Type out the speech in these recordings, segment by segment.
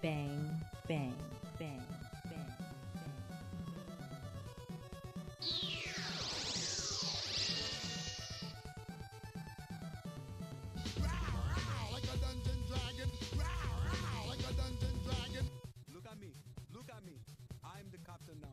bang, bang, bang, bang, Like a dungeon dragon. Like a dungeon dragon. Look at me. Look at me. I'm the captain now.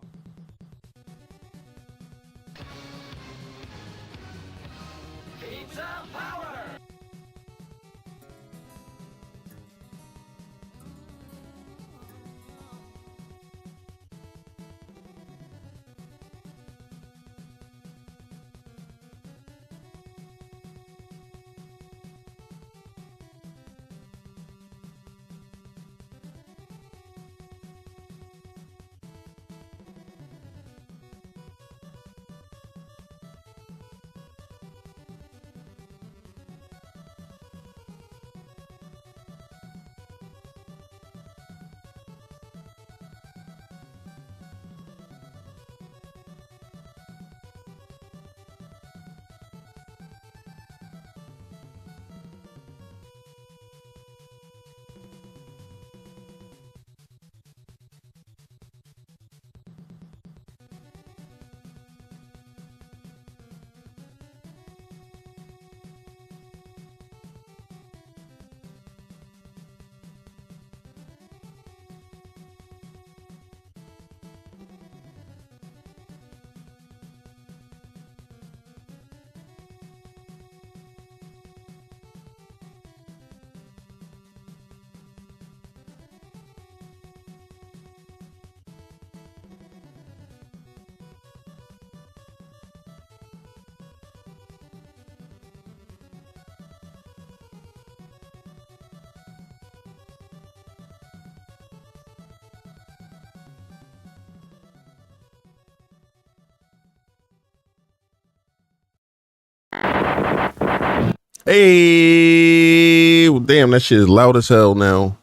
Hey, damn, that shit is loud as hell now.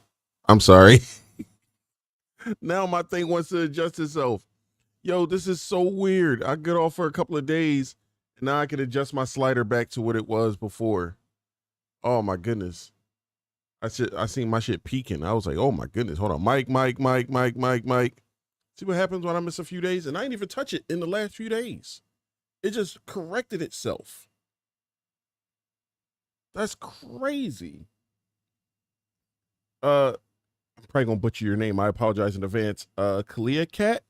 I'm sorry. Now my thing wants to adjust itself. Yo, this is so weird. I get off for a couple of days, and now I can adjust my slider back to what it was before. Oh my goodness. I seen my shit peaking. I was like, oh my goodness. Hold on. Mike. See what happens when I miss a few days? And I didn't even touch it in the last few days. It just corrected itself. That's crazy. I'm probably gonna butcher your name. I apologize in advance. Kalia Cat.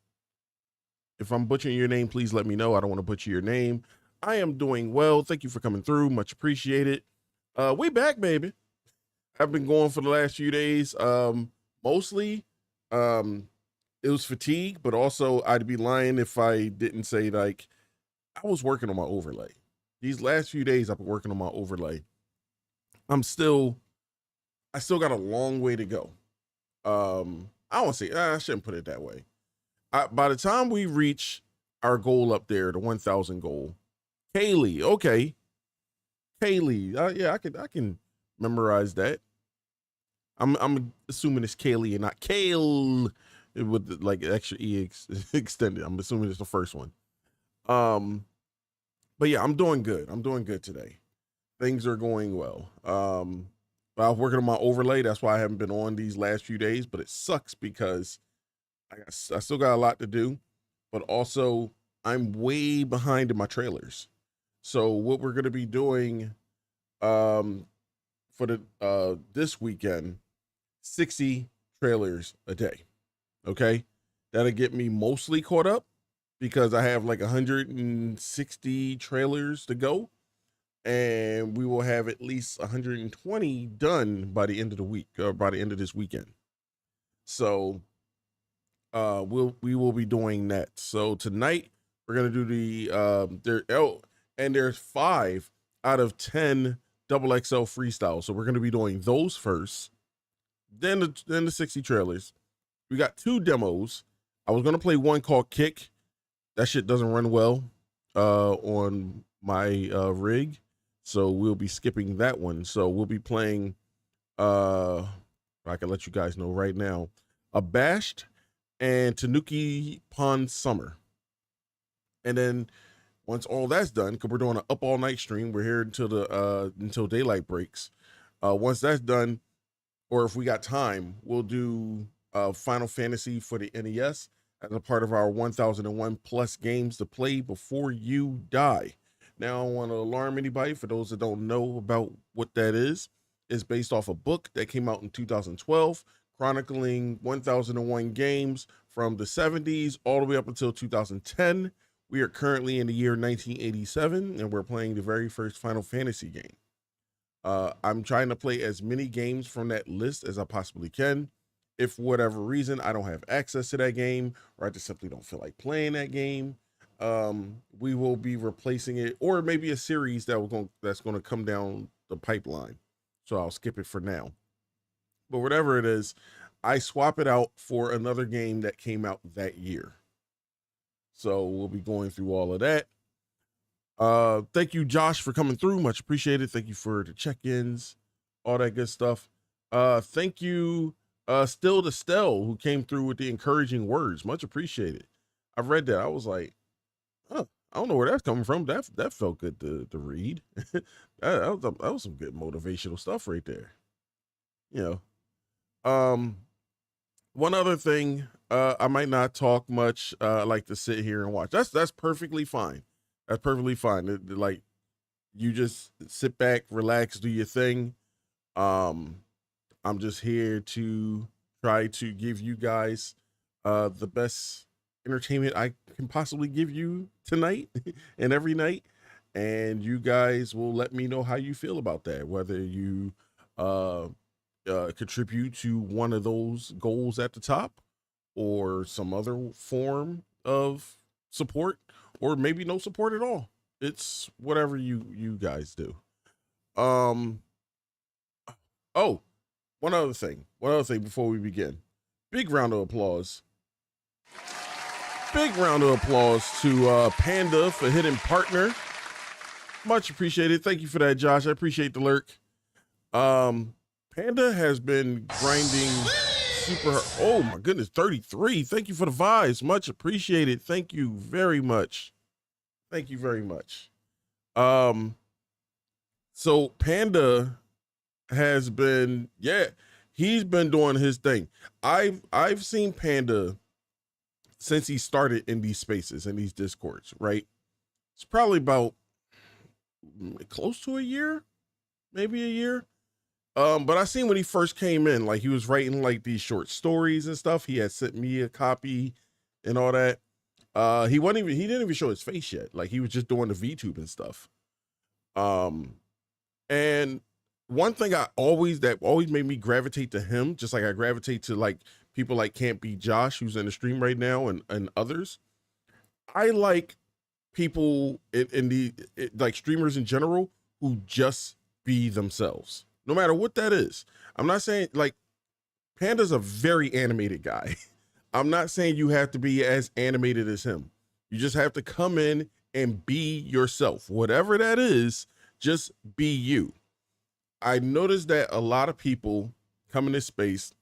If I'm butchering your name, please let me know. I don't want to butcher your name. I am doing well. Thank you for coming through. Much appreciated. We back, baby. I've been going for the last few days. Mostly, it was fatigue, but also I'd be lying if I didn't say like I was working on my overlay. These last few days, I've been working on my overlay. I still got a long way to go. I don't say I shouldn't put it that way. By the time we reach our goal up there, the 1,000 goal, Kaylee, okay, Kaylee, yeah, I can memorize that. I'm assuming it's Kaylee and not Kale with the, like extra extended. I'm assuming it's the first one. Um, but yeah, I'm doing good. I'm doing good today. Things are going well. I was working on my overlay. That's why I haven't been on these last few days. But it sucks because I still got a lot to do, but also I'm way behind in my trailers. So what we're gonna be doing um for the this weekend, 60 trailers a day. Okay. That'll get me mostly caught up because I have like 160 trailers to go. And we will have at least 120 done by the end of the week or by the end of this weekend. So we will be doing that. So tonight we're gonna do the and there's 5 out of 10 double XL freestyle. So we're gonna be doing those first, then the 60 trailers. We got 2 demos. I was gonna play one called Kick. That shit doesn't run well on my rig, so we'll be skipping that one. So we'll be playing I can let you guys know right now, Abashed and Tanuki Pond Summer. And then once all that's done, because we're doing an up all night stream, we're here until the until daylight breaks. Once that's done, or if we got time, we'll do Final Fantasy for the NES as a part of our 1001 plus games to play before you die. Now, I don't want to alarm anybody. For those that don't know about what that is, it's based off a book that came out in 2012, chronicling 1001 games from the 70s all the way up until 2010. We are currently in the year 1987, and we're playing the very first Final Fantasy game. I'm trying to play as many games from that list as I possibly can. If for whatever reason I don't have access to that game, or I just simply don't feel like playing that game, we will be replacing it, or maybe a series that's going to come down the pipeline. So I'll skip it for now. But whatever it is, I swap it out for another game that came out that year. So we'll be going through all of that. Thank you, Josh, for coming through. Much appreciated. Thank you for the check-ins, all that good stuff. Thank you, Still to Stell, who came through with the encouraging words. Much appreciated. I read that. I was like, huh, I don't know where that's coming from. That felt good to read. that was some good motivational stuff right there. You know. One other thing, I might not talk much. I like to sit here and watch. That's perfectly fine. That's perfectly fine. Like, you just sit back, relax, do your thing. I'm just here to try to give you guys the best entertainment I can possibly give you tonight and every night. And you guys will let me know how you feel about that, whether you contribute to one of those goals at the top or some other form of support, or maybe no support at all. It's whatever you guys do. Oh, one other thing before we begin. Big round of applause to Panda for hitting partner. Much appreciated. Thank you for that, Josh. I appreciate the lurk. Panda has been grinding super. Oh my goodness, 33. Thank you for the vibes. Much appreciated. Thank you very much. Thank you very much. So Panda has been, he's been doing his thing. I've seen Panda since he started in these spaces, in these discords, right? It's probably about close to a year, maybe a year. But I seen when he first came in, like he was writing like these short stories and stuff. He had sent me a copy and all that. He didn't even show his face yet. Like he was just doing the VTube and stuff. And one thing that always made me gravitate to him, just like I gravitate to like people like Can't Be Josh, who's in the stream right now, and others. I like people like streamers in general who just be themselves, no matter what that is. I'm not saying like Panda's a very animated guy. I'm not saying you have to be as animated as him. You just have to come in and be yourself. Whatever that is, just be you. I noticed that a lot of people come in this space,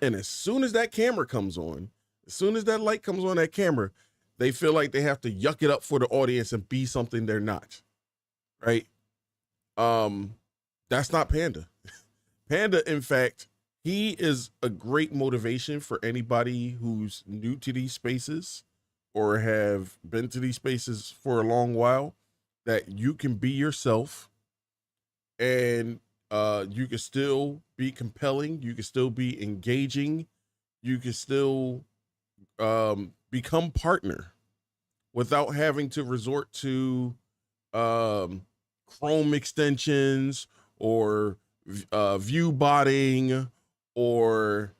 and as soon as that camera comes on, as soon as that light comes on that camera, they feel like they have to yuck it up for the audience and be something they're not. Right? That's not Panda. Panda, in fact, he is a great motivation for anybody who's new to these spaces or have been to these spaces for a long while, that you can be yourself and you can still be compelling, you can still be engaging, you can still become partner without having to resort to Chrome extensions or view botting or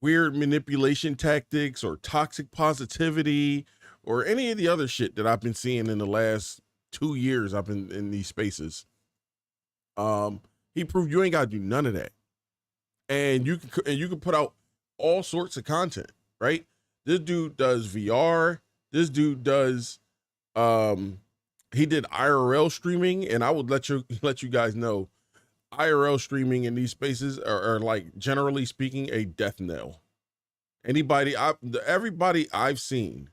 weird manipulation tactics or toxic positivity or any of the other shit that I've been seeing in the last 2 years I've been in these spaces. He proved you ain't got to do none of that, and you can put out all sorts of content, right? This dude does VR. This dude does he did IRL streaming, and I would let you guys know, IRL streaming in these spaces are like, generally speaking, a death knell. Everybody I've seen,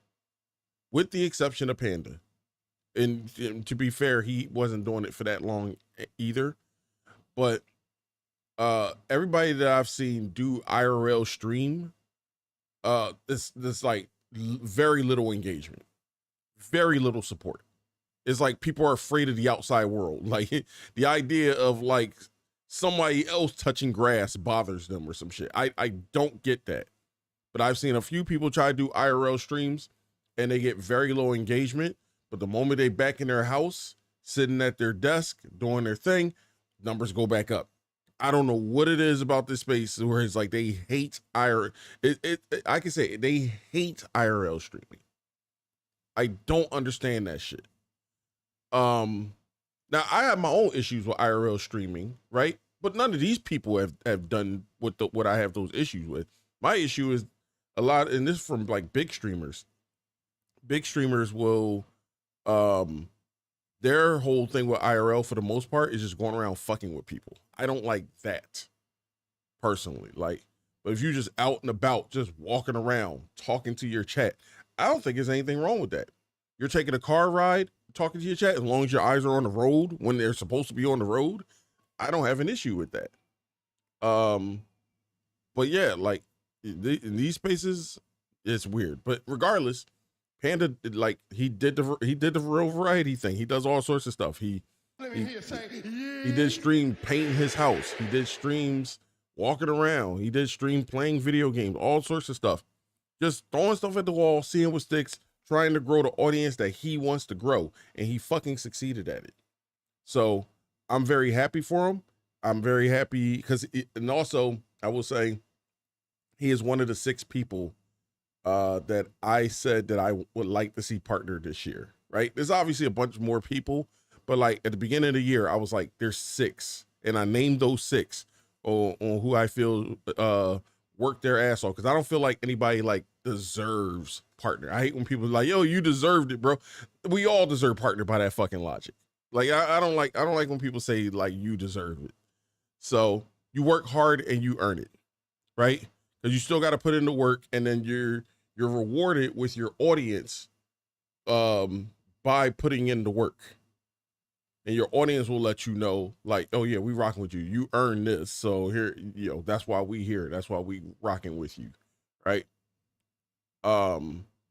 with the exception of Panda, and to be fair, he wasn't doing it for that long either, but everybody that I've seen do IRL stream, this like very little engagement, very little support. It's like people are afraid of the outside world. Like the idea of like somebody else touching grass bothers them or some shit. I don't get that. But I've seen a few people try to do IRL streams and they get very low engagement. But the moment they back in their house, sitting at their desk, doing their thing, numbers go back up. I don't know what it is about this space where it's like they hate IRL. I can say it, they hate IRL streaming. I don't understand that shit. Now I have my own issues with IRL streaming, right? But none of these people have done what I have those issues with. My issue is a lot, and this is from like big streamers. Big streamers will, their whole thing with IRL for the most part is just going around fucking with people. I don't like that personally. Like, but if you're just out and about, just walking around, talking to your chat, I don't think there's anything wrong with that. You're taking a car ride, talking to your chat, as long as your eyes are on the road when they're supposed to be on the road, I don't have an issue with that. But yeah, like in these spaces, it's weird. But regardless, Panda, like he did the real variety thing. He does all sorts of stuff. He did stream painting his house. He did streams walking around. He did stream playing video games, all sorts of stuff. Just throwing stuff at the wall, seeing what sticks, trying to grow the audience that he wants to grow. And he fucking succeeded at it. So I'm very happy for him. I'm very happy because, and also I will say he is one of the 6 people that I said that I would like to see partner this year, right? There's obviously a bunch more people, but like at the beginning of the year, I was like, there's 6. And I named those 6 on who I feel work their ass off. Cause I don't feel like anybody like deserves partner. I hate when people are like, yo, you deserved it, bro. We all deserve partner by that fucking logic. Like, I don't like when people say like you deserve it. So you work hard and you earn it, right? Because you still got to put in the work, and then you're rewarded with your audience by putting in the work. And your audience will let you know, like, oh yeah, we rocking with you. You earned this. So here, that's why we here. That's why we rocking with you. Right. But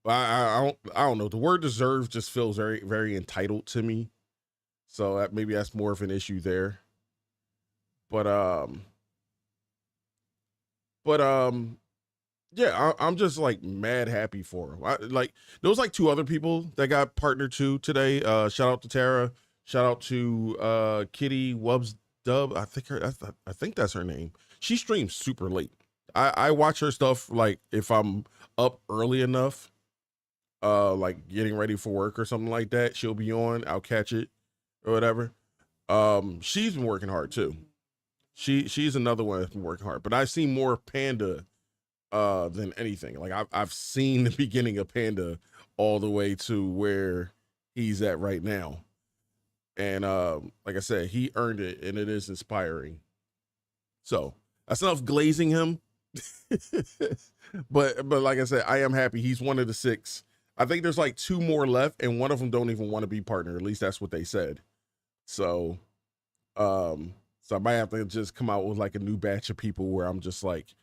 I don't know. The word deserve just feels very, very entitled to me. So maybe that's more of an issue there. But yeah, I'm just like mad happy for him. Like there was like 2 other people that got partnered too today. Shout out to Tara. Shout out to Kitty Wubs Dub. I think that's her name. She streams super late. I watch her stuff like if I'm up early enough, like getting ready for work or something like that. She'll be on. I'll catch it or whatever. She's been working hard too. She's another one that's been working hard. But I've seen more Panda than anything. Like I've seen the beginning of Panda all the way to where he's at right now. And like I said, he earned it, and it is inspiring. So that's enough glazing him. but like I said, I am happy he's one of the 6. I think there's like 2 more left, and one of them don't even want to be partner. At least that's what they said. So I might have to just come out with like a new batch of people where I'm just like,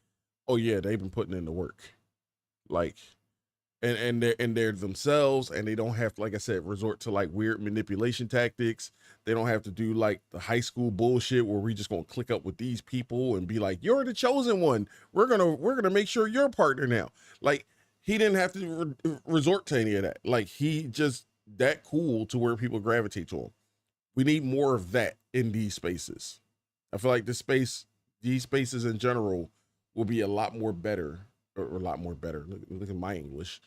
oh yeah, they've been putting in the work. Like, and they're themselves, and they don't have to, like I said, resort to like weird manipulation tactics. They don't have to do like the high school bullshit where we just gonna click up with these people and be like, you're the chosen one. We're gonna make sure you're a partner now. Like he didn't have to resort to any of that. Like he just that cool to where people gravitate to him. We need more of that in these spaces. I feel like these spaces in general will be a lot more better, or a lot more better. Look at my English.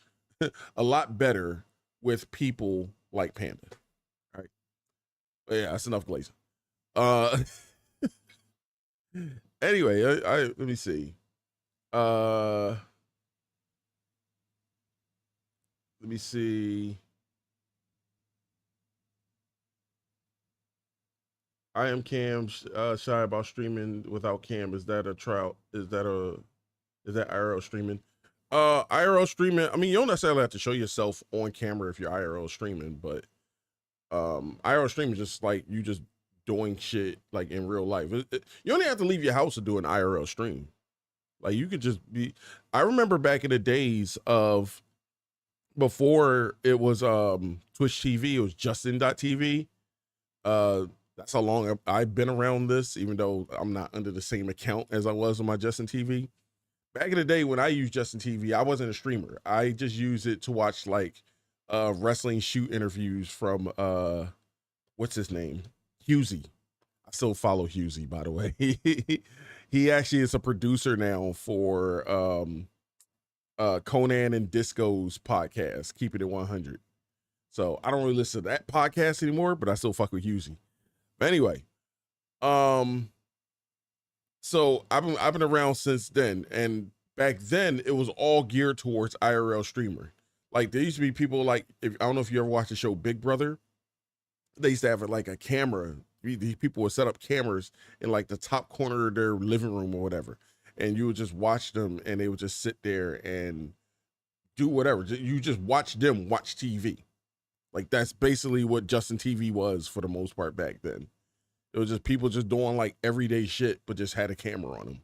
A lot better with people like Panda. All right. But yeah, that's enough glazing. Anyway, let me see. Let me see. I am Cam shy about streaming without Cam. Is that a trial? Is that IRL streaming? IRL streaming, I mean, you don't necessarily have to show yourself on camera if you're IRL streaming, but IRL streaming is just like you just doing shit like in real life. You only have to leave your house to do an IRL stream. Like you could just be. I remember back in the days of before it was Twitch TV, it was Justin.tv. That's how long I've been around this, even though I'm not under the same account as I was on my Justin TV. Back in the day when I used Justin TV, I wasn't a streamer. I just used it to watch like wrestling shoot interviews from what's his name? Husey. I still follow Husey, by the way. He actually is a producer now for Conan and Disco's podcast, Keeping It 100. So I don't really listen to that podcast anymore, but I still fuck with Husey. But anyway, so I've been around since then, and back then it was all geared towards IRL streamer. Like there used to be people like, I don't know if you ever watched the show Big Brother. They used to have like a camera. These people would set up cameras in like the top corner of their living room or whatever, and you would just watch them, and they would just sit there and do whatever. You just watch them watch TV. Like that's basically what Justin TV was for the most part back then. It was just people just doing like everyday shit, but just had a camera on them.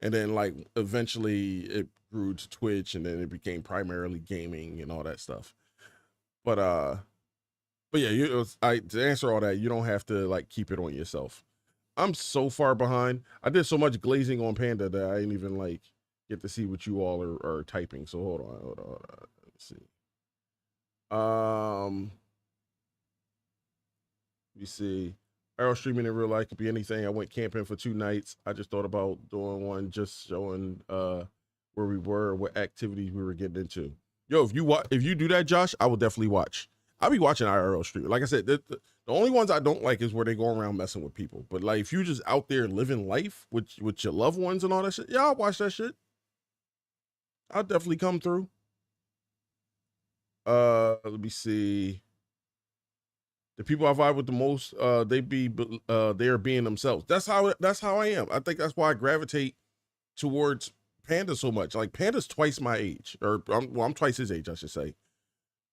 And then like eventually it grew to Twitch, and then it became primarily gaming and all that stuff. But yeah, to answer all that, you don't have to like keep it on yourself. I'm so far behind. I did so much glazing on Panda that I didn't even like get to see what you all are typing. So hold on. Let's see. Let me see. Arrow streaming in real life could be anything. I went camping for 2 nights. I just thought about doing one, just showing where we were, what activities we were getting into. Yo, if you do that, Josh, I will definitely watch. I'll be watching IRL stream. Like I said, the only ones I don't like is where they go around messing with people. But like if you just out there living life with your loved ones and all that shit, yeah, I'll watch that shit. I'll definitely come through. Let me see. The people I vibe with the most, they are being themselves. That's how I am. I think that's why I gravitate towards Panda so much. Like Panda's twice my age, or I'm twice his age, I should say.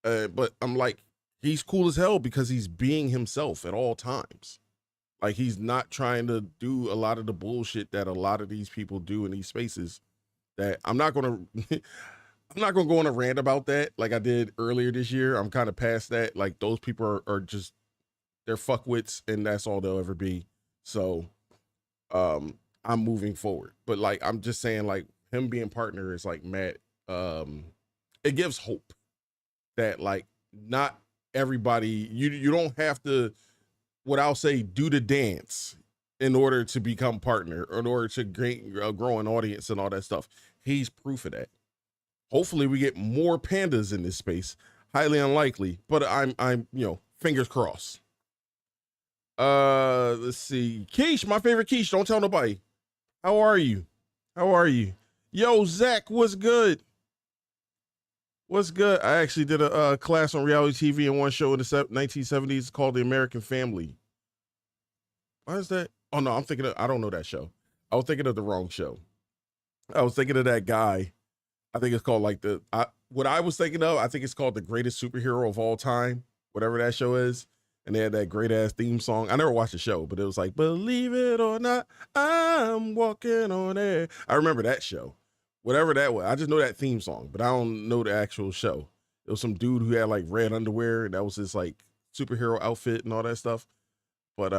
But I'm like, he's cool as hell because he's being himself at all times. Like he's not trying to do a lot of the bullshit that a lot of these people do in these spaces. That I'm not gonna go on a rant about that like I did earlier this year. I'm kind of past that. Like those people are just, they're fuckwits, and that's all they'll ever be. So I'm moving forward. But like I'm just saying, like him being partner is like Matt, it gives hope that like not everybody, you don't have to, what I'll say, do the dance in order to become partner, or in order to grow an audience and all that stuff. He's proof of that. Hopefully we get more pandas in this space. Highly unlikely, but I'm fingers crossed. Let's see. Keish, my favorite Keish. Don't tell nobody. How are you? Yo, Zach, what's good? What's good? I actually did a class on reality TV and one show in the 1970s called The American Family. Why is that? Oh no, I don't know that show. I was thinking of the wrong show. I was thinking of that guy. I think it's called like what I was thinking of, I think it's called The Greatest Superhero of All Time, whatever that show is. And they had that great ass theme song. I never watched the show, but it was like, believe it or not, I'm walking on air. I remember that show, whatever that was. I just know that theme song, but I don't know the actual show. It was some dude who had like red underwear. And that was his like superhero outfit and all that stuff. But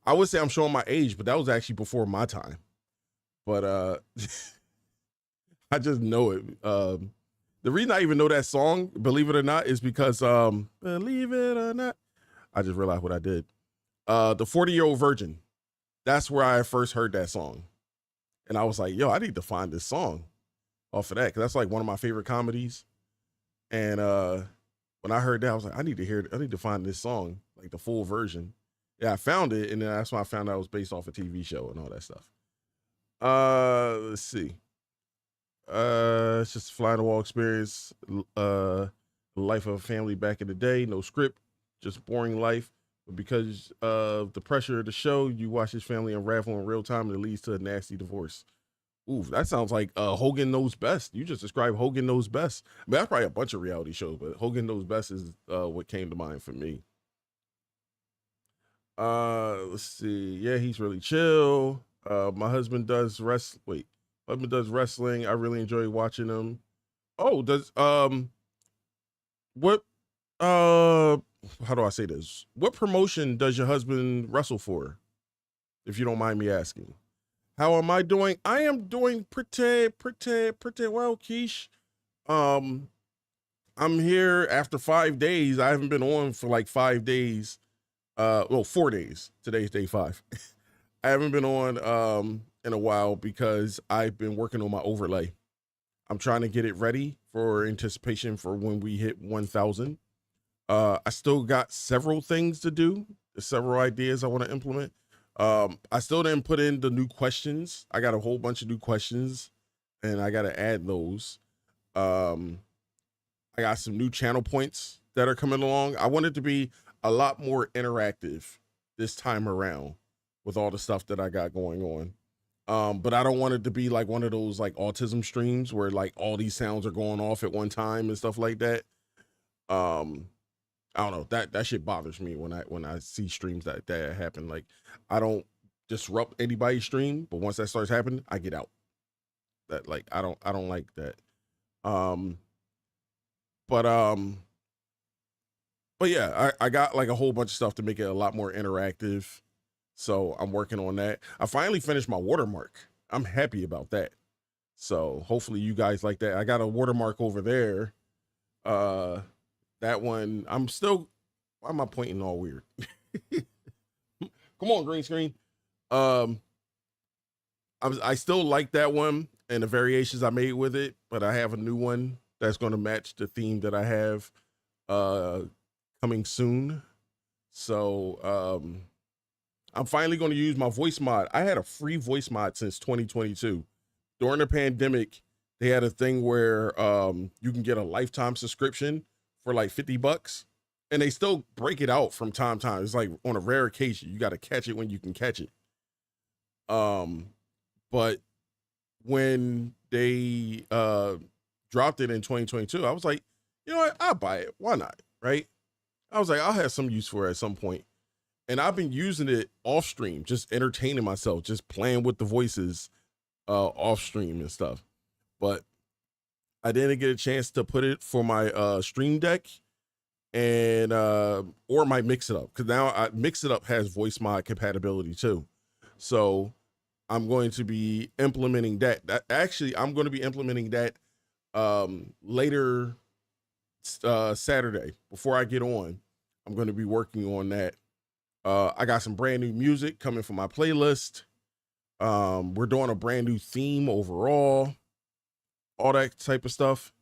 I would say I'm showing my age, but that was actually before my time. But I just know it. The reason I even know that song, believe it or not, is because believe it or not, I just realized what I did. The 40-Year-Old Virgin. That's where I first heard that song. And I was like, yo, I need to find this song off of that, because that's like one of my favorite comedies. And when I heard that, I was like, I need to find this song, like the full version. Yeah, I found it, and then that's when I found out it was based off a TV show and all that stuff. Let's see. It's just a fly on the wall experience. Life of a family back in the day, no script, just boring life. But because of the pressure of the show, you watch this family unravel in real time, and it leads to a nasty divorce. Ooh, that sounds like Hogan Knows Best. You just described Hogan Knows Best. I mean, that's probably a bunch of reality shows, but Hogan Knows Best is what came to mind for me. Let's see. Yeah, he's really chill. My husband does my husband does wrestling. I really enjoy watching him. Oh, does what uh how do I say this? What promotion does your husband wrestle for? If you don't mind me asking. How am I doing? I am doing pretty well, Keish. Um, I'm here after 5 days. I haven't been on for like 5 days. Well, 4 days. Today's day 5. I haven't been on in a while because I've been working on my overlay. I'm trying to get it ready for anticipation for when we hit 1,000. I still got several things to do, several ideas I want to implement. I still didn't put in the new questions. I got a whole bunch of new questions and I got to add those. Um, I got some new channel points that are coming along. I want it to be a lot more interactive this time around with all the stuff that I got going on. But I don't want it to be like one of those like autism streams where like all these sounds are going off at one time and stuff like that. Um, I don't know, that shit bothers me when I see streams that happen. Like I don't disrupt anybody's stream, but once that starts happening, I get out. That like I don't like that. Um, but um, but yeah, I got like a whole bunch of stuff to make it a lot more interactive. So I'm working on that. I finally finished my watermark. I'm happy about that. So hopefully you guys like that. I got a watermark over there. Uh, that one I'm still. Why am I pointing all weird? Come on, green screen. Um, I still like that one and the variations I made with it, but I have a new one that's going to match the theme that I have uh coming soon. So I'm finally going to use my voice mod. I had a free voice mod since 2022. During the pandemic, they had a thing where you can get a lifetime subscription for like $50, and they still break it out from time to time. It's like on a rare occasion, you got to catch it when you can catch it. Um, but when they dropped it in 2022, I was like, you know what, I'll buy it. Why not? Right? I was like, I'll have some use for it at some point. And I've been using it off stream, just entertaining myself, just playing with the voices off stream and stuff. But I didn't get a chance to put it for my stream deck and or my mix it up, because now mix it up has voice mod compatibility too. So I'm going to be implementing that. I'm going to be implementing that later Saturday before I get on. I'm going to be working on that. I got some brand new music coming from my playlist. We're doing a brand new theme overall, all that type of stuff.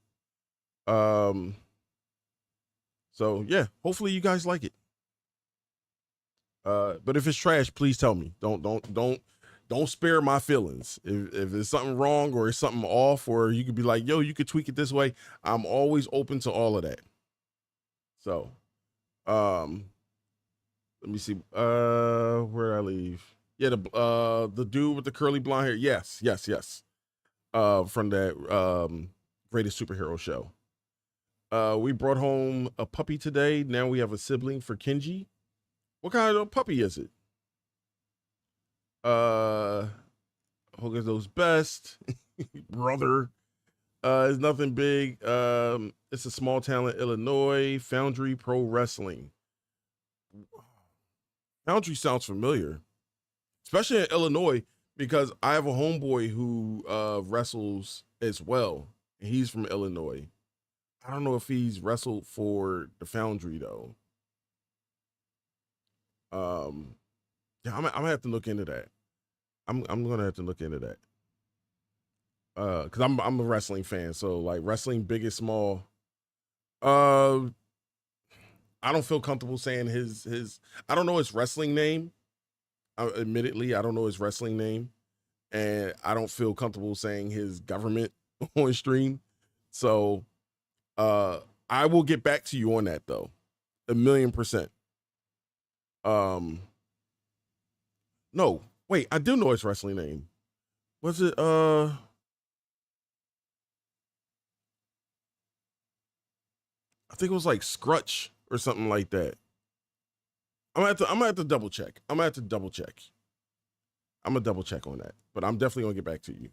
Um, so yeah, hopefully you guys like it. But if it's trash, please tell me. Don't spare my feelings. If it's something wrong or it's something off, or you could be like, yo, you could tweak it this way. I'm always open to all of that. So, um, let me see. Where did I leave? Yeah, the dude with the curly blonde hair. Yes. From that greatest superhero show. We brought home a puppy today. Now we have a sibling for Kenji. What kind of puppy is it? Hope those best, brother. It's nothing big. It's a small town in Illinois. Foundry Pro Wrestling. Foundry sounds familiar, especially in Illinois, because I have a homeboy who wrestles as well, and he's from Illinois. I don't know if he's wrestled for the Foundry though. Yeah, I'm gonna have to look into that. I'm gonna have to look into that. Because I'm a wrestling fan, so like wrestling, big and small. Uh, I don't feel comfortable saying his. I don't know his wrestling name. Admittedly, I don't know his wrestling name, and I don't feel comfortable saying his government on stream. So, uh, I will get back to you on that though, 1,000,000%. Um, no, wait, I do know his wrestling name. Was it I think it was like Scrutch or something like that. I'm gonna have to double check. I'm gonna double check on that, but I'm definitely gonna get back to you.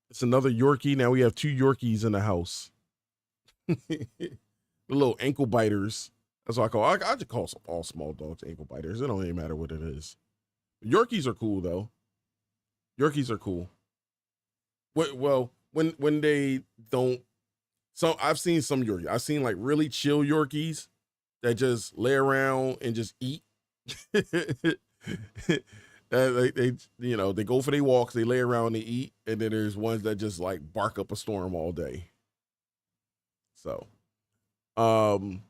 It's another Yorkie. Now we have 2 Yorkies in the house. The little ankle biters. That's what I call. I just call all small dogs ankle biters. It don't even matter what it is. Yorkies are cool though. Yorkies are cool. Well, when they don't. So I've seen some Yorkies. I've seen like really chill Yorkies that just lay around and just eat. They they go for their walks, they lay around, they eat, and then there's ones that just like bark up a storm all day. So, Kenji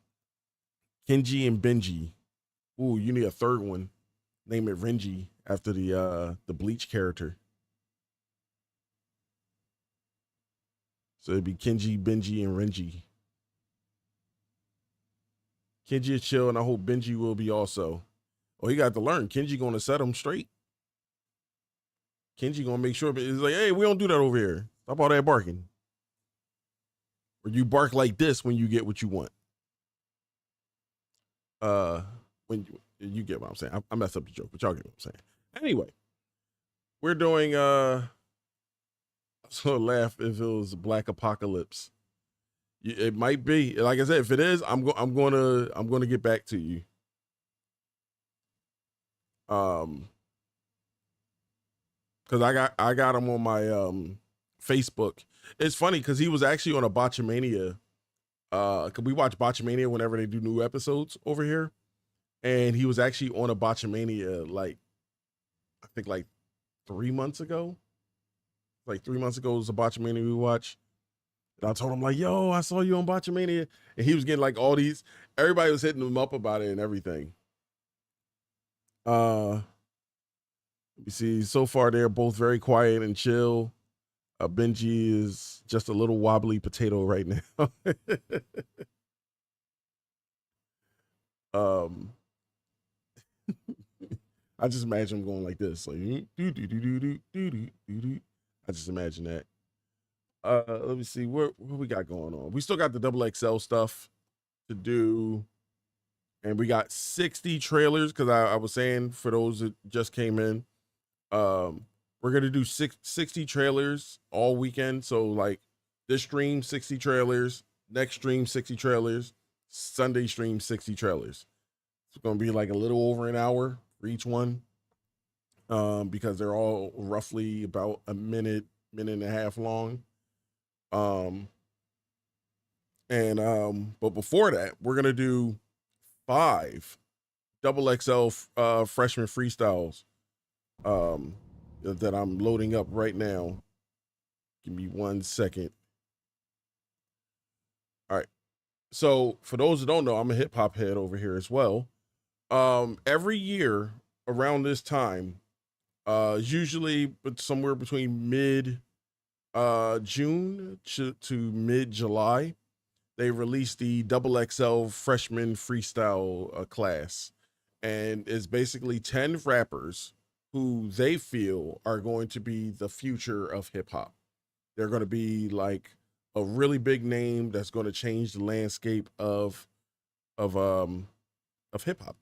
and Benji. Ooh, you need a third one. Name it Renji after the Bleach character. So it'd be Kenji, Benji, and Renji. Kenji is chill, and I hope Benji will be also. Oh, he got to learn. Kenji gonna set him straight. Kenji gonna make sure it's like, hey, we don't do that over here. Stop all that barking. Or you bark like this when you get what you want. When you get what I'm saying. I messed up the joke, but y'all get what I'm saying. Anyway, we're doing so laugh if it was Black Apocalypse. It might be. Like I said, if it is, I'm gonna get back to you. Because I got him on my Facebook. It's funny because he was actually on a Botchamania. Cause we watch Botchamania whenever they do new episodes over here, and he was actually on a Botchamania like I think like 3 months ago. Like 3 months ago was a Botchamania we watched. And I told him like, "Yo, I saw you on Botchamania," and he was getting like all these. Everybody was hitting him up about it and everything. You see, so far they're both very quiet and chill. Benji is just a little wobbly potato right now. I just imagine him going like this, like do do do do do do do do. I just imagine that. Let me see what we got going on. We still got the XXL stuff to do, and we got 60 trailers because I was saying for those that just came in, we're gonna do 60 trailers all weekend. So like this stream 60 trailers, next stream 60 trailers, Sunday stream 60 trailers. It's gonna be like a little over an hour for each one, because they're all roughly about a minute and a half long. But before that, we're gonna do 5 XXL freshman freestyles that I'm loading up right now. Give me 1 second. All right. So for those that don't know, I'm a hip hop head over here as well. Every year around this time, usually somewhere between mid June to mid July, they released the XXL freshman freestyle class, and it's basically 10 rappers who they feel are going to be the future of hip hop. They're going to be like a really big name that's going to change the landscape of hip hop.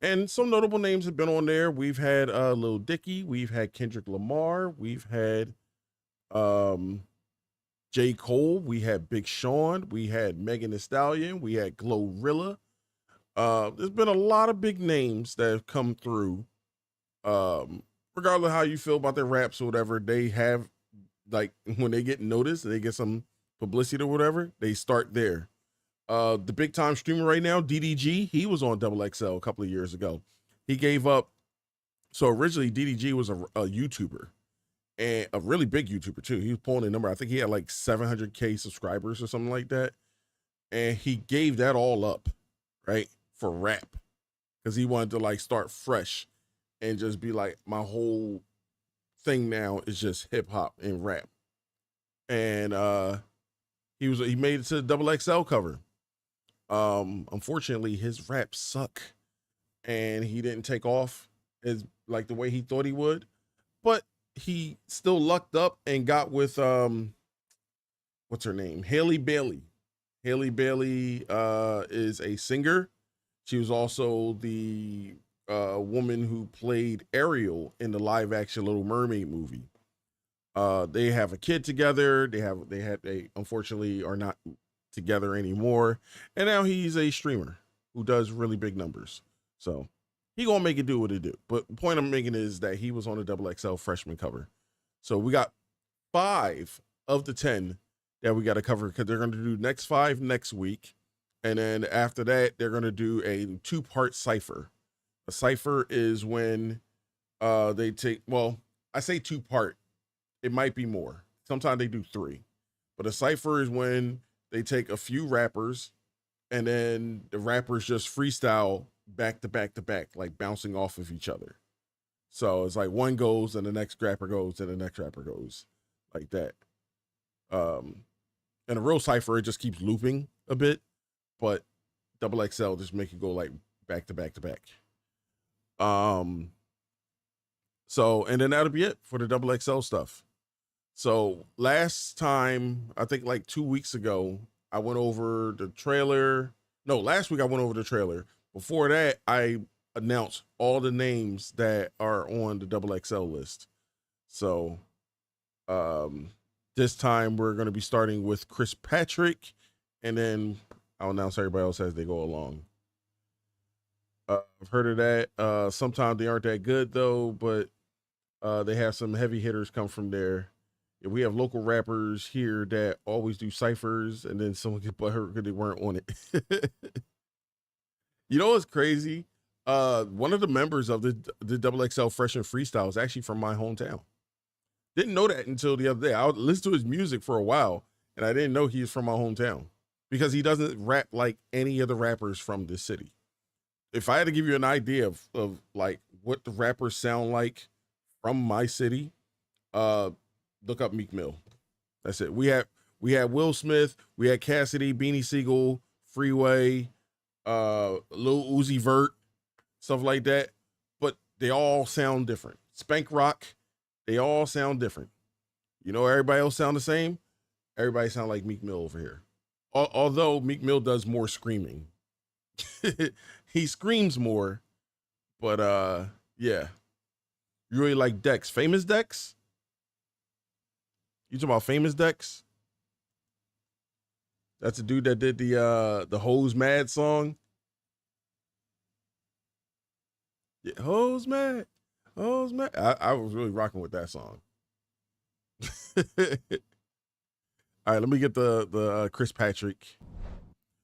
And some notable names have been on there. We've had Lil Dicky, we've had Kendrick Lamar, we've had J. Cole, we had Big Sean, we had Megan Thee Stallion, we had Glorilla. There's been a lot of big names that have come through. Regardless of how you feel about their raps or whatever, they have, like, when they get noticed, they get some publicity or whatever, they start there. The big time streamer right now, DDG, he was on XXL a couple of years ago. He gave up. So originally DDG was a YouTuber, and a really big YouTuber too. He was pulling a number. I think he had like 700K subscribers or something like that. And he gave that all up, right, for rap, because he wanted to like start fresh and just be like, my whole thing now is just hip hop and rap. And he made it to the XXL cover. Unfortunately, his raps suck, and he didn't take off as like the way he thought he would. But he still lucked up and got with what's her name? Haley Bailey. Haley Bailey is a singer. She was also the woman who played Ariel in the live action Little Mermaid movie. They have a kid together. They unfortunately are not together anymore. And now he's a streamer who does really big numbers. So he gonna make it do what it do. But the point I'm making is that he was on the XXL freshman cover. So we got 5 of the 10 that we got to cover because they're gonna do next 5 next week. And then after that, they're gonna do a 2-part cipher. A cipher is when they take, well, I say 2-part. It might be more. Sometimes they do 3. But a cipher is when they take a few rappers and then the rappers just freestyle back to back to back, like bouncing off of each other. So it's like one goes and the next rapper goes and the next rapper goes like that. And a real cipher, it just keeps looping a bit, but XXL just make it go like back to back to back. So, and then that'll be it for the XXL stuff. So last time, I think like 2 weeks ago, I went over the trailer. No, last week I went over the trailer. Before that, I announced all the names that are on the XXL list. So this time we're going to be starting with Chris Patrick, and then I'll announce everybody else as they go along. I've heard of that. Sometimes they aren't that good though, but they have some heavy hitters come from there. We have local rappers here that always do ciphers, and then someone get butthurt because they weren't on it. You know what's crazy? One of the members of the XXL Fresh and Freestyle is actually from my hometown. Didn't know that until the other day. I listened to his music for a while, and I didn't know he's from my hometown because he doesn't rap like any of the rappers from this city. If I had to give you an idea of like what the rappers sound like from my city, look up Meek Mill. That's it. We had Will Smith, we had Cassidy, Beanie Siegel, Freeway, Lil Uzi Vert, stuff like that. But they all sound different. Spank Rock, they all sound different. You know, everybody else sound the same. Everybody sound like Meek Mill over here. Although Meek Mill does more screaming. He screams more, but yeah. You really like Dex. Famous Dex? You talking about Famous Dex? That's the dude that did the Hoes Mad song. Yeah, Hoes Mad. Hoes Mad. I was really rocking with that song. All right, let me get the Chris Patrick.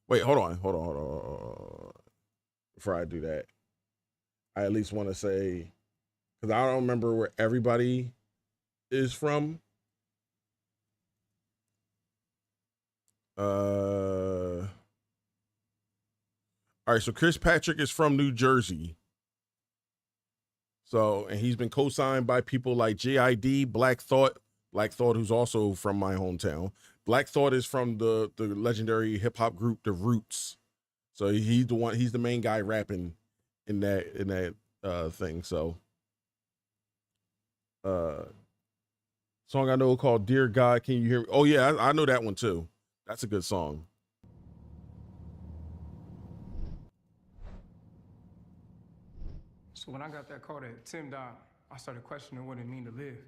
Wait, hold on. Before I do that, I at least want to say, because I don't remember where everybody is from. All right, so Chris Patrick is from New Jersey. So, and he's been co-signed by people like JID, Black Thought, who's also from my hometown. Black Thought is from the legendary hip hop group The Roots. So he's the main guy rapping in that thing. So song I know called Dear God, Can You Hear Me? Oh yeah, I know that one too. That's a good song. So when I got that call that Tim died, I started questioning what it mean to live.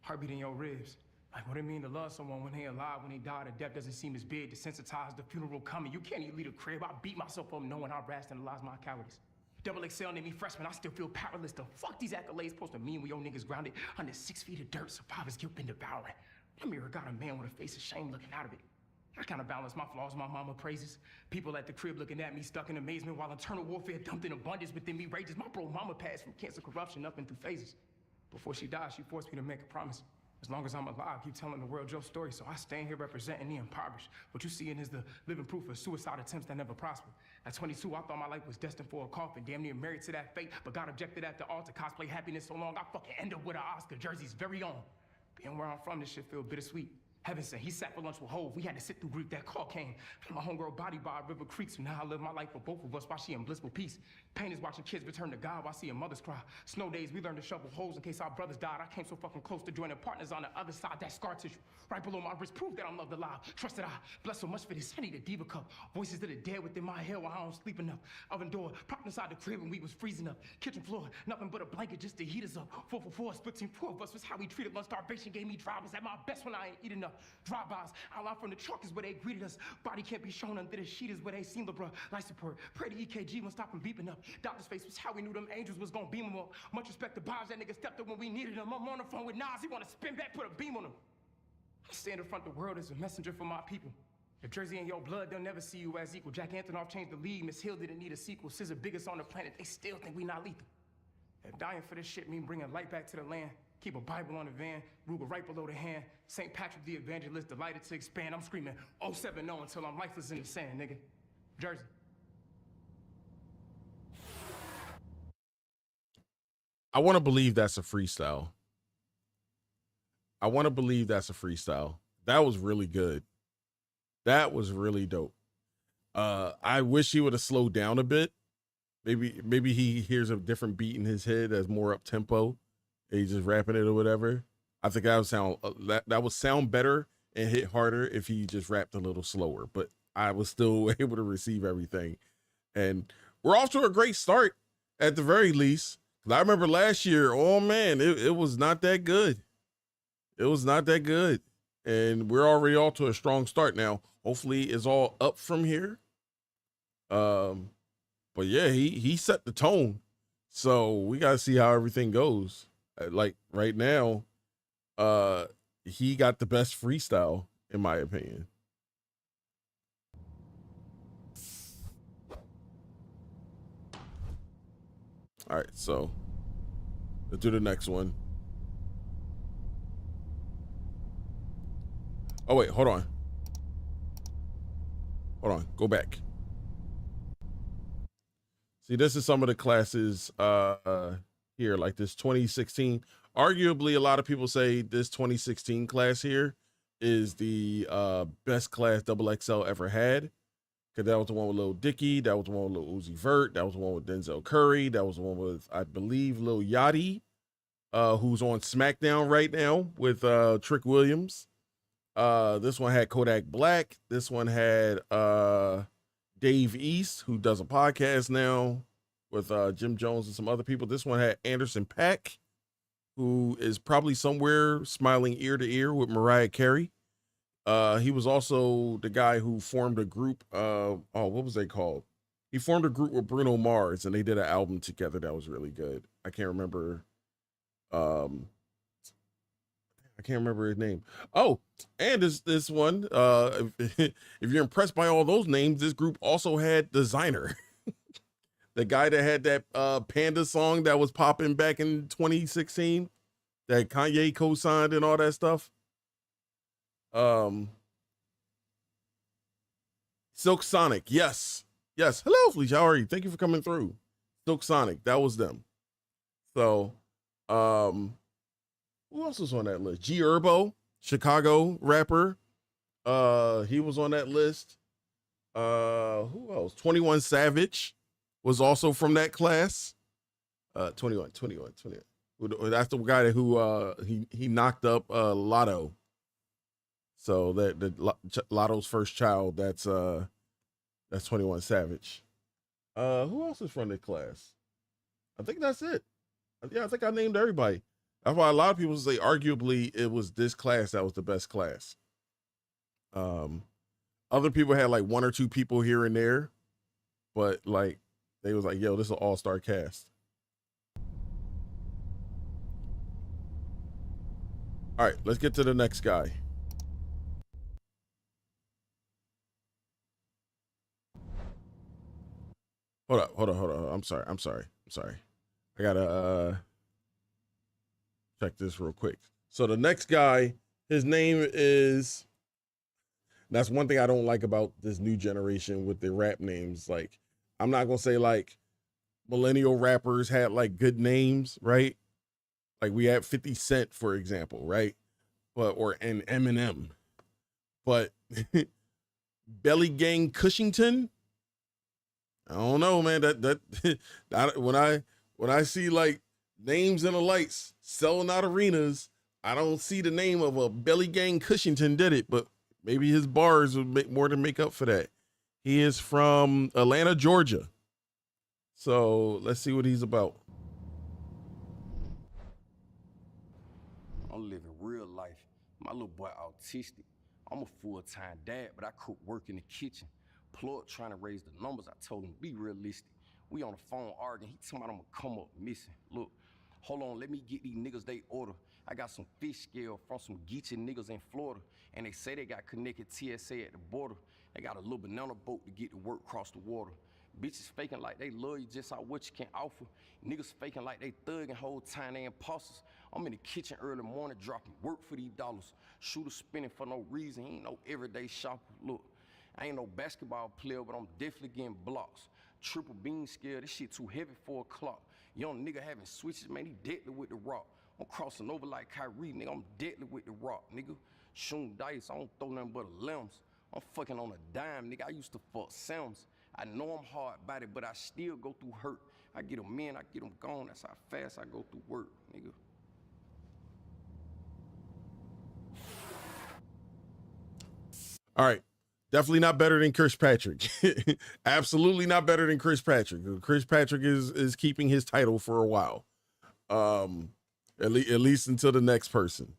Heartbeat in your ribs. Like what it mean to love someone when they alive, when they die, the death doesn't seem as big, desensitized, the funeral coming. You can't even leave the crib. I beat myself up knowing I rationalized my cowardice. XXL named me freshman, I still feel powerless. The fuck these accolades supposed to mean when your niggas grounded under 6 feet of dirt, survivor's guilt been devouring. My mirror got a man with a face of shame looking out of it. I kind of balance my flaws, my mama praises. People at the crib looking at me stuck in amazement while internal warfare dumped in abundance within me rages. My bro mama passed from cancer, corruption, up and through phases. Before she died, she forced me to make a promise. As long as I'm alive, keep telling the world your story. So I stand here representing the impoverished. What you seeing is the living proof of suicide attempts that never prospered. At 22, I thought my life was destined for a coffin, damn near married to that fate, but God objected at the altar, cosplay happiness so long, I fucking end up with an Oscar jersey's very own. Being where I'm from, this shit feel bittersweet. Heaven sent, he sat for lunch with Hove. We had to sit through grief. That call came from my homegirl body by River Creek. So now I live my life for both of us while she in blissful peace. Pain is watching kids return to God while seeing mothers cry. Snow days, we learned to shovel holes in case our brothers died. I came so fucking close to joining partners on the other side. That scar tissue right below my wrist proved that I'm loved alive. Trusted I, blessed so much for this. I need a diva cup. Voices of the dead within my head while I don't sleep enough. Oven door, propped inside the crib when we was freezing up. Kitchen floor, nothing but a blanket just to heat us up. 4 for 4, split team 4 of us was how we treated lunch. Starvation gave me drive. Was at my best when I ain't eat enough. Drive-bys, outline from the truck is where they greeted us. Body can't be shown under the sheet is where they seen the bruh. Life support, pray the EKG won't stop from beeping up. Doctor's face was how we knew them angels was gonna beam him up. Much respect to Bob, that nigga stepped up when we needed him. I'm on the phone with Nas, he wanna spin back, put a beam on him. I stand in front of the world as a messenger for my people. If Jersey ain't your blood, they'll never see you as equal. Jack Antonoff changed the league, Miss Hill didn't need a sequel. Scissor biggest on the planet, they still think we not lethal. If dying for this shit mean bringing light back to the land, keep a Bible on the van, Ruger right below the hand. St. Patrick the evangelist, delighted to expand. I'm screaming 070 until I'm lifeless in the sand, nigga. Jersey. I want to believe that's a freestyle. I want to believe that's a freestyle. That was really good. That was really dope. I wish he would have slowed down a bit. Maybe he hears a different beat in his head that's more up tempo. He's just rapping it or whatever. I think that would sound that would sound better and hit harder if he just rapped a little slower. But I was still able to receive everything, and we're off to a great start at the very least. I remember last year, oh man, it was not that good. It was not that good, and we're already off to a strong start now. Hopefully, it's all up from here. But yeah, he set the tone, so we gotta see how everything goes. Like right now, he got the best freestyle in my opinion. All right, so let's do the next one. Oh wait, hold on. Go back. See, this is some of the classes here, like this 2016. Arguably, a lot of people say this 2016 class here is the best class XXL ever had. Because that was the one with Lil Dicky, that was the one with Lil Uzi Vert, that was the one with Denzel Curry, that was the one with, I believe, Lil Yachty, who's on SmackDown right now with Trick Williams. This one had Kodak Black. This one had Dave East, who does a podcast now with Jim Jones and some other people. This one had Anderson .Paak, who is probably somewhere smiling ear to ear with Mariah Carey. He was also the guy who formed a group. What was they called? He formed a group with Bruno Mars, and they did an album together that was really good. I can't remember. I can't remember his name. Oh, and this one. If you're impressed by all those names, this group also had Designer, the guy that had that Panda song that was popping back in 2016, that Kanye co-signed and all that stuff. Silk Sonic, yes. Hello, Felicia. How are you? Thank you for coming through. Silk Sonic, that was them. So, who else was on that list? G Herbo, Chicago rapper. He was on that list. Who else? 21 Savage was also from that class. 21. That's the guy who he knocked up Lotto. So that Lotto's first child, that's 21 Savage. Who else is from the class? I think that's it. Yeah, I think I named everybody. That's why a lot of people say arguably it was this class that was the best class. Other people had like one or two people here and there, but like they was like, yo, this is an all-star cast. All right, let's get to the next guy. Hold on. I'm sorry. I gotta check this real quick. So the next guy, his name is, that's one thing I don't like about this new generation with the rap names. Like, I'm not gonna say like millennial rappers had like good names, right? Like we had 50 Cent, for example, right? Or Eminem. But Belly Gang Cushington, I don't know, man. When I see like names in the lights selling out arenas, I don't see the name of a Belly Gang Cushington did it, but maybe his bars would make more to make up for that. He is from Atlanta, Georgia. So let's see what he's about. I'm living real life. My little boy autistic. I'm a full-time dad, but I cook work in the kitchen. Plug trying to raise the numbers. I told him, be realistic. We on the phone arguing. He told me I'm gonna come up missing. Look, hold on, let me get these niggas they order. I got some fish scale from some geechee niggas in Florida, and they say they got connected TSA at the border. They got a little banana boat to get to work across the water. Bitches faking like they love you just out what you can offer. Niggas faking like they thugging whole time they imposters. I'm in the kitchen early morning dropping work for these dollars. Shooter spinning for no reason. He ain't no everyday shopper. Look, I ain't no basketball player, but I'm definitely getting blocks. Triple beam scale, this shit too heavy for a clock. Young nigga having switches, man, he deadly with the rock. I'm crossing over like Kyrie, nigga, I'm deadly with the rock, nigga. Shooting dice, I don't throw nothing but limbs. I'm fucking on a dime, nigga, I used to fuck Sims. I know I'm hard body, but I still go through hurt. I get them in, I get them gone, that's how fast I go through work, nigga. All right. Definitely not better than Chris Patrick. Absolutely not better than Chris Patrick. Chris Patrick is keeping his title for a while. At least until the next person.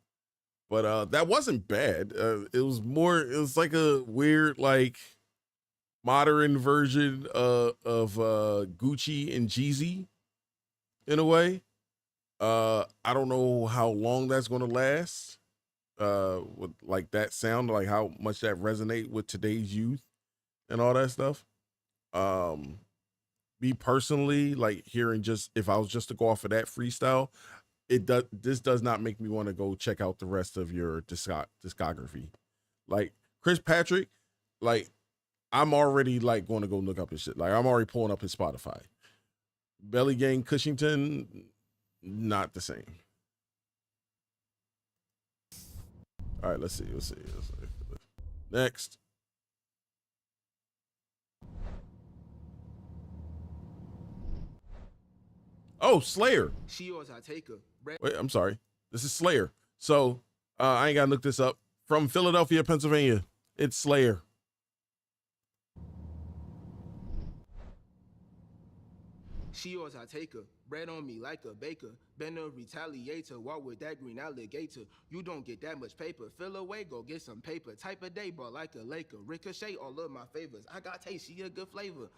But that wasn't bad. It was like a weird, like modern version of Gucci and Jeezy in a way. I don't know how long that's gonna last. With like that sound, like how much that resonate with today's youth and all that stuff. Me personally, like hearing just if I was just to go off of that freestyle, this does not make me want to go check out the rest of your discography. Like Chris Patrick, like I'm already like going to go look up his shit. Like I'm already pulling up his Spotify. Belly Gang Cushington, not the same. All right, let's see. Next. Oh, Slayer. She yours, I take her. Wait, I'm sorry. This is Slayer. So I ain't gotta look this up. From Philadelphia, Pennsylvania. It's Slayer. She yours, I take her. Bread on me like a baker. Been a retaliator. Walk with that green alligator. You don't get that much paper. Fill away, go get some paper. Type of day, ball like a Laker. Ricochet, all of my favors. I got taste, she a good flavor.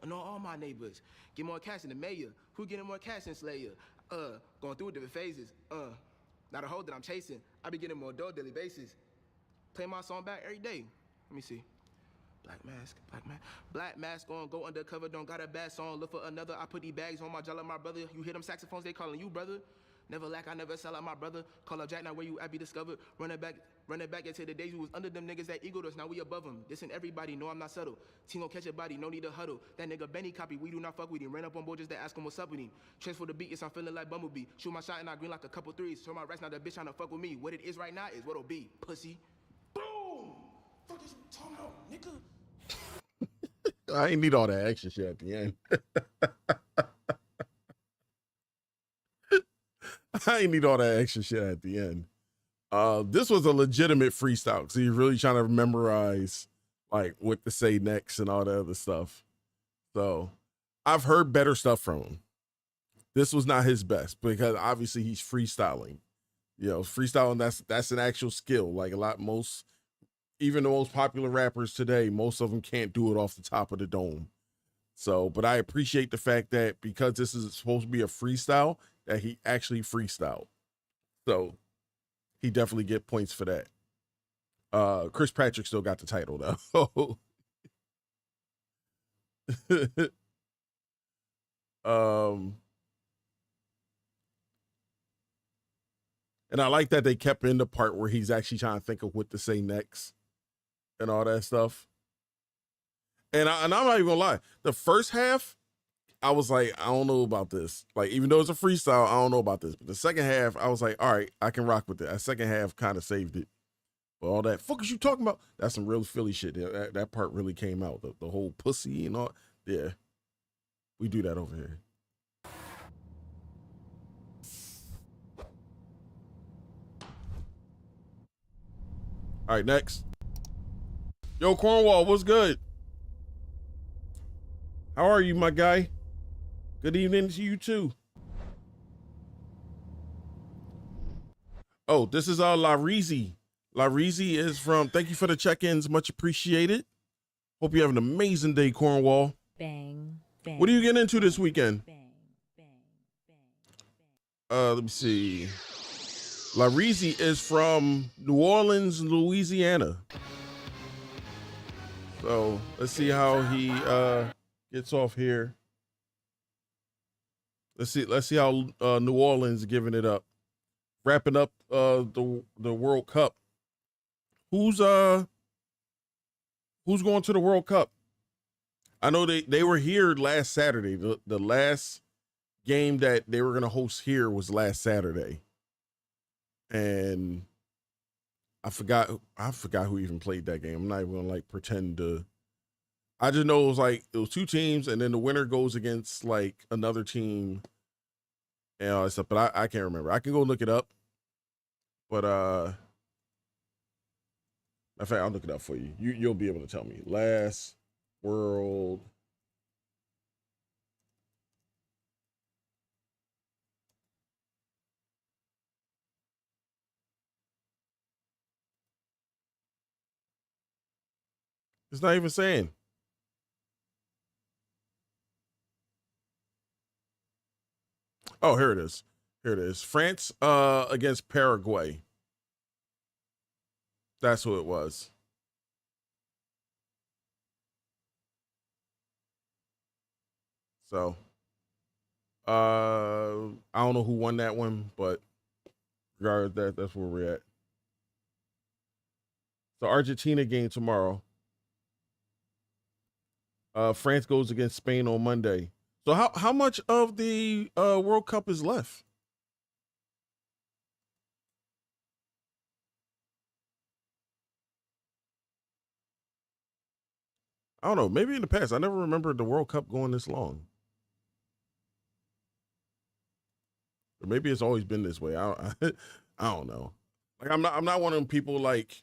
I know all my neighbors. Get more cash than the mayor. Who getting more cash than Slayer? Going through different phases. Not a hoe that I'm chasing. I be getting more dough daily basis. Play my song back every day. Let me see. Black mask on, go undercover, don't got a bad song, look for another. I put these bags on my jaw, my brother. You hear them saxophones, they calling you brother. Never lack, I never sell out my brother. Call up Jack, now where you at be discovered. Running back into the days we was under them niggas that eagled us, now we above them. Listen, everybody know I'm not subtle. Team gon' catch a body, no need to huddle. That nigga Benny copy, we do not fuck with him. Ran up on board just to ask him what's up with him. Transfer the beat, yes, I'm feeling like Bumblebee. Shoot my shot and I green like a couple threes. Show my rest, now that bitch tryna fuck with me. What it is right now is what'll be, pussy. Boom! Fuck is you talking about, nigga? I ain't need all that extra shit at the end. I ain't need all that extra shit at the end. This was a legitimate freestyle. So you're really trying to memorize like what to say next and all that other stuff. So I've heard better stuff from him. This was not his best because obviously he's freestyling. You know, freestyling, that's an actual skill. Like even the most popular rappers today, most of them can't do it off the top of the dome. So, but I appreciate the fact that because this is supposed to be a freestyle, that he actually freestyled. So he definitely get points for that. Chris Patrick still got the title though. And I like that they kept in the part where he's actually trying to think of what to say next and all that stuff. And I'm not even gonna lie. The first half, I was like, I don't know about this. Like, even though it's a freestyle, I don't know about this. But the second half, I was like, all right, I can rock with it. That second half kind of saved it. All that fuck is you talking about? That's some real Philly shit. That part really came out. The whole pussy and all. Yeah, we do that over here. All right, next. Yo, Cornwall, what's good? How are you, my guy? Good evening to you too. Oh, this is La Reezy. La Reezy is from. Thank you for the check-ins, much appreciated. Hope you have an amazing day, Cornwall. Bang, bang. What are you getting into this weekend? Bang, bang, bang. Let me see. La Reezy is from New Orleans, Louisiana. So let's see how he gets off here. Let's see how New Orleans giving it up. Wrapping up the World Cup. Who's going to the World Cup? I know they were here last Saturday. The last game that they were gonna host here was last Saturday. And I forgot who even played that game. I'm not even gonna pretend to. I just know it was two teams, and then the winner goes against another team and all that stuff. But I can't remember. I can go look it up. But in fact, I'll look it up for you. You'll be able to tell me. Last World. It's not even saying. Oh, here it is. Here it is. France against Paraguay. That's who it was. So I don't know who won that one, but regardless, that's where we're at. So Argentina game tomorrow. France goes against Spain on Monday. So how much of the World Cup is left? I don't know. Maybe in the past. I never remember the World Cup going this long. Or maybe it's always been this way. I don't know. I'm not one of them people that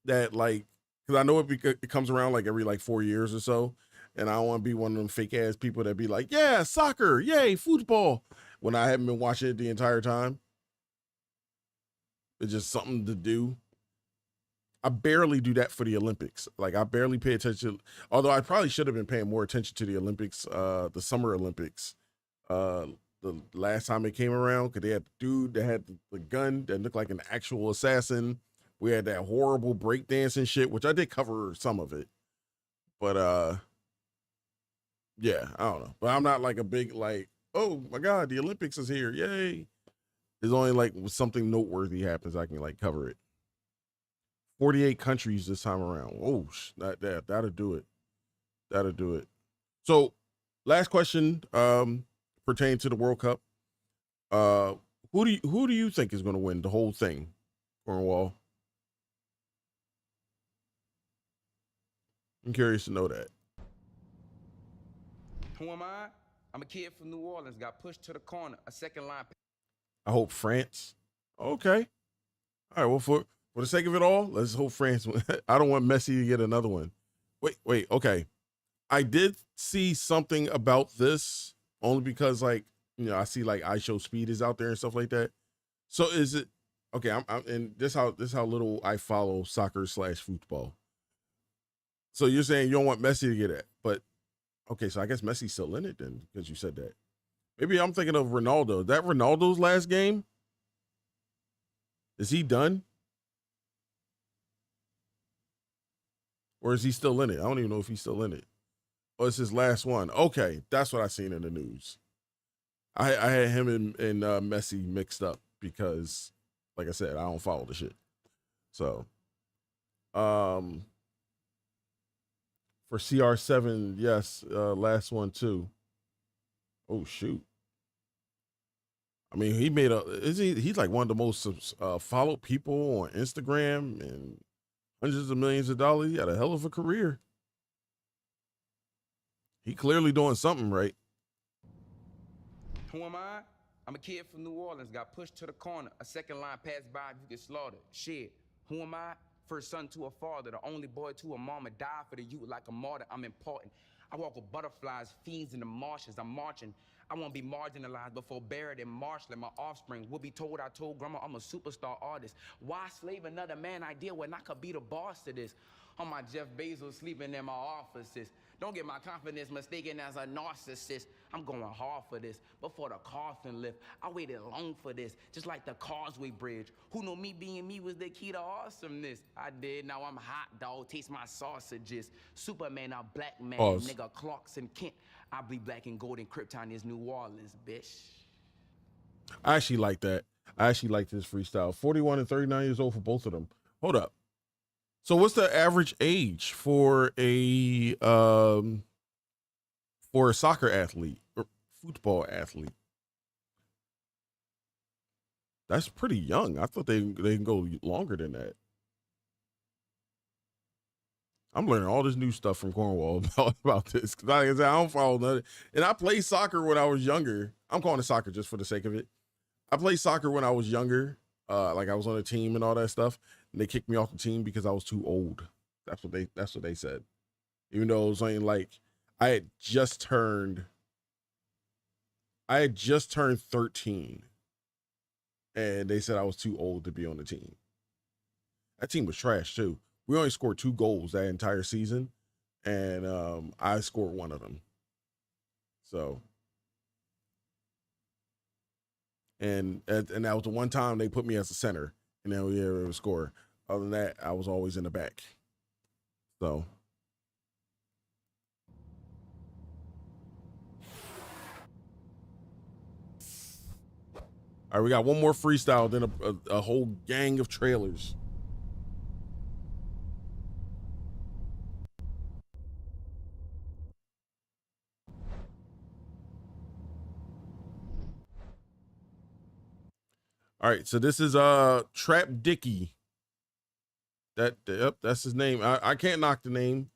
because I know it comes around every 4 years or so, and I don't want to be one of them fake ass people that be like, yeah, soccer, yay, football, when I haven't been watching it the entire time. It's just something to do. I barely do that for the Olympics. I barely pay attention, although I probably should have been paying more attention to the Olympics, the Summer Olympics, the last time it came around, because they had the dude that had the gun that looked like an actual assassin. We had that horrible breakdancing shit, which I did cover some of it. But yeah, I don't know. But I'm not a big oh my God, the Olympics is here. Yay. It's only when something noteworthy happens, I can cover it. 48 countries this time around. Oh, that'll do it. That'll do it. So last question, pertaining to the World Cup. Who do you think is going to win the whole thing, Cornwall? I'm curious to know that. Who am I? I'm a kid from New Orleans, got pushed to the corner, a second line. I hope France. Okay. All right. Well, for the sake of it all, let's hope France win. I don't want Messi to get another one. Wait. Okay. I did see something about this only because I see I Show Speed is out there and stuff like that. So is it okay? I'm and this how little I follow soccer/football. So you're saying you don't want Messi to get it, but okay, so I guess Messi's still in it then because you said that. Maybe I'm thinking of Ronaldo. That Ronaldo's last game? Is he done? Or is he still in it? I don't even know if he's still in it. Oh, it's his last one. Okay, that's what I seen in the news. I had him and Messi mixed up because, like I said, I don't follow the shit. So, for CR7, yes, last one too. Oh shoot. I mean, he made he's like one of the most followed people on Instagram and hundreds of millions of dollars. He had a hell of a career. He clearly doing something right. Who am I? I'm a kid from New Orleans, got pushed to the corner. A second line passed by, you get slaughtered. Shit. Who am I? First son to a father, the only boy to a mama, died for the youth like a martyr. I'm important. I walk with butterflies, fiends in the marshes. I'm marching. I won't be marginalized before buried in marshland. My offspring will be told I told grandma I'm a superstar artist. Why slave another man idea when I could be the boss to this? On my Jeff Bezos sleeping in my offices. Don't get my confidence mistaken as a narcissist. I'm going hard for this. Before the coffin lift, I waited long for this. Just like the Causeway Bridge. Who knew me being me was the key to awesomeness? I did. Now I'm hot, dog. Taste my sausages. Superman, a black man. Pause. Nigga Clarkson Kent. I bleed black and gold and Krypton is New Orleans, bitch. I actually like that. I actually like this freestyle. 41 and 39 years old for both of them. Hold up. So what's the average age for a soccer athlete or football athlete? That's pretty young. I thought they can go longer than that. I'm learning all this new stuff from Cornwall about this because like I said, I don't follow nothing. And I played soccer when I was younger. I'm calling it soccer just for the sake of it. I played soccer when I was younger. Like I was on a team and all that stuff, and they kicked me off the team because I was too old. That's what they said. Even though it was only like I had just turned 13, and they said I was too old to be on the team. That team was trash too. We only scored 2 goals that entire season, and I scored one of them. So. And that was the one time they put me as a center, and then we were able to score. Other than that, I was always in the back. So, all right, we got one more freestyle, then a whole gang of trailers. All right, so this is Trap Dicky. That's his name. I can't knock the name.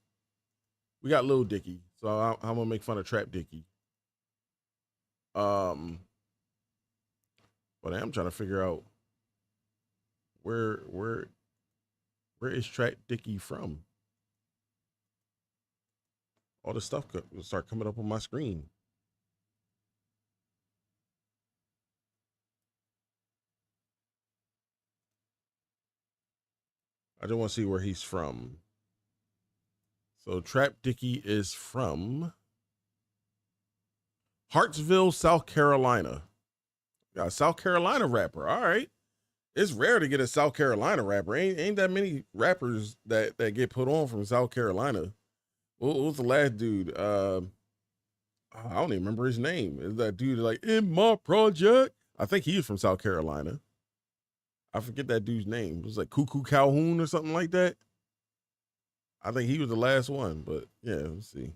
We got Lil Dicky, so I'm gonna make fun of Trap Dicky. But I'm trying to figure out where is Trap Dicky from? All this stuff will start coming up on my screen. I just want to see where he's from. So Trap Dicky is from Hartsville, South Carolina. Got a South Carolina rapper. All right. It's rare to get a South Carolina rapper. Ain't that many rappers that get put on from South Carolina. What was the last dude? I don't even remember his name. Is that dude like in my project? I think he's from South Carolina. I forget that dude's name. It was like Cuckoo Calhoun or something like that. I think he was the last one, but yeah, let's see.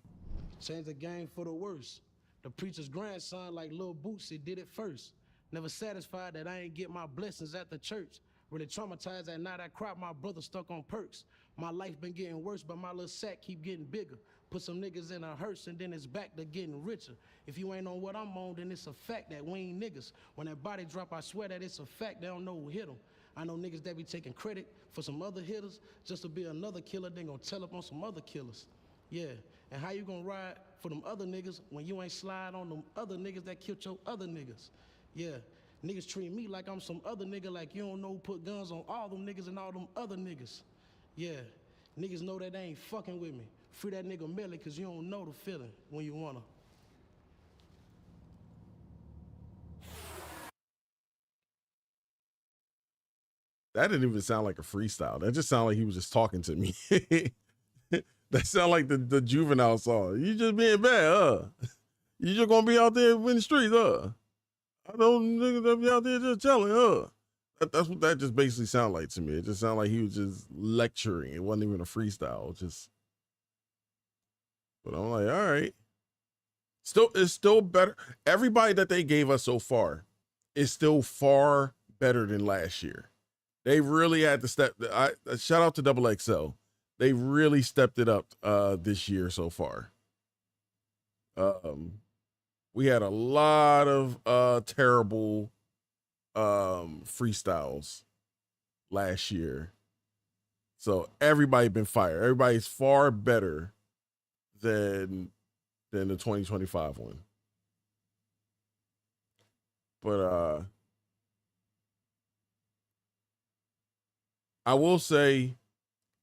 Change the game for the worse. The preacher's grandson, like Lil Bootsy, did it first. Never satisfied that I ain't get my blessings at the church. Really traumatized at night I cried, my brother stuck on perks. My life been getting worse, but my little sack keep getting bigger. Put some niggas in a hearse and then it's back to getting richer. If you ain't on what I'm on, then it's a fact that we ain't niggas. When that body drop, I swear that it's a fact they don't know who hit them. I know niggas that be taking credit for some other hitters just to be another killer, then gonna tell up on some other killers. Yeah, and how you gonna ride for them other niggas when you ain't slide on them other niggas that killed your other niggas? Yeah, niggas treat me like I'm some other nigga, like you don't know who put guns on all them niggas and all them other niggas. Yeah, niggas know that they ain't fucking with me. Free that nigga Melly, cause you don't know the feeling when you wanna. That didn't even sound like a freestyle. That just sounded like he was just talking to me. That sounded like the Juvenile song. You just being bad, You just gonna be out there in the streets, I don't niggas that be out there just telling, That's what that just basically sounded like to me. It just sounded like he was just lecturing. It wasn't even a freestyle. But I'm like, all right. It's still better. Everybody that they gave us so far is still far better than last year. They really had to step. Shout out to XXL. They really stepped it up this year so far. We had a lot of terrible freestyles last year. So everybody been fired. Everybody's far better than the 2025 one. But I will say,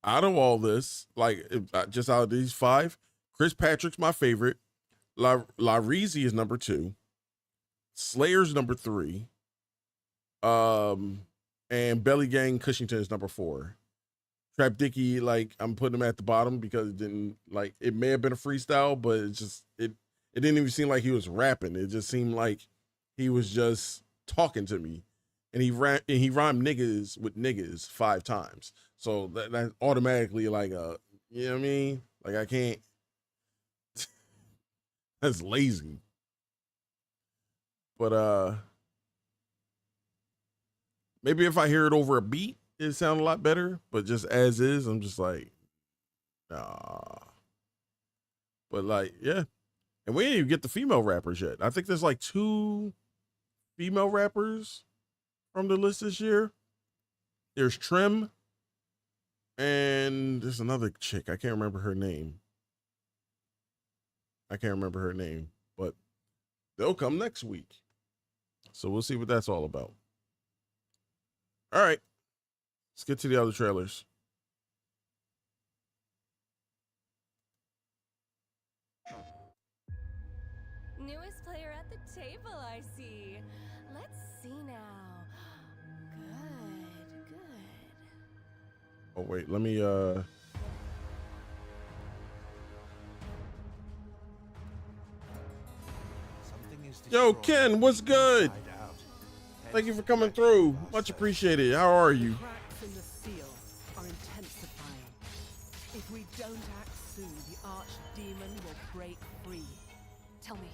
out of all this, like just out of these 5, Chris Patrick's my favorite. La Reezy is number 2. Slayer's number 3. And Belly Gang Cushington is number 4. Trap Dicky, like, I'm putting him at the bottom because it didn't, like, it may have been a freestyle, but it didn't even seem like he was rapping. It just seemed like he was just talking to me. And he rhymed niggas with niggas 5 times. So that's automatically like you know what I mean? Like, I can't. That's lazy. But maybe if I hear it over a beat, it sounds a lot better. But just as is, I'm just like, nah. But like, yeah. And we didn't even get the female rappers yet. I think there's like 2 female rappers from the list this year. There's Trim, and there's another chick. I can't remember her name. But they'll come next week. So we'll see what that's all about. All right. Let's get to the other trailers. Newest player at the table, I see. Let's see now. Good. Oh, wait. Let me, Yo, Ken, what's good? Thank you for coming through. Much appreciated. How are you? Cracks in the seal are intensifying. If we don't act soon, the archdemon will break free. Tell me,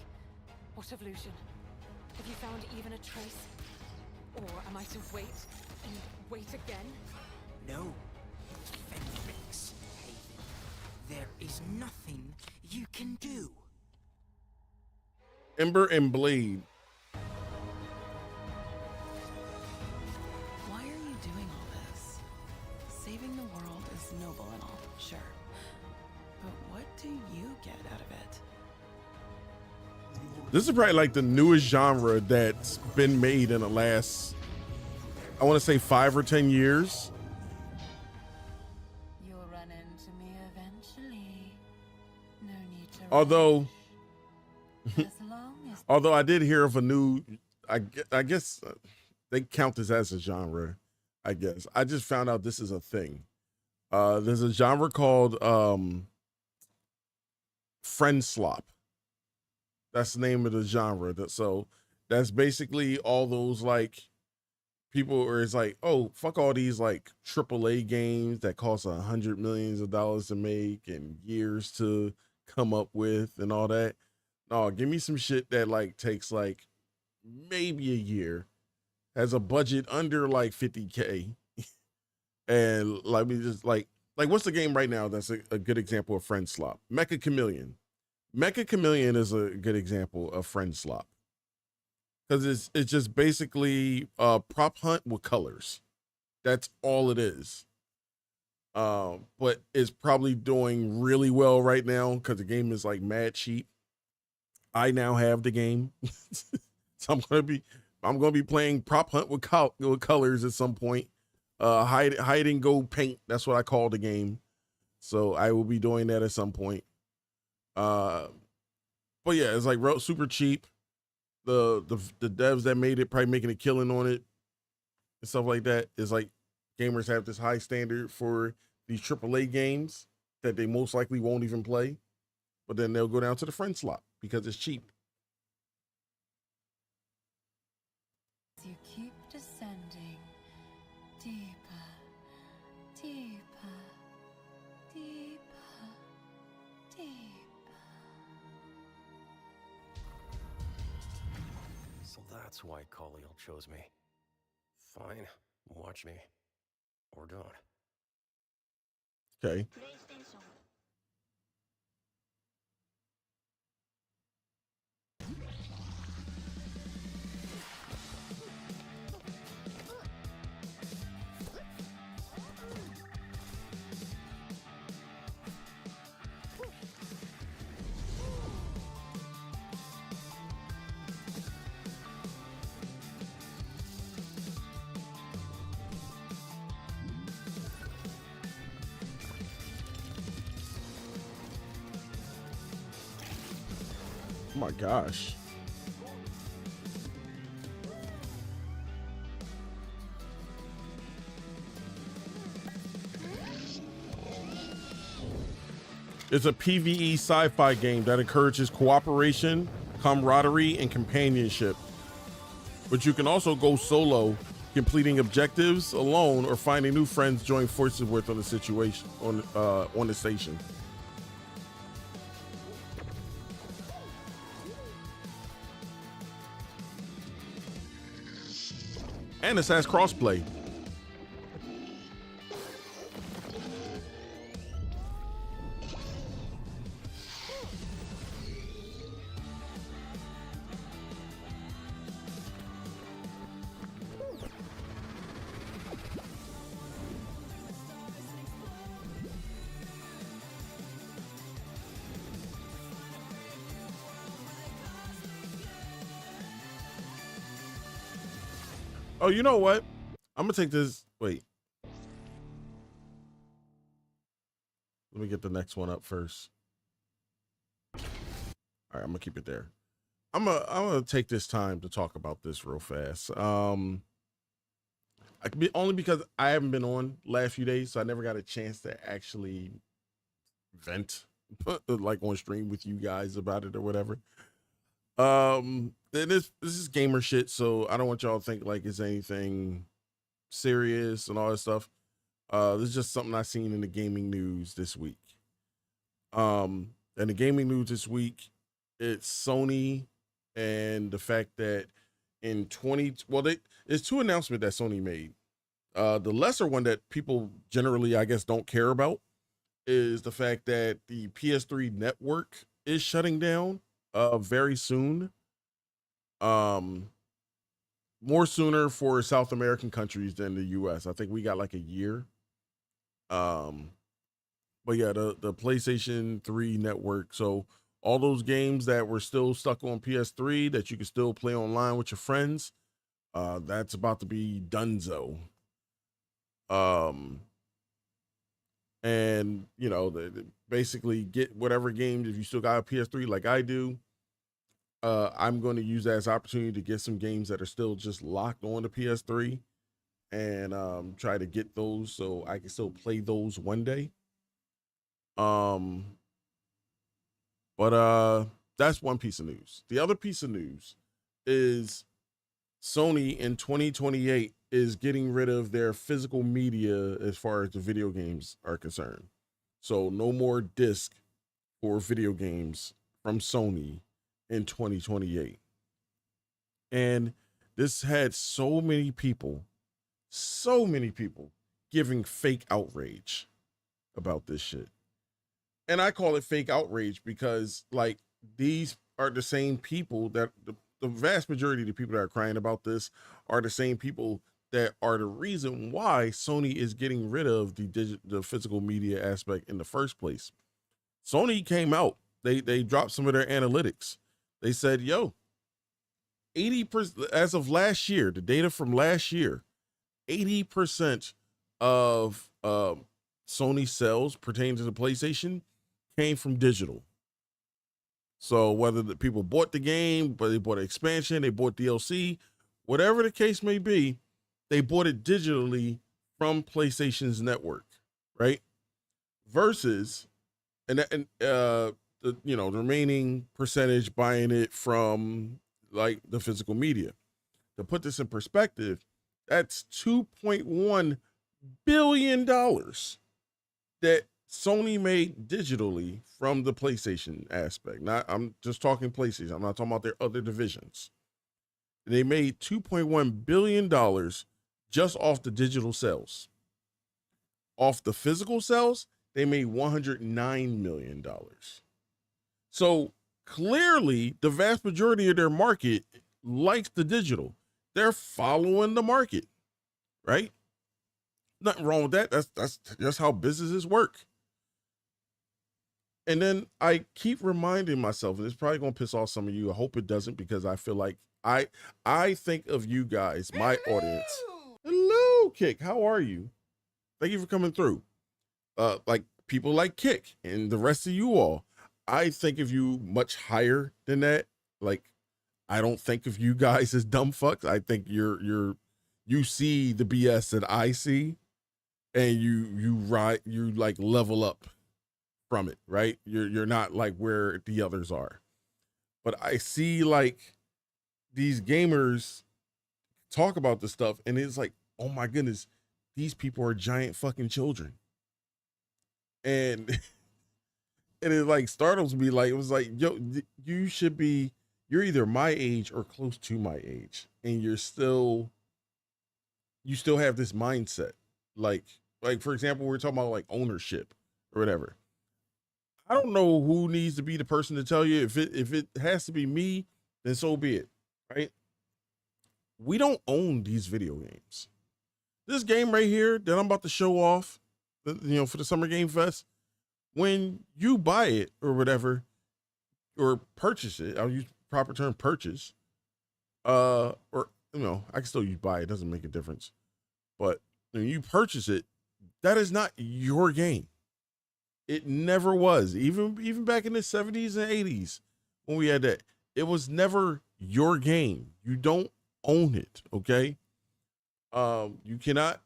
what evolution? Have you found even a trace? Or am I to wait and wait again? No. Fenrix, Haven. There is nothing you can do. Ember and Blade. Why are you doing all this? Saving the world is noble and all, sure. But what do you get out of it? This is probably like the newest genre that's been made in the last, I want to say 5 or 10 years. You'll run into me eventually. No need to Although, rush. As long as although I did hear of a new, I guess they count this as a genre, I guess. I just found out this is a thing. There's a genre called friend slop. That's the name of the genre. So that's basically all those like people where it's like, oh, fuck all these like AAA games that cost $100 million to make and years to come up with and all that. No, give me some shit that like takes like maybe a year, has a budget under like 50K, and let me just like what's the game right now that's a good example of friend slop? Mecha Chameleon. Mecha Chameleon is a good example of friend slop because it's just basically prop hunt with colors. That's all it is. But it's probably doing really well right now because the game is like mad cheap. I now have the game, so I'm gonna be playing prop hunt with colors at some point. Hide and go paint. That's what I call the game. So I will be doing that at some point. But yeah, it's like super cheap. The devs that made it probably making a killing on it and stuff like that. It's like gamers have this high standard for these AAA games that they most likely won't even play, but then they'll go down to the friend slot because it's cheap. you keep descending deeper, deeper, deeper, deeper. So That's why Khalil chose me. Fine, watch me. Or don't. Okay. Oh my gosh. It's a PvE sci-fi game that encourages cooperation, camaraderie, and companionship. But you can also go solo, completing objectives alone or finding new friends join forces with on the situation on the station. And this has crossplay. Oh, you know what? I'm gonna take this. Wait. Let me get the next one up first. All right, I'm gonna keep it there. I'm gonna take this time to talk about this real fast. I could be only because I haven't been on last few days, so I never got a chance to actually vent like on stream with you guys about it or whatever. This is gamer shit, so I don't want y'all to think like it's anything serious and all that stuff. This is just something I seen in the gaming news this week. And the gaming news this week, it's Sony and the fact that in there's two announcements that Sony made. The lesser one that people generally, I guess, don't care about is the fact that the PS3 network is shutting down very soon. More sooner for South American countries than the US. I think we got like a year. But yeah, the PlayStation 3 network. So all those games that were still stuck on PS3 that you can still play online with your friends, that's about to be donezo. And you know, basically get whatever games, if you still got a PS3 like I do, I'm going to use that as an opportunity to get some games that are still just locked on the PS3 and try to get those so I can still play those one day. But that's one piece of news. The other piece of news is Sony in 2028 is getting rid of their physical media as far as the video games are concerned. So no more disc for video games from Sony in 2028. And this had so many people giving fake outrage about this shit. And I call it fake outrage because like these are the same people that the vast majority of the people that are crying about this are the same people that are the reason why Sony is getting rid of the physical media aspect in the first place. Sony came out, they dropped some of their analytics. They said, yo, 80%, as of last year, the data from last year, 80% of Sony sales pertaining to the PlayStation came from digital. So whether the people bought the game, but they bought an expansion, they bought DLC, whatever the case may be, they bought it digitally from PlayStation's network, right? Versus, the remaining percentage buying it from like the physical media. To put this in perspective, that's $2.1 billion that Sony made digitally from the PlayStation aspect. I'm just talking PlayStation. I'm not talking about their other divisions. They made $2.1 billion just off the digital sales. Off the physical sales, they made $109 million. So clearly, the vast majority of their market likes the digital. They're following the market, right? Nothing wrong with that. That's just how businesses work. And then I keep reminding myself, and it's probably gonna piss off some of you. I hope it doesn't, because I feel like I think of you guys, my audience. Hello, Kick. How are you? Thank you for coming through. Like people like Kick and the rest of you all. I think of you much higher than that. Like, I don't think of you guys as dumb fucks. I think you see the BS that I see, and you like level up from it, right? You're not like where the others are. But I see like these gamers talk about this stuff, and it's like, oh my goodness, these people are giant fucking children. And and it like startles me. Like, it was like, yo, you're either my age or close to my age, and you still have this mindset. Like for example, we're talking about like ownership or whatever. I don't know who needs to be the person to tell you. If it has to be me, then so be it, right? We don't own these video games. This game right here that I'm about to show off, for the Summer Game Fest, when you buy it or whatever, or purchase it, I'll use the proper term, purchase, or I can still use buy, it doesn't make a difference. But when you purchase it, that is not your game. It never was. Even back in the 70s and 80s when we had that, it was never your game. You don't own it, okay? You cannot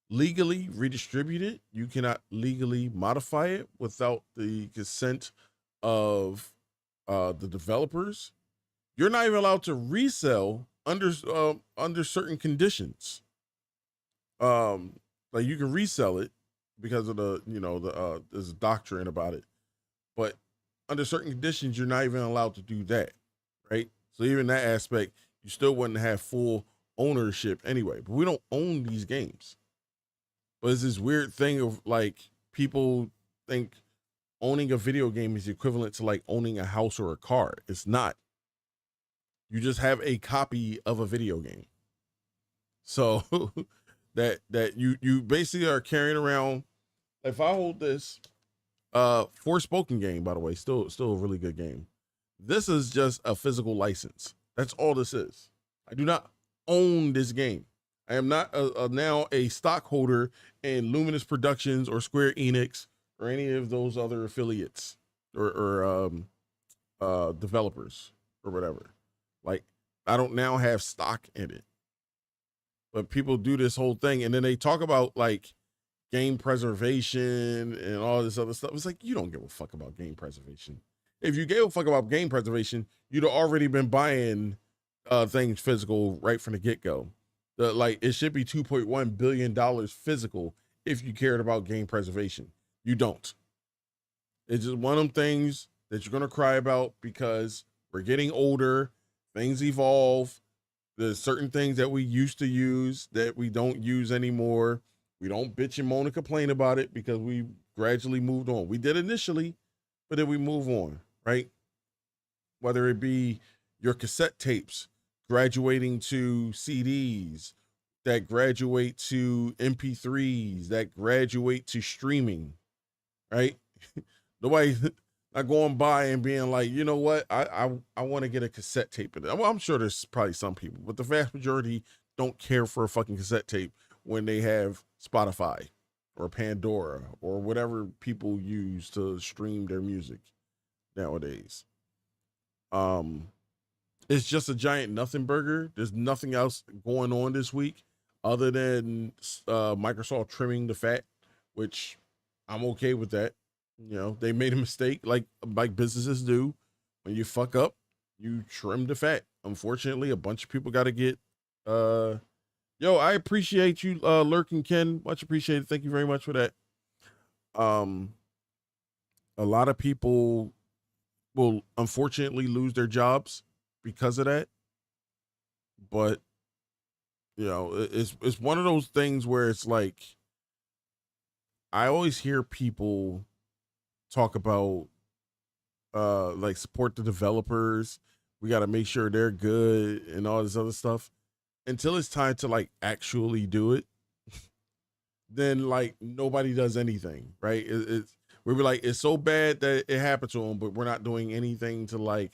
legally redistribute it. You cannot legally modify it without the consent of the developers. You're not even allowed to resell under certain conditions. Like, you can resell it because of there's a doctrine about it, but under certain conditions, you're not even allowed to do that, right? So even that aspect, you still wouldn't have full ownership anyway. But we don't own these games. But it's this weird thing of like, people think owning a video game is equivalent to like owning a house or a car. It's not. You just have a copy of a video game. So that you basically are carrying around. If I hold this, Forspoken game, by the way, still a really good game. This is just a physical license. That's all this is. I do not own this game. I am not now a stockholder in Luminous Productions or Square Enix or any of those other affiliates or developers or whatever. Like, I don't now have stock in it. But people do this whole thing, and then they talk about like game preservation and all this other stuff. It's like, you don't give a fuck about game preservation. If you gave a fuck about game preservation, you'd have already been buying things physical right from the get-go. Like, it should be $2.1 billion physical if you cared about game preservation. You don't. It's just one of them things that you're gonna cry about because we're getting older, things evolve. There's certain things that we used to use that we don't use anymore. We don't bitch and moan and complain about it because we gradually moved on. We did initially, but then we move on, right? Whether it be your cassette tapes graduating to CDs, that graduate to MP3s, that graduate to streaming, right? Nobody not going by and being like, you know what, I want to get a cassette tape. Well, I'm sure there's probably some people, but the vast majority don't care for a fucking cassette tape when they have Spotify or Pandora or whatever people use to stream their music nowadays. It's just a giant nothing burger. There's nothing else going on this week other than Microsoft trimming the fat, which I'm okay with that. They made a mistake like businesses do. When you fuck up, you trim the fat. Unfortunately, a bunch of people got to get I appreciate you lurking, Ken. Much appreciated. Thank you very much for that. A lot of people will unfortunately lose their jobs because of that. but you know, it's one of those things where it's like I always hear people talk about like support the developers. We got to make sure they're good and all this other stuff. Until it's time to like actually do it, then like nobody does anything, right? It's we were like, it's so bad that it happened to them, but we're not doing anything to like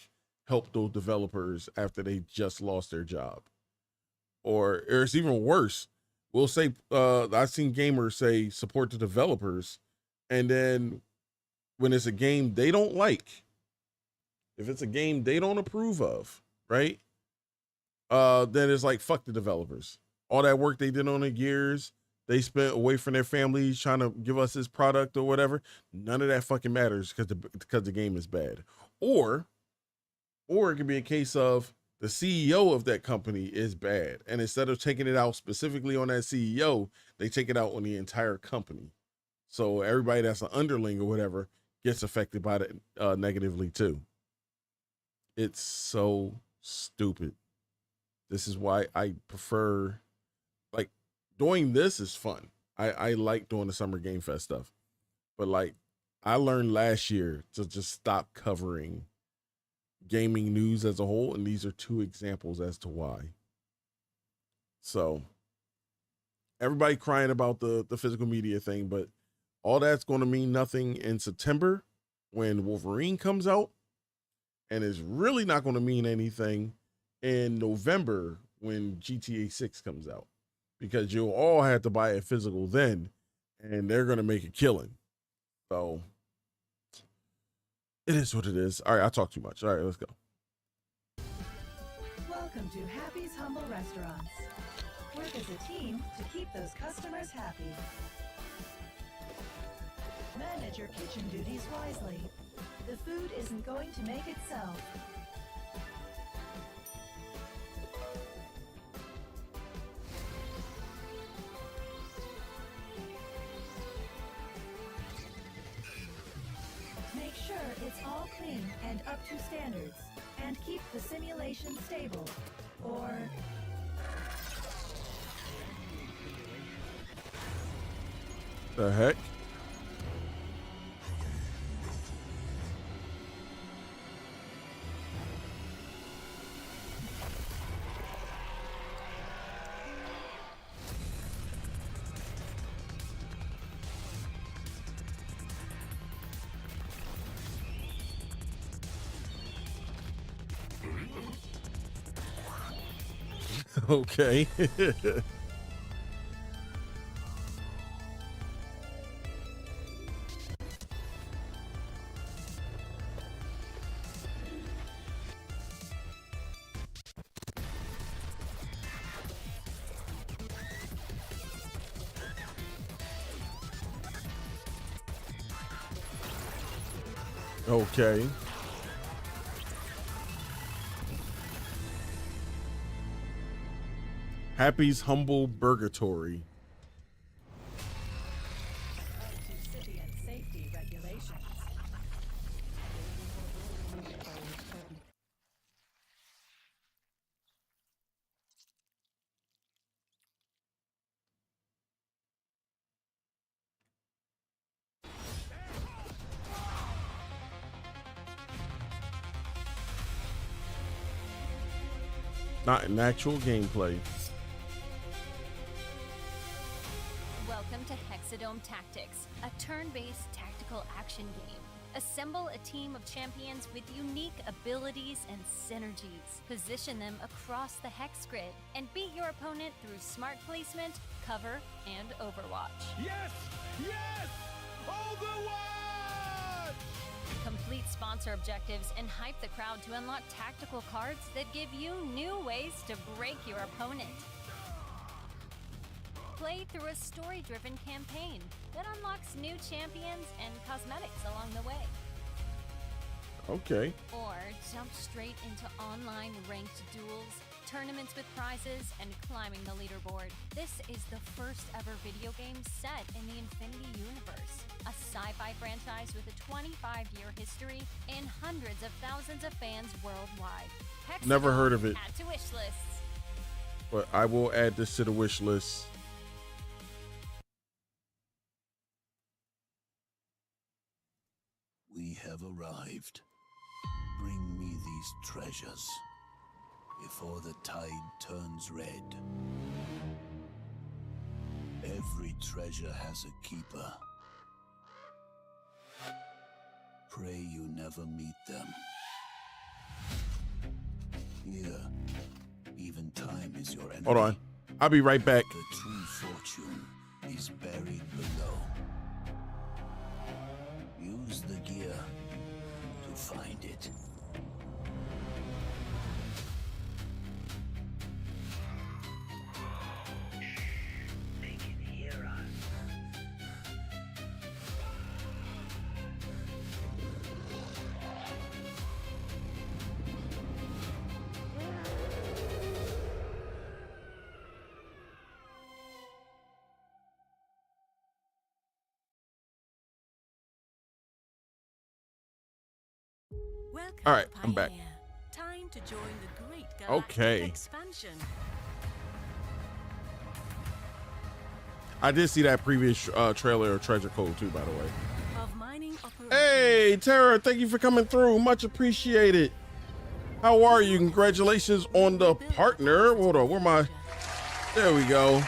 help those developers after they just lost their job. Or it's even worse. We'll say, I've seen gamers say support the developers, and then when it's a game they don't like, if it's a game they don't approve of, right? Then it's like, fuck the developers. All that work they did on the Gears, they spent away from their families trying to give us this product or whatever. None of that fucking matters because the game is bad. Or it could be a case of the CEO of that company is bad, and instead of taking it out specifically on that CEO, they take it out on the entire company. So everybody that's an underling or whatever gets affected by that negatively too. It's so stupid. This is why I prefer, like, doing this is fun. I like doing the Summer Game Fest stuff, but like I learned last year to just stop covering gaming news as a whole, and these are two examples as to why. So everybody crying about the physical media thing, but all that's going to mean nothing in September when Wolverine comes out, and it's really not going to mean anything in November when GTA 6 comes out, because you'll all have to buy a physical then, and they're going to make a killing. So it is what it is. All right, I talk too much. All right, let's go. Welcome to Happy's Humble Restaurants. Work as a team to keep those customers happy. Manage your kitchen duties wisely. The food isn't going to make itself. Make sure it's all clean and up to standards, and keep the simulation stable, or... The heck? Okay. Okay. Happy's Humble Burgatory. Safety regulations. Not an actual gameplay. Welcome to Hexadome Tactics, a turn-based tactical action game. Assemble a team of champions with unique abilities and synergies. Position them across the hex grid and beat your opponent through smart placement, cover, and overwatch. Yes! Yes! Overwatch! Complete sponsor objectives and hype the crowd to unlock tactical cards that give you new ways to break your opponent. Play through a story-driven campaign that unlocks new champions and cosmetics along the way. Okay. Or jump straight into online ranked duels, tournaments with prizes, and climbing the leaderboard. This is the first ever video game set in the Infinity Universe, a sci-fi franchise with a 25-year history and hundreds of thousands of fans worldwide. Never heard of it. Add to wish lists. but I will add this to the wish list. We have arrived. Bring me these treasures before the tide turns red. Every treasure has a keeper. Pray you never meet them. Here, even time is your enemy. Hold on. I'll be right back. The true fortune is buried below. Use the gear to find it. They can hear us. Welcome, All right, I'm back. Pioneer. Time to join the great galactic Okay. expansion. I did see that previous trailer of Treasure Cove too, by the way. Of mining operations. Hey, Tara, thank you for coming through. Much appreciated. How are you? Congratulations on the partner. Hold on, where my... There we go.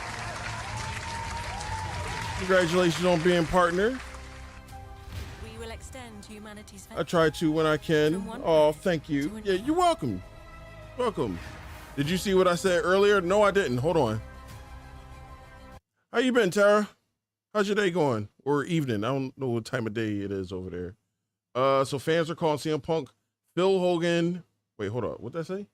Congratulations on being partner. We will extend humanity's I try to when I can. Oh, thank you. Yeah, you're welcome. Welcome. Did you see what I said earlier? No, I didn't. Hold on. How you been, Tara? How's your day going? Or evening? I don't know what time of day it is over there. So fans are calling CM Punk, Phil Hogan. Wait, hold on. What'd I say?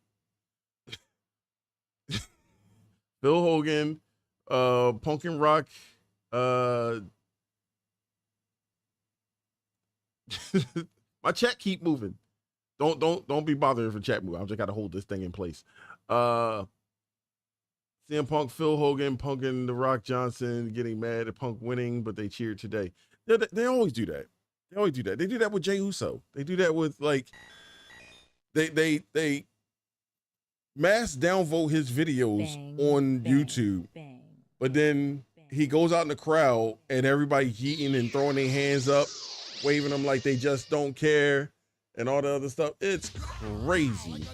Phil Hogan, Punk and Rock, my chat keep moving. Don't be bothered if the chat move. I just gotta hold this thing in place. CM Punk, Phil Hogan, Punk and The Rock Johnson getting mad at Punk winning, but they cheered today. They always do that. They always do that. They do that with Jey Uso. They do that with like they mass downvote his videos on YouTube, but then he goes out in the crowd and everybody yeeting and throwing their hands up, waving them like they just don't care and all the other stuff. It's crazy.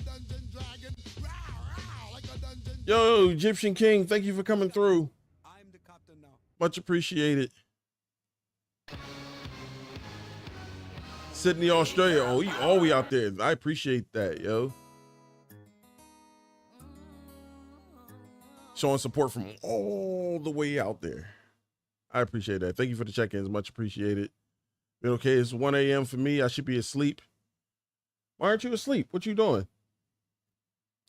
Yo, Egyptian King, thank you for coming through. Much appreciated. Sydney, Australia. Oh, you all we out there. I appreciate that, yo. Showing support from all the way out there. I appreciate that. Thank you for the check-ins. Much appreciated. Been okay. It's 1 a.m. for me. I should be asleep. Why aren't you asleep? What you doing?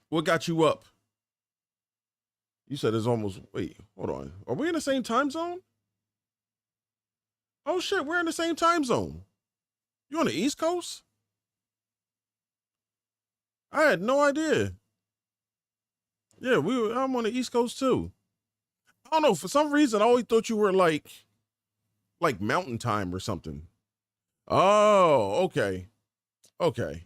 What got you up? You said it's almost, wait, hold on. Are we in the same time zone? Oh shit, we're in the same time zone. You on the East Coast? I had no idea. Yeah, I'm on the East Coast too. I don't know, for some reason I always thought you were like mountain time or something. Oh, okay. Okay.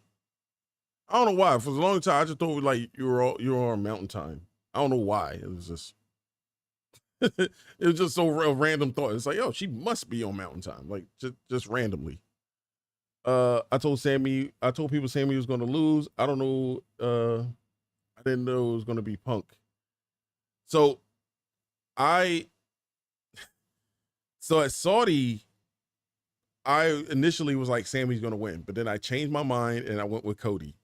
I don't know why. For a long time I just thought like you were on mountain time. I don't know why. It was just it was just so a random thought. It's like, oh, she must be on mountain time. Like just randomly. I told people Sammy was gonna lose. I don't know. I didn't know it was gonna be Punk. So at Saudi, I initially was like Sammy's gonna win, but then I changed my mind and I went with Cody.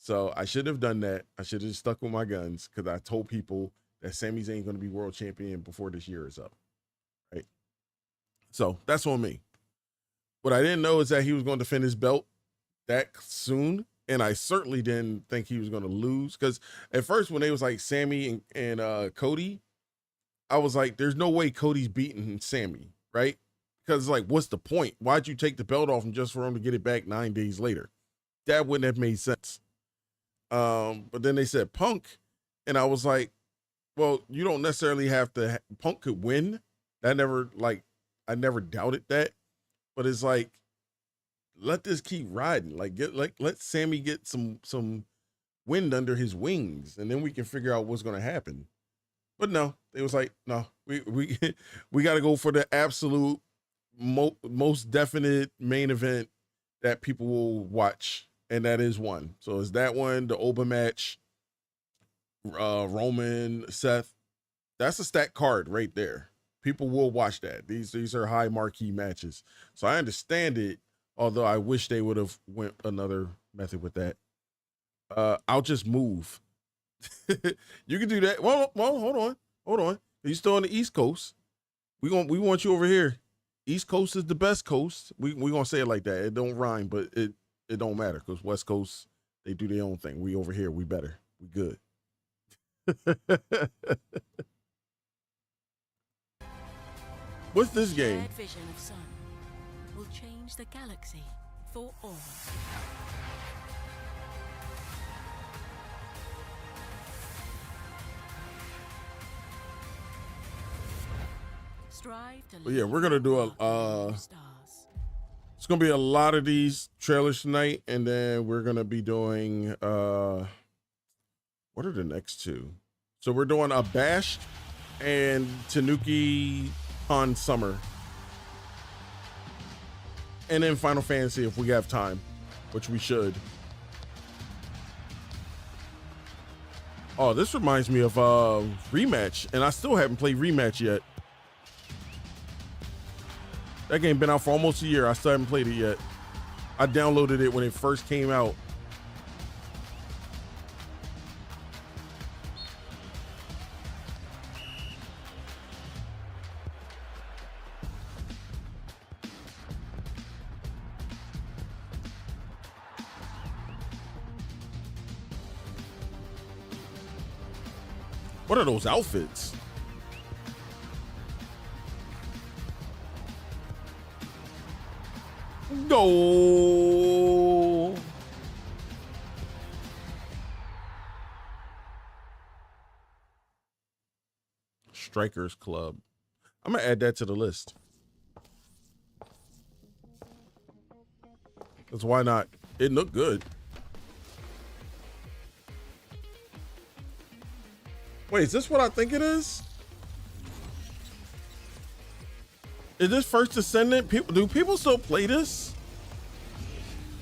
So I shouldn't have done that. I should have stuck with my guns because I told people that Sami Zayn going to be world champion before this year is up. Right. So that's on me. What I didn't know is that he was going to defend his belt that soon. And I certainly didn't think he was going to lose. Because at first when they was like Sammy and Cody, I was like, there's no way Cody's beating Sammy. Right. Because like, what's the point? Why'd you take the belt off him just for him to get it back 9 days later? That wouldn't have made sense. But then they said Punk, and I was like, well, you don't necessarily have to. Punk could win. I never doubted that. But it's like, let this keep riding. Like let Sammy get some wind under his wings, and then we can figure out what's going to happen. But no, it was like, no, we we got to go for the absolute most definite main event that people will watch, and that is one. So is that one, the Oba match, Roman, Seth? That's a stacked card right there. People will watch that. These are high marquee matches. So I understand it, although I wish they would have went another method with that. I'll just move. You can do that. Well, hold on. You still on the East Coast? We want you over here. East Coast is the best coast. We gonna say it like that. It don't rhyme, but it don't matter because West Coast, they do their own thing. We over here, we better. We good. What's this game? Shared vision of sun will change the galaxy for all. Strive to Well, yeah, we're gonna do it's gonna be a lot of these trailers tonight, and then we're gonna be doing what are the next two? So we're doing a Bash and Tanuki on Summer, and then Final Fantasy if we have time, which we should. Oh, this reminds me of Rematch, and I still haven't played Rematch yet. That game been out for almost a year. I still haven't played it yet. I downloaded it when it first came out. What are those outfits? No. Strikers Club. I'm gonna add that to the list. Because why not? It looked good. Wait, is this what I think it is? Is this First Descendant? Do people still play this?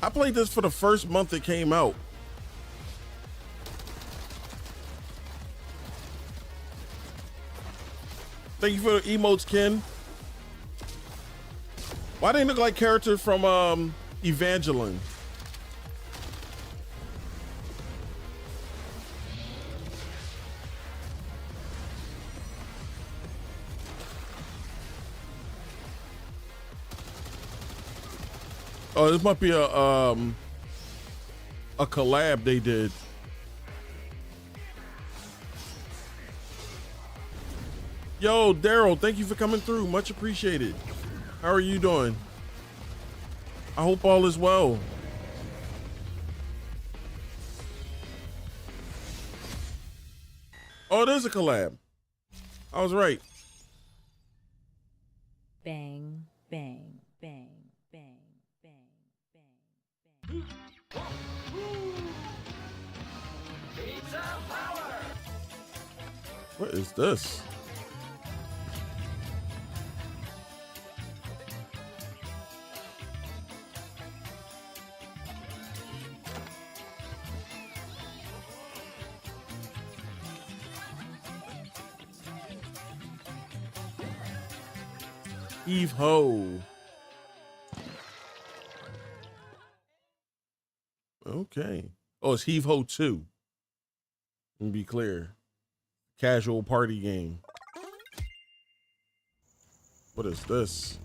I played this for the first month it came out. Thank you for the emotes, Ken. Why they look like characters from Evangeline? Oh, this might be a collab they did. Yo, Daryl, thank you for coming through. Much appreciated. How are you doing? I hope all is well. Oh, it is a collab. I was right. Bang, bang, bang, bang, bang, bang, bang. What is this? Eve Ho. Okay. Oh, it's Heave Ho 2. Let me be clear. Casual party game. What is this?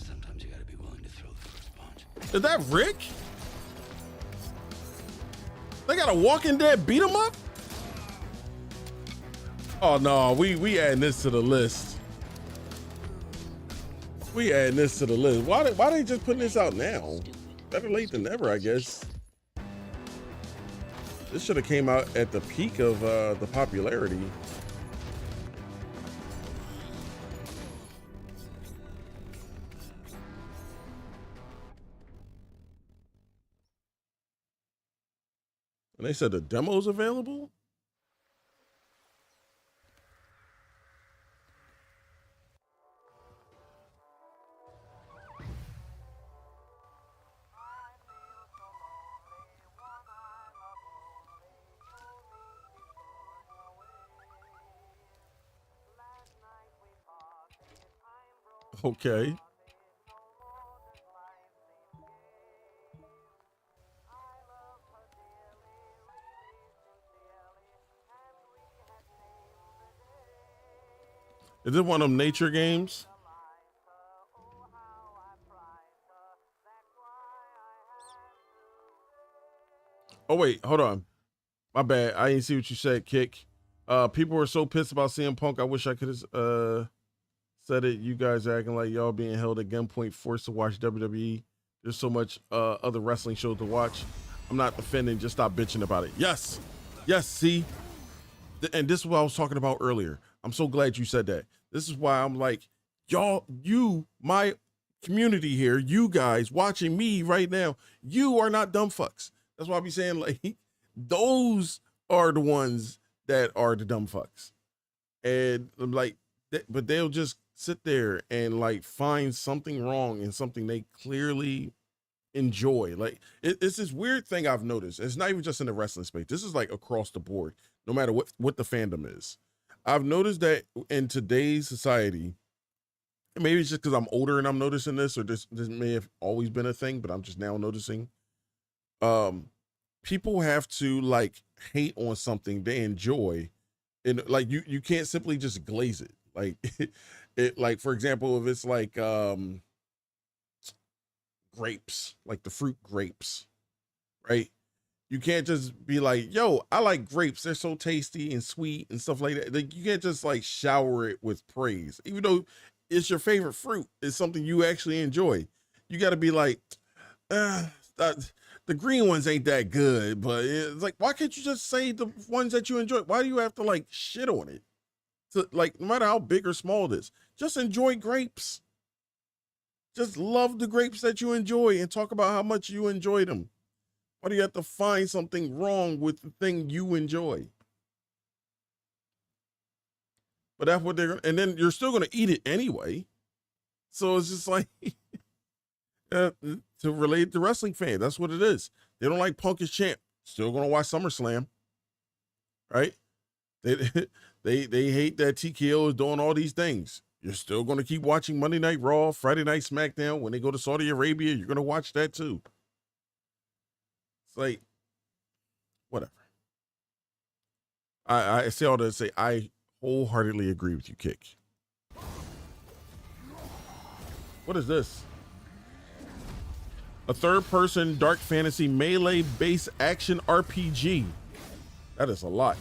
Sometimes you gotta be willing to throw the first punch. Is that Rick? They got a Walking Dead beat 'em up? Oh no, we adding this to the list. We adding this to the list. Why they just putting this out now? Better late than never, I guess. This should have came out at the peak of the popularity. And they said the demo's available? Okay. Is it one of them nature games? Oh, wait, hold on. My bad. I didn't see what you said, Kick. People were so pissed about CM Punk. I wish I could have said it. You guys are acting like y'all being held at gunpoint, forced to watch WWE. There's so much other wrestling shows to watch. I'm not defending. Just stop bitching about it. Yes. Yes, see? And this is what I was talking about earlier. I'm so glad you said that. This is why I'm like, y'all, my community here, you guys watching me right now, you are not dumb fucks. That's why I be saying, like, those are the ones that are the dumb fucks. And I'm like, but they'll just sit there and like find something wrong in something they clearly enjoy. Like, it's this weird thing I've noticed. It's not even just in the wrestling space. This is like across the board, no matter what the fandom is. I've noticed that in today's society, and maybe it's just because I'm older and I'm noticing this, or this may have always been a thing, but I'm just now noticing. People have to like hate on something they enjoy, and like you can't simply just glaze it. Like it like, for example, if it's like grapes, like the fruit grapes, right? You can't just be like, yo, I like grapes. They're so tasty and sweet and stuff like that. Like, you can't just like shower it with praise, even though it's your favorite fruit. It's something you actually enjoy. You got to be like, the green ones ain't that good, but it's like, why can't you just say the ones that you enjoy? Why do you have to like shit on it? So, like, no matter how big or small it is, just enjoy grapes. Just love the grapes that you enjoy and talk about how much you enjoy them. Why do you have to find something wrong with the thing you enjoy? But that's what they're, and then you're still going to eat it anyway. So it's just like, to relate to wrestling fans, that's what it is. They don't like Punk as champ. Still going to watch SummerSlam, right? They hate that TKO is doing all these things. You're still going to keep watching Monday Night Raw, Friday Night SmackDown. When they go to Saudi Arabia, you're going to watch that too. It's like, whatever. I say all that to say I wholeheartedly agree with you, Kick. What is this? A third-person dark fantasy melee-based action RPG. That is a lot.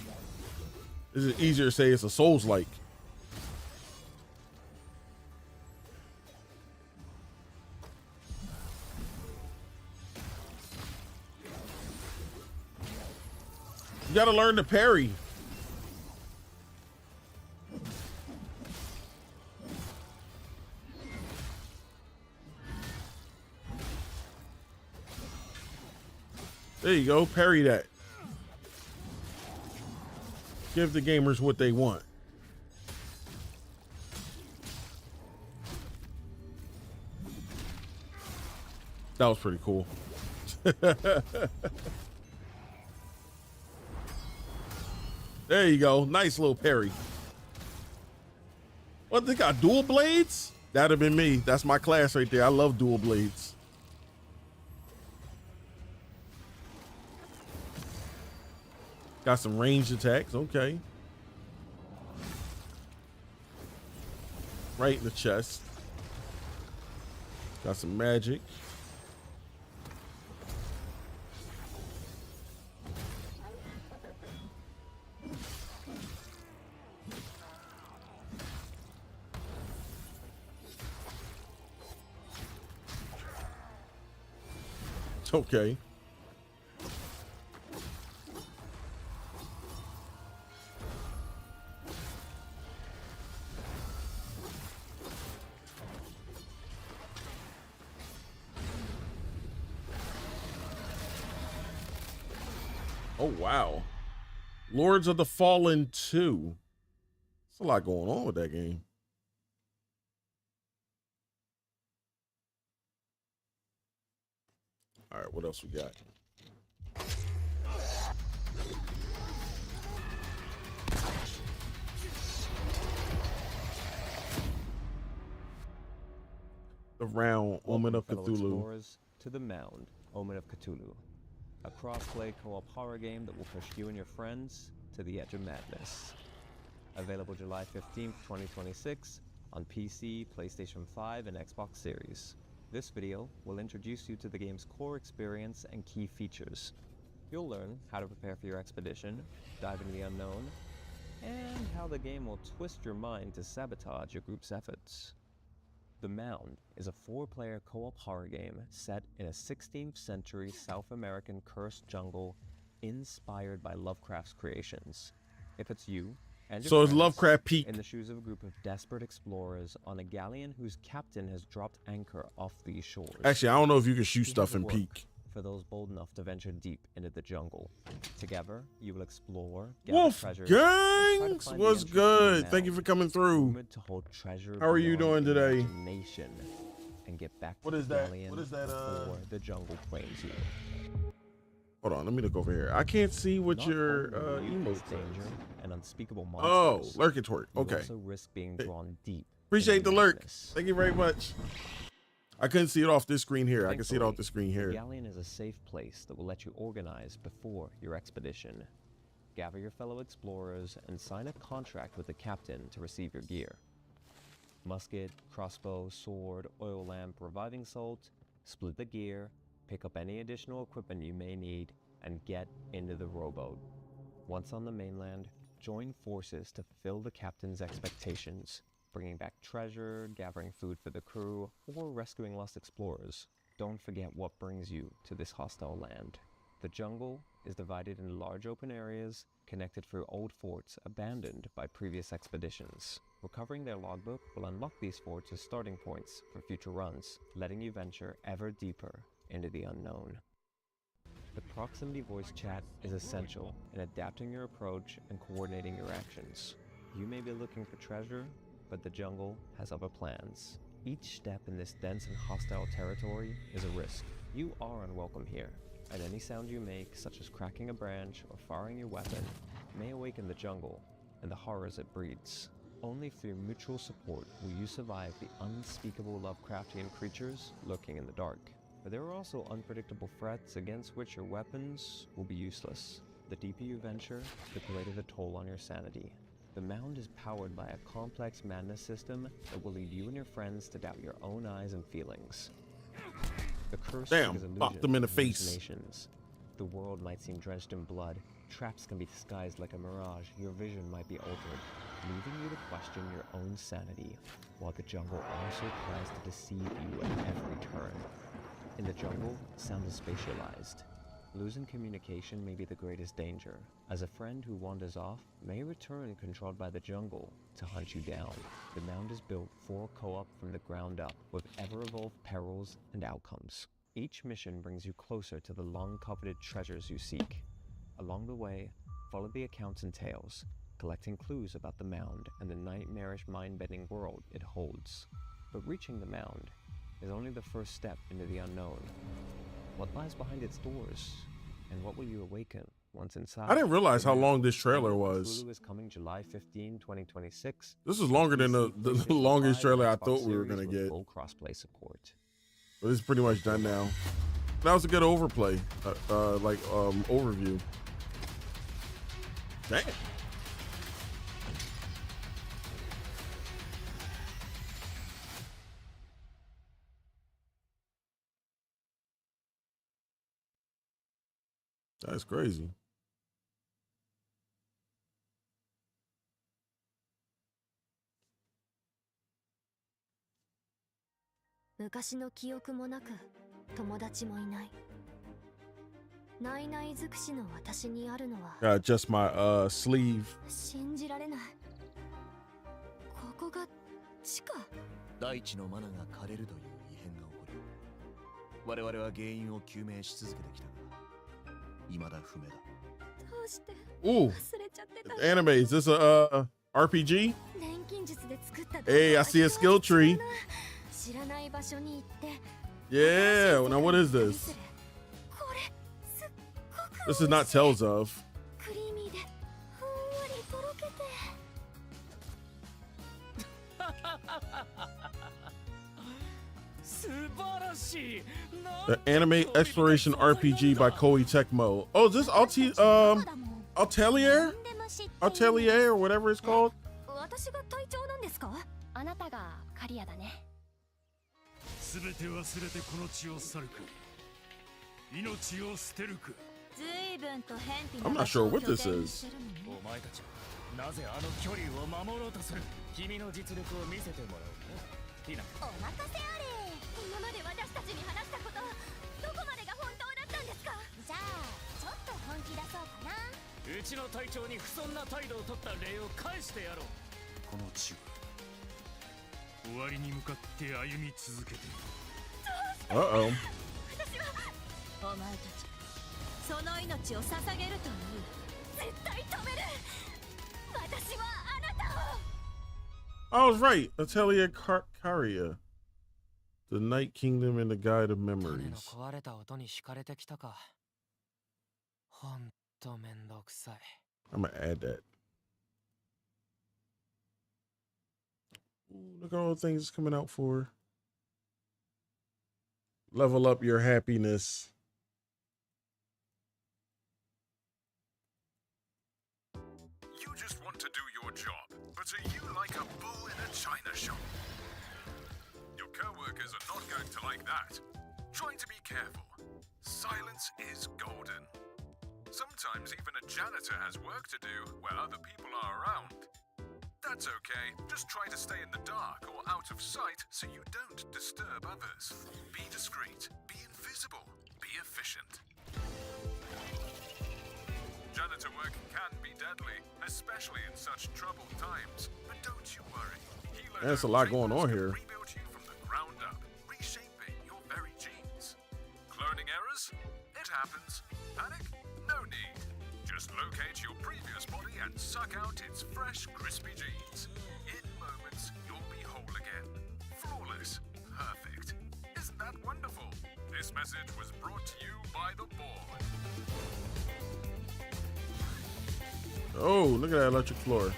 This is easier to say it's a Souls-like. You gotta learn to parry. There you go, parry that. Give the gamers what they want. That was pretty cool. There you go. Nice little parry. What, they got dual blades? That'd have been me. That's my class right there. I love dual blades. Got some ranged attacks. Okay. Right in the chest. Got some magic. Okay. Oh, wow. Lords of the Fallen 2. There's a lot going on with that game. All right, what else we got? The round, Omen of fellow Cthulhu. Explorers to the Mound, Omen of Cthulhu. A cross-play co-op horror game that will push you and your friends to the edge of madness. Available July 15th, 2026 on PC, PlayStation 5, and Xbox Series. This video will introduce you to the game's core experience and key features. You'll learn how to prepare for your expedition, dive into the unknown, and how the game will twist your mind to sabotage your group's efforts. The Mound is a 4-player co-op horror game set in a 16th century South American cursed jungle inspired by Lovecraft's creations. If it's you and your So it's friends Lovecraft Peak. in the shoes of a group of desperate explorers on a galleon whose captain has dropped anchor off these shores. Actually, I don't know if you can shoot Here's stuff the in work Peak. for those bold enough to venture deep into the jungle. Together, you will explore, gather Wolf treasures, and try to Gangs find the was entrance to the good. mound, Thank you for coming through. rumored to hold treasure How are you beyond doing today? imagination, and get back to What is the that? galleon What is that, before the jungle claims you. Hold on, let me look over here. I can't see what Not your only will you face emotes danger is. and unspeakable Oh, monsters, Lurkatory. you Okay. also risk being drawn deep. Appreciate into the lurk. madness. Thank you very much. I couldn't see it off this screen here. I can see it off Thankfully, the screen here. The galleon is a safe place that will let you organize before your expedition. Gather your fellow explorers and sign a contract with the captain to receive your gear. Musket, crossbow, sword, oil lamp, reviving salt, split the gear, pick up any additional equipment you may need, and get into the rowboat. Once on the mainland, join forces to fulfill the captain's expectations, bringing back treasure, gathering food for the crew, or rescuing lost explorers. Don't forget what brings you to this hostile land. The jungle is divided into large open areas connected through old forts abandoned by previous expeditions. Recovering their logbook will unlock these forts as starting points for future runs, letting you venture ever deeper into the unknown. The proximity voice chat is essential in adapting your approach and coordinating your actions. You may be looking for treasure, but the jungle has other plans. Each step in this dense and hostile territory is a risk. You are unwelcome here, and any sound you make, such as cracking a branch or firing your weapon, may awaken the jungle and the horrors it breeds. Only through mutual support will you survive the unspeakable Lovecraftian creatures lurking in the dark. But there are also unpredictable threats against which your weapons will be useless. The deeper you venture, the greater the toll on your sanity. The Mound is powered by a complex madness system that will lead you and your friends to doubt your own eyes and feelings. The curse Damn, is illusion, popped them in the face. hallucinations. The world might seem drenched in blood. Traps can be disguised like a mirage. Your vision might be altered, leaving you to question your own sanity, while the jungle also tries to deceive you at every turn. In the jungle, sound is spatialized. Losing communication may be the greatest danger, as a friend who wanders off may return controlled by the jungle to hunt you down. The Mound is built for co-op from the ground up, with ever-evolved perils and outcomes. Each mission brings you closer to the long-coveted treasures you seek. Along the way, follow the accounts and tales, collecting clues about the Mound and the nightmarish mind-bending world it holds. But reaching the Mound is only the first step into the unknown. What lies behind its doors, and what will you awaken once inside? I didn't realize how long this trailer was. Cthulhu is coming July 15, 2026. This is longer than the longest trailer I thought we were gonna get. Full crossplay support. But it's pretty much done now. That was a good overplay, overview. Damn. That's crazy.昔の記憶もなく友達もいない。ないない尽くしの私にあるのは Got just my sleeve. 信じられない。ここが地下。大地のマナが枯れるという異変が起こり、我々は原因を究明し続けてきたが、未だ不明だ。Ooh, anime. Is this a RPG? Hey, I see a skill tree. Yeah. Now what is this? This is not Tales of. The anime exploration RPG by Koei Tecmo. Oh, is this Atelier? Atelier or whatever it's called? I'm not sure what this is. Uh-oh. その命を捧げるという絶対止める私はあなたを I was right. Atelier Caria. The Night Kingdom and the Guide of Memories. I'm gonna add that. Ooh, look at all the things it's coming out for. Level up your happiness. You just want to do your job, but are you like a bull in a china shop? Your co-workers are not going to like that. Try to be careful. Silence is golden. Sometimes even a janitor has work to do where other people are around. That's okay. Just try to stay in the dark or out of sight so you don't disturb others. Be discreet, be invisible, be efficient. Janitor work can be deadly, especially in such troubled times. But don't you worry. There's a lot going on here. Rebuild you from the ground up, reshaping your very genes. Cloning errors? It happens. Panic? No need. Just locate your previous body and suck out its fresh, crispy genes. In moments, you'll be whole again. Flawless. Perfect. Isn't that wonderful? This message was brought to you by the board. Oh, look at that electric floor.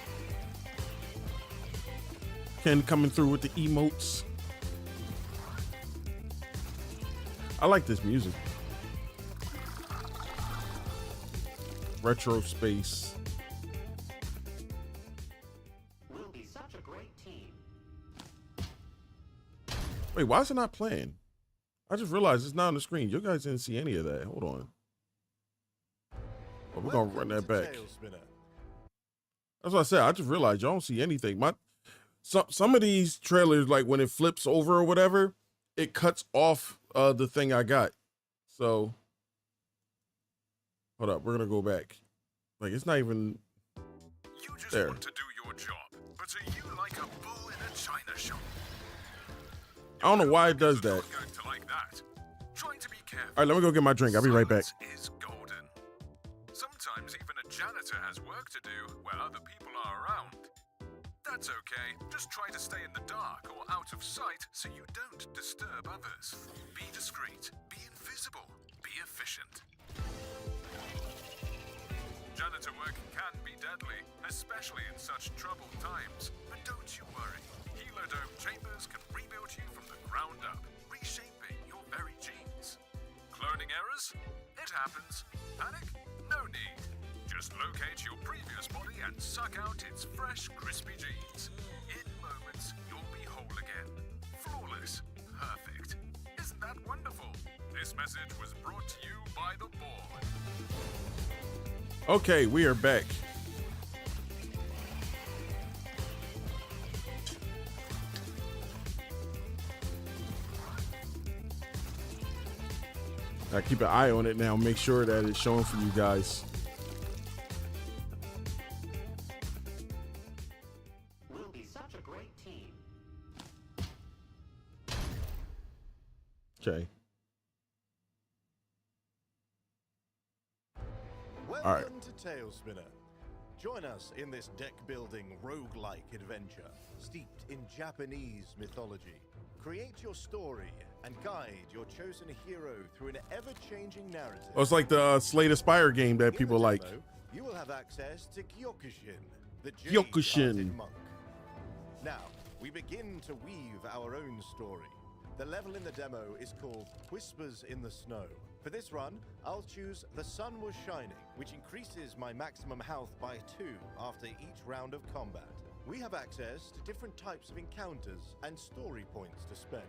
Ken coming through with the emotes. I like this music. Retro space. We'll be such a great team. Wait, why is it not playing? I just realized it's not on the screen. You guys didn't see any of that. Hold on. Oh, we're gonna run that back. That's what I said. I just realized y'all don't see anything. Some of these trailers, like when it flips over or whatever, it cuts off the thing I got. So hold up, we're gonna go back. Like it's not even You just there. want to do your job, but are you like a bull in a china shop? I don't know why it does that. Not going to like that. Try to be careful. All right, let me go get my drink. I'll be right back. Silence is golden. Sometimes even a janitor has work to do where other people are around. That's okay. Just try to stay in the dark or out of sight so you don't disturb others. Be discreet, be invisible, be efficient. Janitor work can be deadly, especially in such troubled times. But don't you worry. Helodome chambers can rebuild you from the ground up, reshaping your very genes. Cloning errors? It happens. Panic? No need. Just locate your previous body and suck out its fresh, crispy genes. In moments, you'll be whole again. Flawless. Perfect. Isn't that wonderful? This message was brought to you by the board. Okay, we are back. I keep an eye on it now, make sure that it's showing for you guys. We'll be such a great team. Okay. All right. Tailspinner. Join us in this deck-building roguelike adventure, steeped in Japanese mythology. Create your story and guide your chosen hero through an ever-changing narrative. Oh, it's like the Slay the Spire game that people like. You will have access to Kyokushin, the Kyokushin. jade-hearted monk. Now, we begin to weave our own story. The level in the demo is called Whispers in the Snow. For this run, I'll choose The Sun Was Shining, which increases my maximum health by 2 after each round of combat. We have access to different types of encounters and story points to spend.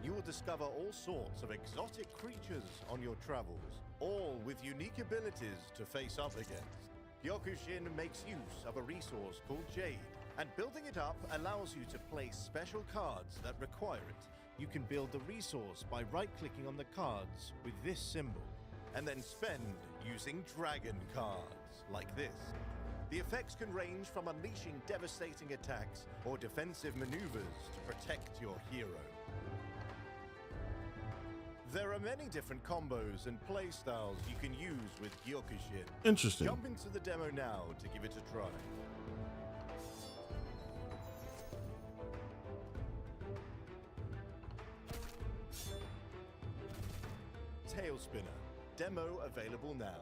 You will discover all sorts of exotic creatures on your travels, all with unique abilities to face up against. Kyokushin makes use of a resource called Jade, and building it up allows you to place special cards that require it. You can build the resource by right-clicking on the cards with this symbol, and then spend using dragon cards, like this. The effects can range from unleashing devastating attacks or defensive maneuvers to protect your hero. There are many different combos and playstyles you can use with Kyokushin. Interesting. Jump into the demo now to give it a try. Tailspinner. Demo available now.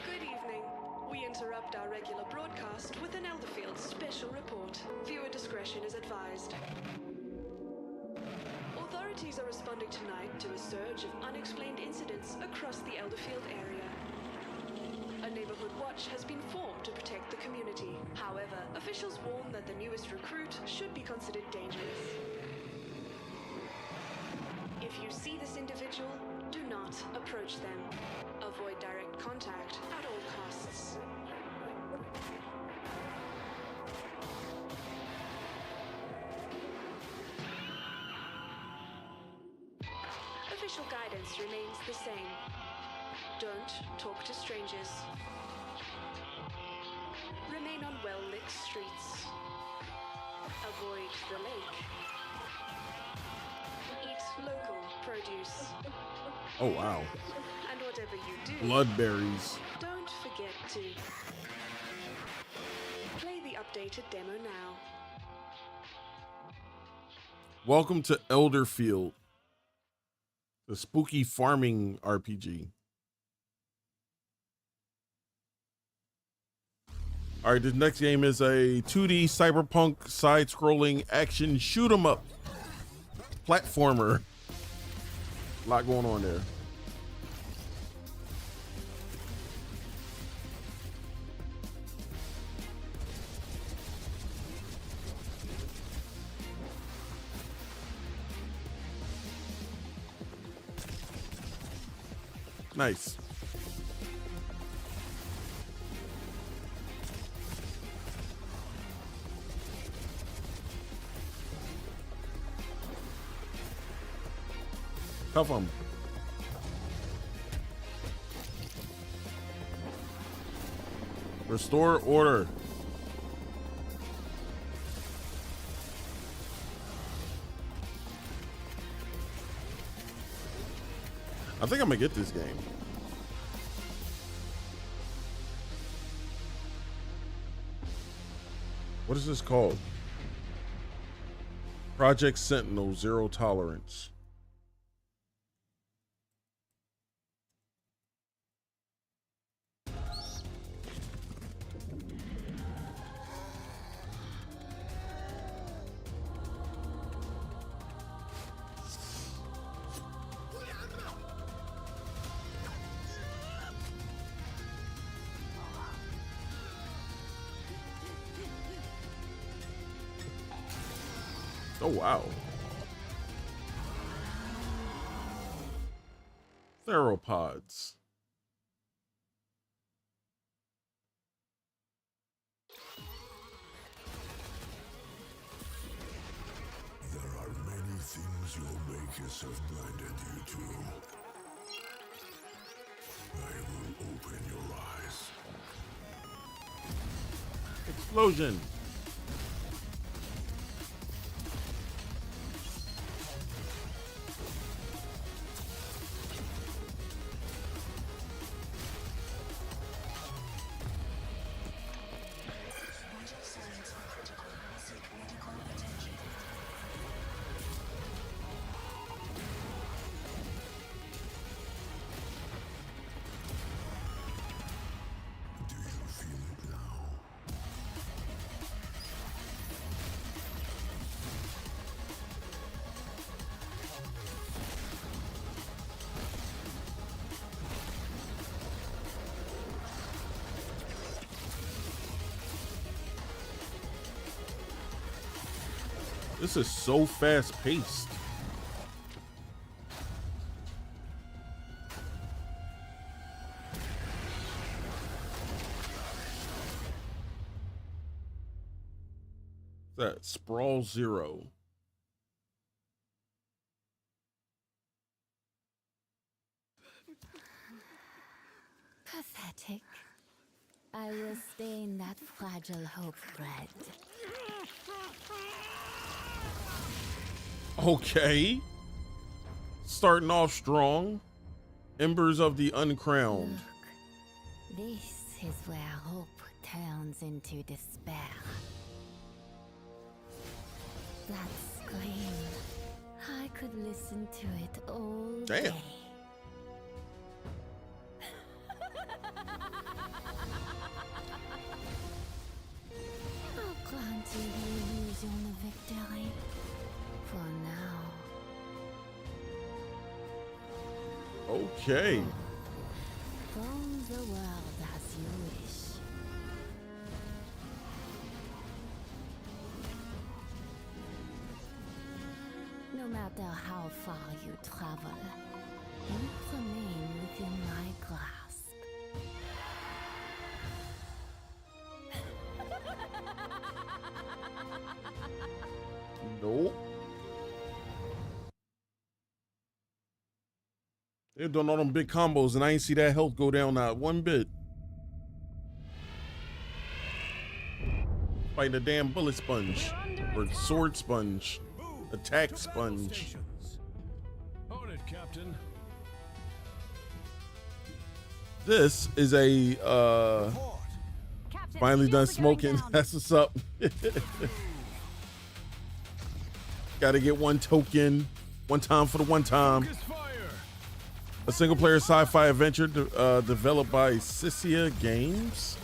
Good evening. We interrupt our regular broadcast with an Elderfield special report. Viewer discretion is advised. Authorities are responding tonight to a surge of unexplained incidents across the Elderfield area. A neighborhood watch has been formed to protect the community. However, officials warn that the newest recruit should be considered dangerous. If you see this individual, do not approach them. Avoid direct contact at all costs. Official guidance remains the same. Don't talk to strangers. Remain on well-lit streets. Avoid the lake. Eat local produce. Oh, wow. And whatever you do, Bloodberries. don't forget to play the updated demo now. Welcome to Elderfield, the spooky farming RPG. All right, this next game is a 2D cyberpunk side-scrolling action shoot-'em-up platformer. A lot going on there. Nice. Cuff 'em. Restore order. I think I'm gonna get this game. What is this called? Project Sentinel Zero Tolerance. Oh, wow. Theropods. There are many things your makers have blinded you to. I will open your eyes. Explosion. This is so fast paced. That Sprawl Zero. Pathetic. I will stain that fragile hope bread. Okay. Starting off strong. Embers of the Uncrowned. This is where hope turns into despair. That scream. I could listen to it all day. I'll grant you the illusion of victory. For now. Okay. Roam the world as you wish. No matter how far you travel, you remain within my grasp. Nope. They're doing all them big combos, and I ain't see that health go down not one bit. Fighting a damn bullet sponge or sword sponge, attack sponge. On it, Captain. This is a finally done smoking. That's what's up. Gotta get one token, one time for the one time. A single player sci-fi adventure developed by Sisia Games.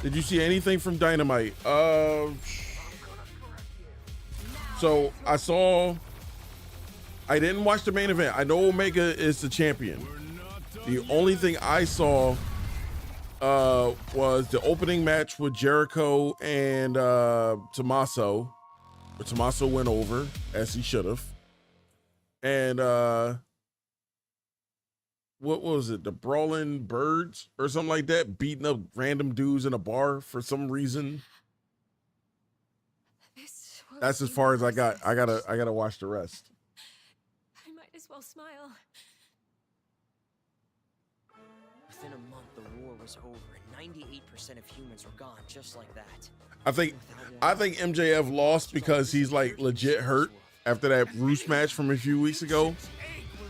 Did you see anything from Dynamite? So I didn't watch the main event. I know Omega is the champion. The only thing I saw was the opening match with Jericho and Tommaso. But Tommaso went over, as he should have. And what was it? The Brawling Birds or something like that, beating up random dudes in a bar for some reason. That's as far as I got. I gotta watch the rest. I might as well smile. Within a month, the war was over, and 98% of humans were gone, just like that. I think MJF lost because he's like legit hurt after that Roos match from a few weeks ago,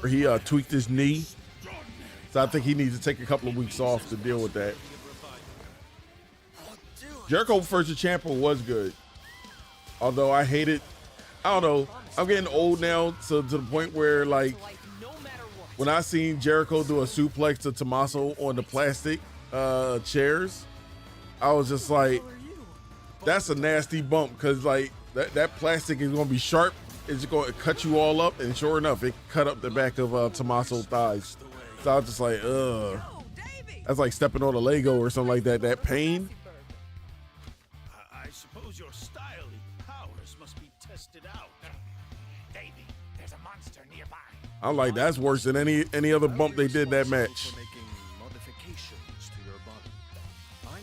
where he tweaked his knee. So I think he needs to take a couple of weeks off to deal with that. Jericho versus Ciampa was good, although I hate it. I don't know. I'm getting old now, so to the point where like when I seen Jericho do a suplex to Tommaso on the plastic chairs, I was just like, that's a nasty bump, because like that plastic is going to be sharp. It's going to cut you all up, and sure enough, it cut up the back of Tommaso's thighs. So I was just like, ugh. That's like stepping on a Lego or something like that. That pain. I suppose your styling powers must be tested out. Baby, there's a monster nearby. I'm like, that's worse than any other bump they did that match. For making modifications to your body.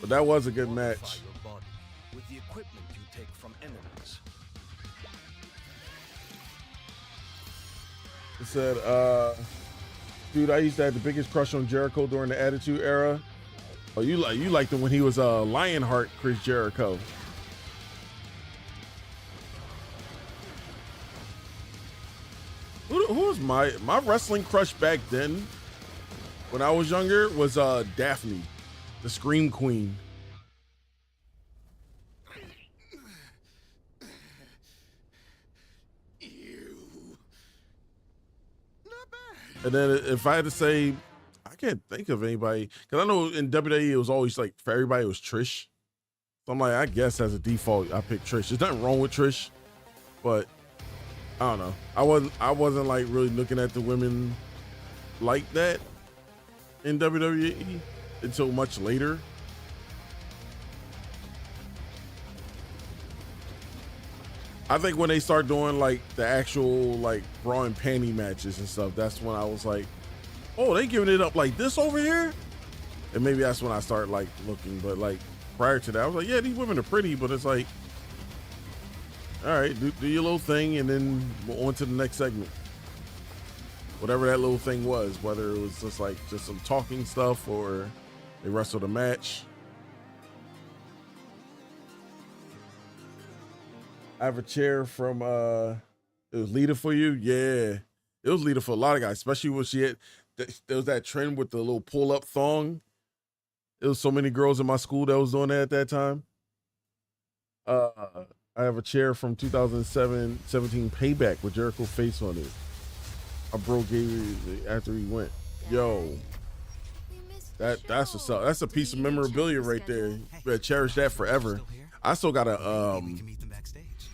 But that was a good match. Your body with the equipment you take from enemies. It said, dude, I used to have the biggest crush on Jericho during the Attitude Era. Oh, you liked him when he was Lionheart Chris Jericho. Who was my wrestling crush back then? When I was younger, was Daphne, the Scream Queen. And then if I had to say, I can't think of anybody, because I know in WWE it was always like, for everybody it was Trish. So I'm like, I guess as a default I picked Trish. There's nothing wrong with Trish, but I don't know. I wasn't like really looking at the women like that in WWE until much later. I think when they start doing like the actual like bra and panty matches and stuff, that's when I was like, oh, they giving it up like this over here? And maybe that's when I started like looking. But like prior to that, I was like, yeah, these women are pretty, but it's like, all right, do your little thing and then on to the next segment. Whatever that little thing was, whether it was just like just some talking stuff or they wrestled a match. I have a chair from it was Lita for you. Yeah, it was Lita for a lot of guys, especially when she had there was that trend with the little pull up thong. There was so many girls in my school that was doing that at that time. I have a chair from 2017 Payback with Jericho face on it. I broke it after he went. Yo, that's a piece of memorabilia right there. You better cherish that forever. I still got a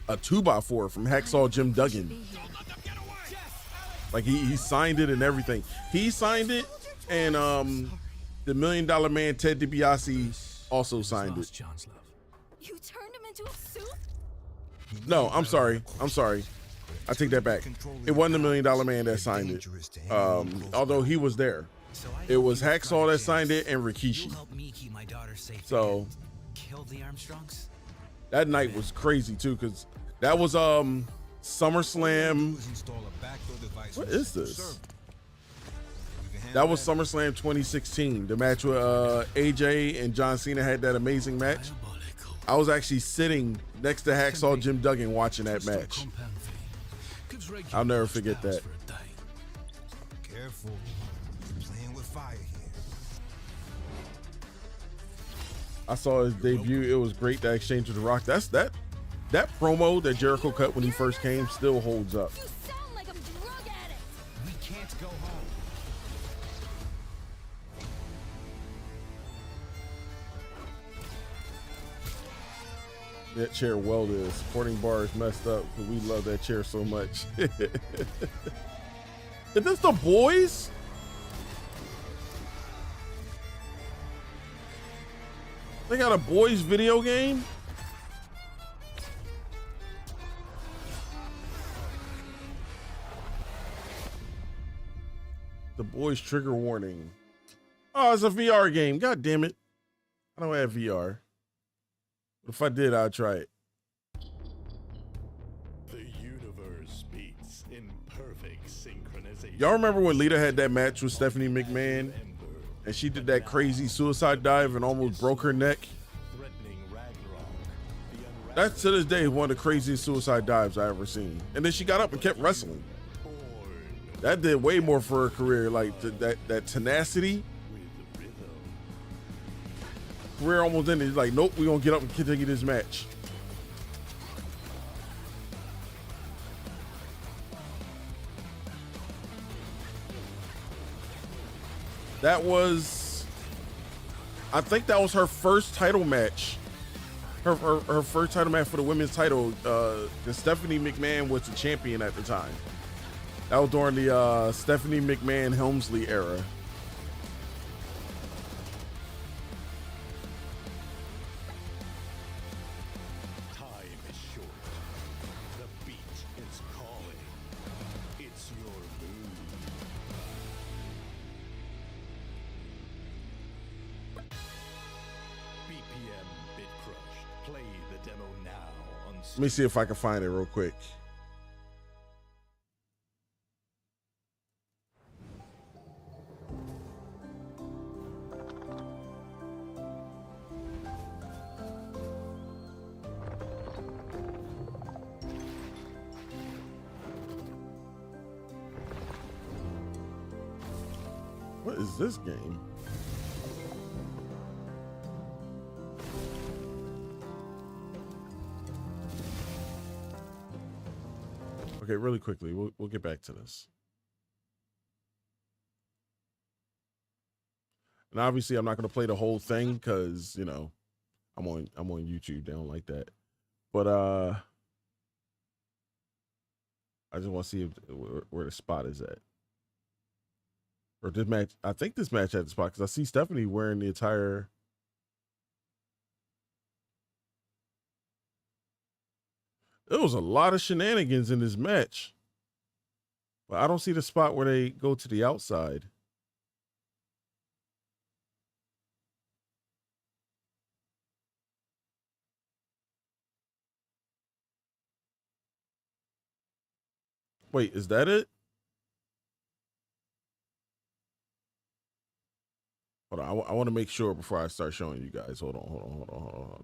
2x4 from Hacksaw Jim Duggan. Like he signed it and everything. He signed it, and the $1 Million Man Ted DiBiase also signed it. You turned him into a soup? No, I'm sorry. I take that back. It wasn't the $1 Million Man that signed it. Although he was there. It was Hacksaw that signed it and Rikishi. So that night was crazy too, because that was SummerSlam. What is this? That was SummerSlam 2016. The match with AJ and John Cena had that amazing match. I was actually sitting next to Hacksaw Jim Duggan watching that match. I'll never forget that. Careful, playing with fire here. I saw his debut. It was great. That exchange with The Rock. That promo that Jericho cut when he first came still holds up. We can't go home. That chair welded. Supporting bar is messed up, but we love that chair so much. Is this the boys? They got a boys video game? The boys trigger warning. Oh, it's a VR game. God damn it. I don't have VR. If I did, I'd try it. The universe beats in perfect synchronization. Y'all remember when Lita had that match with Stephanie McMahon and she did that crazy suicide dive and almost broke her neck? That to this day is one of the craziest suicide dives I ever seen. And then she got up and kept wrestling. That did way more for her career. Like that tenacity. Career almost ended. Like, nope, we're gonna get up and continue this match. That was, I think that was her first title match. Her first title match for the women's title. Stephanie McMahon was the champion at the time. That was during the Stephanie McMahon Helmsley era. Let me see if I can find it real quick. What is this game? Okay, really quickly, we'll get back to this. And obviously, I'm not going to play the whole thing because, you know, I'm on YouTube. They don't like that. But I just want to see where the spot is at. Or this match, I think this match had the spot because I see Stephanie wearing the entire. There was a lot of shenanigans in this match. But I don't see the spot where they go to the outside. Wait, is that it? Hold on, I want to make sure before I start showing you guys. Hold on.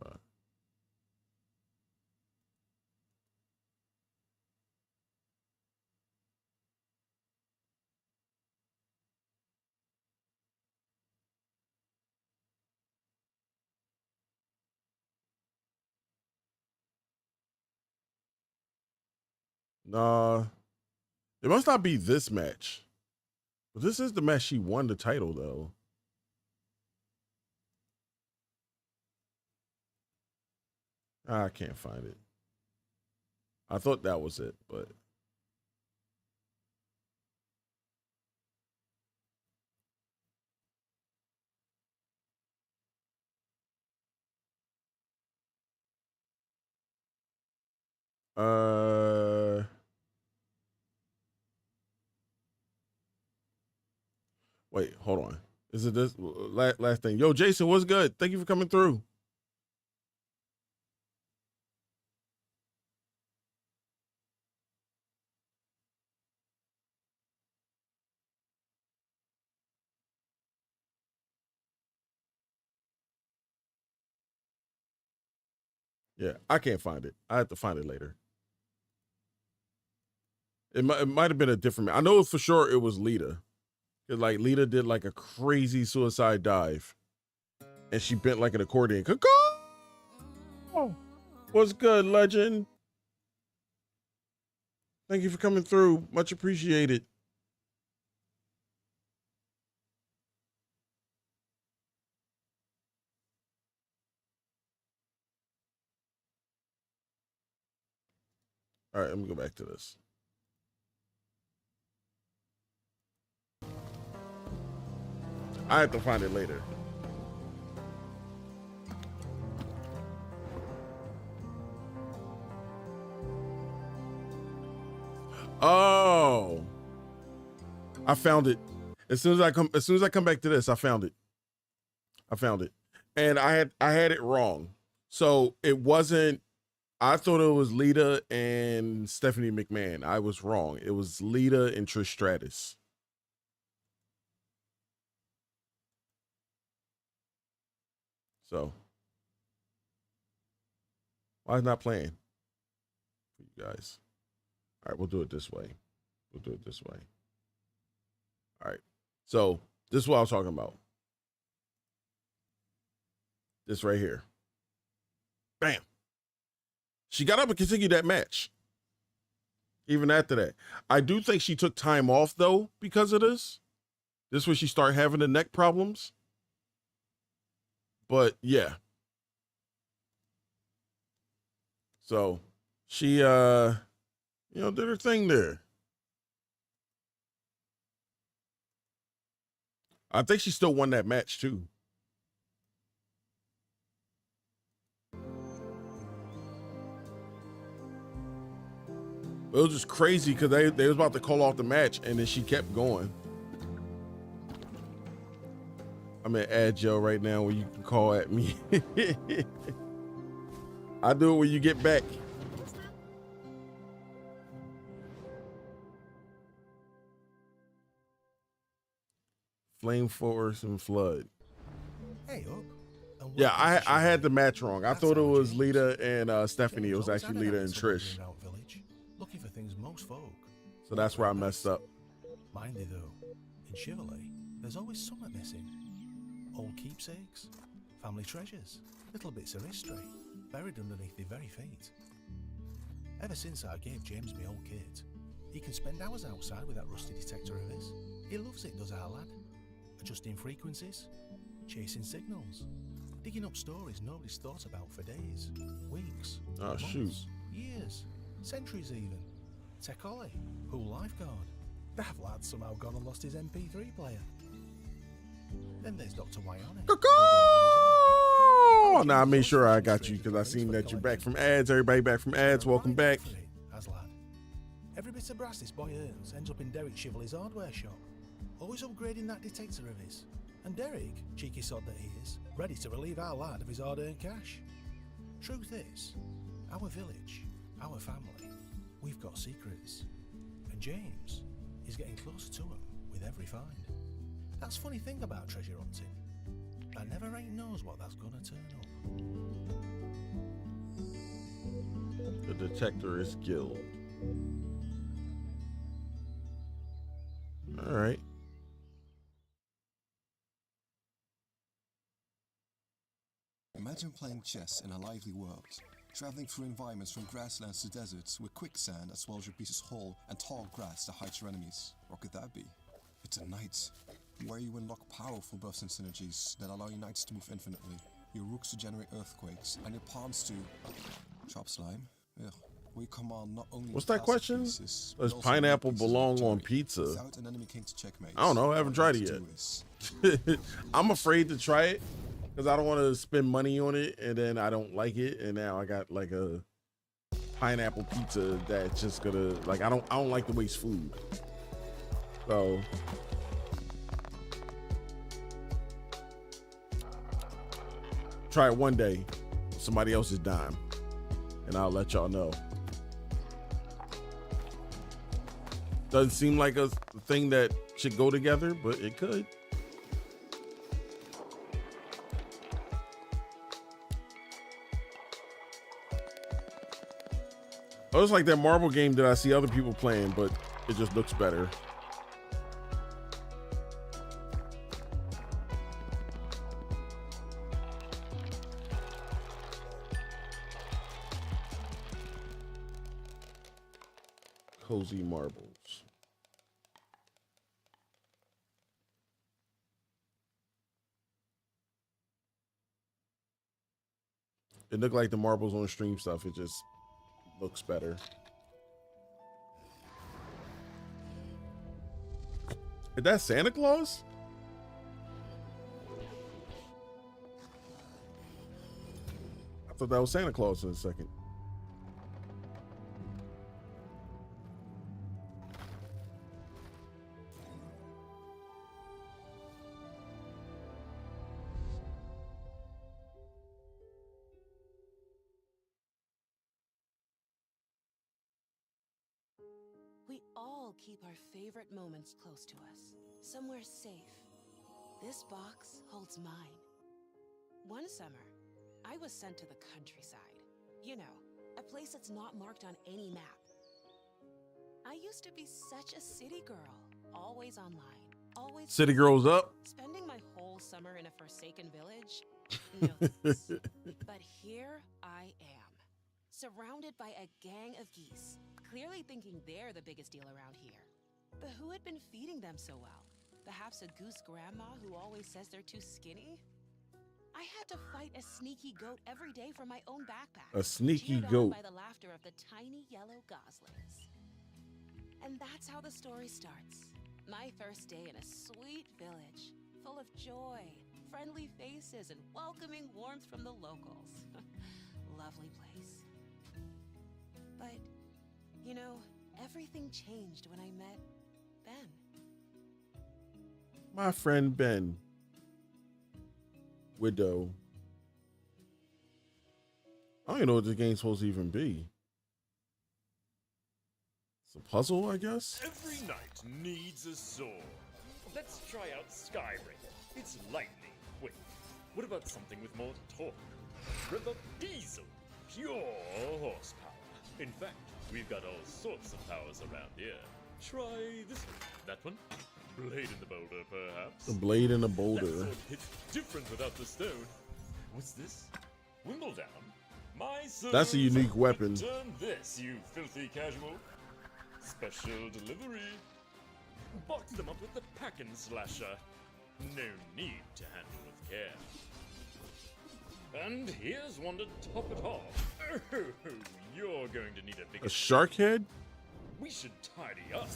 Nah, it must not be this match. But this is the match she won the title, though. I can't find it. I thought that was it, but wait, hold on. Is it this last thing? Yo, Jason, what's good? Thank you for coming through. Yeah, I can't find it. I have to find it later. It might have been a different man. I know for sure it was Lita. Cause like Lita did like a crazy suicide dive. And she bent like an accordion. Oh, what's good, legend? Thank you for coming through. Much appreciated. All right, let me go back to this. I have to find it later. Oh, I found it. As soon as I come back to this, I found it. And I had it wrong. So it wasn't, I thought it was Lita and Stephanie McMahon. I was wrong. It was Lita and Trish Stratus. So why is it not playing for you guys? All right, we'll do it this way. All right. So this is what I was talking about. This right here. Bam. She got up and continued that match. Even after that. I do think she took time off, though, because of this. This is when she started having the neck problems. But, yeah. So, she, did her thing there. I think she still won that match, too. It was just crazy because they was about to call off the match, and then she kept going. I'm at Ad Joe right now where you can call at me. I do it when you get back. Flame Force and Flood. Hey, up. Yeah, I had the match wrong. I thought it was Lita and Stephanie. It was actually Lita and Trish. Looking for things most folk. So that's where I messed up. Mind you though, in chivalry, there's always something missing. Old keepsakes, family treasures, little bits of history, buried underneath their very feet. Ever since I gave James my old kit, he can spend hours outside with that rusty detector of his. He loves it, does our lad. Adjusting frequencies, chasing signals, digging up stories nobody's thought about for days, weeks, months, years, centuries even. Tech Ollie, pool lifeguard. That lad somehow gone and lost his MP3 player. Then there's Dr. Wyonic. Oh, no, I made sure I got you because I seen that you're back from ads. Everybody back from ads. Welcome back. Lad. Every bit of brass this boy earns ends up in Derek Chivalry's hardware shop. Always upgrading that detector of his. And Derek, cheeky sod that he is, ready to relieve our lad of his hard-earned cash. Truth is, our village, our family, we've got secrets. And James is getting closer to them with every find. That's the funny thing about treasure hunting. I never ain't knows what that's gonna turn up. The Detectorist Guild. All right. Imagine playing chess in a lively world, traveling through environments from grasslands to deserts with quicksand that swallows your pieces whole and tall grass that hides your enemies. What could that be? It's a knight, where you unlock powerful buffs and synergies that allow your knights to move infinitely, your rooks to generate earthquakes, and your pawns to chop slime. Ugh. We command not only What's that question? Does pineapple belong on pizza? Without an enemy king to checkmate, I don't know. I haven't tried it yet. I'm afraid to try it because I don't want to spend money on it and then I don't like it, and now I got like a pineapple pizza that's just gonna like I don't like to waste food. So try it one day, somebody else's dime, and I'll let y'all know. Doesn't seem like a thing that should go together, but it could. Oh, it's like that marble game that I see other people playing, but it just looks better. Cozy marbles. It looked like the marbles on stream stuff. It just looks better. Is that Santa Claus? I thought that was Santa Claus in a second. We all keep our favorite moments close to us, somewhere safe. This box holds mine. One summer, I was sent to the countryside. You know, a place that's not marked on any map. I used to be such a city girl, always online, always... City girls up. Spending my whole summer in a forsaken village? No thanks. But here I am, surrounded by a gang of geese, clearly thinking they're the biggest deal around here. But who had been feeding them so well? Perhaps a goose grandma who always says they're too skinny? I had to fight a sneaky goat every day from my own backpack. A sneaky cheered on goat. by the laughter of the tiny yellow goslings. And that's how the story starts. My first day in a sweet village, full of joy, friendly faces, and welcoming warmth from the locals. Lovely place. But, you know, everything changed when I met Ben. My friend Ben. Widow. I don't even know what this game's supposed to even be. It's a puzzle, I guess? Every knight needs a sword. Let's try out Skyrim. It's lightning quick. What about something with more torque? Rev up diesel. Pure horsepower. In fact, we've got all sorts of powers around here. Try this one. That one? Blade in the boulder, perhaps? The blade in the boulder. That sword hits different without the stone. What's this? Wimbledon? My That's a unique weapon. Turn this, you filthy casual. Special delivery. Box them up with the pack and slasher. No need to handle with care. And here's one to top it off. Oh, you're going to need a bigger... A shark head? We should tidy up.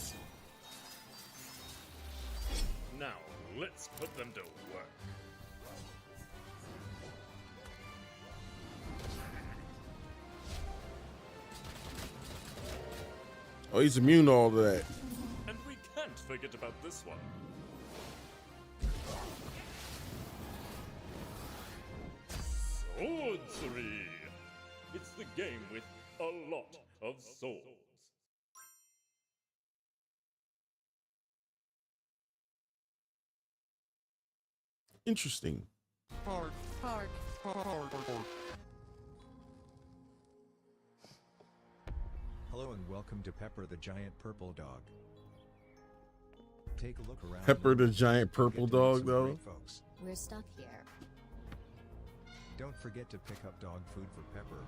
Now, let's put them to work. Oh, he's immune to all of that. And we can't forget about this one. Swordsry! It's the game with a lot of swords. Interesting. Park. Park. Hello and welcome to Pepper the Giant Purple Dog. Take a look around. Pepper the Giant Purple Dog, though. Folks. We're stuck here. Don't forget to pick up dog food for Pepper.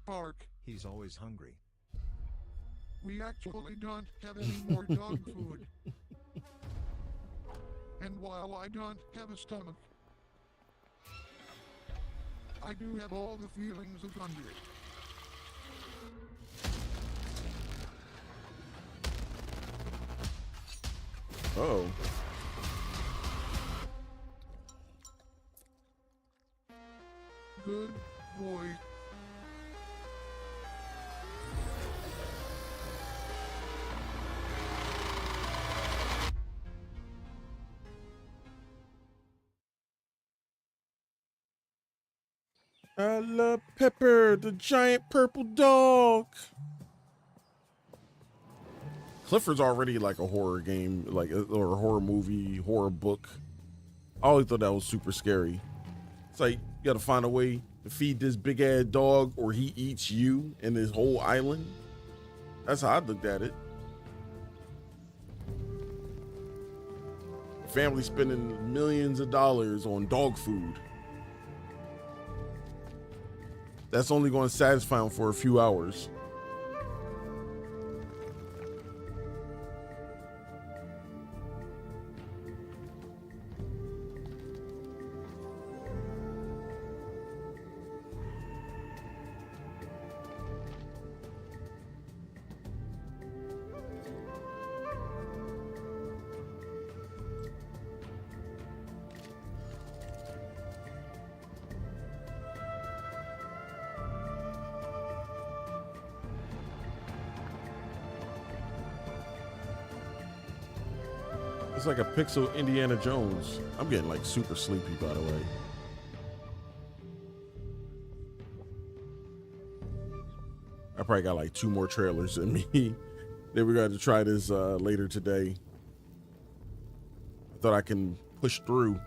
Park. He's always hungry. We actually don't have any more dog food. And while I don't have a stomach, I do have all the feelings of hunger. Oh. Good boy. I love Pepper, the giant purple dog. Clifford's already like a horror game, or a horror movie, horror book. I always thought that was super scary. It's like, you gotta find a way to feed this big ass dog or he eats you and this whole island. That's how I looked at it. Family spending millions of dollars on dog food. That's only going to satisfy them for a few hours. It's like a pixel Indiana Jones. I'm getting like super sleepy, by the way. I probably got like 2 more trailers in me. Then we got to try this later today. I thought I can push through.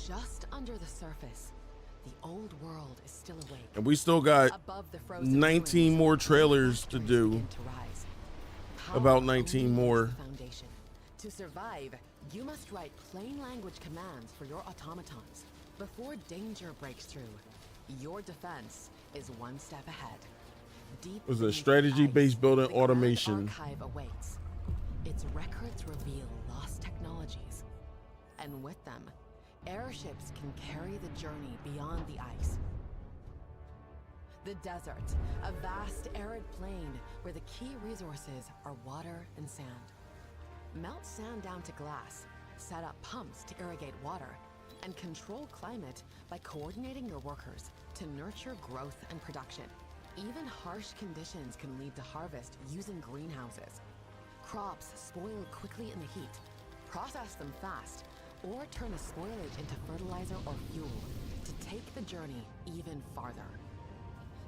Just under the surface, the old world is still awake. And we still got 19 more trailers to do. About 19 more. Foundation. To survive, you must write plain language commands for your automatons. Before danger breaks through, your defense is one step ahead. Deep It was a strategy-based building automation. archive awaits. Its records reveal lost technologies, and with them, airships can carry the journey beyond the ice. The desert, a vast arid plain where the key resources are water and sand. Melt sand down to glass, set up pumps to irrigate water, and control climate by coordinating your workers to nurture growth and production. Even harsh conditions can lead to harvest using greenhouses. Crops spoil quickly in the heat. Process them fast, or turn the spoilage into fertilizer or fuel to take the journey even farther.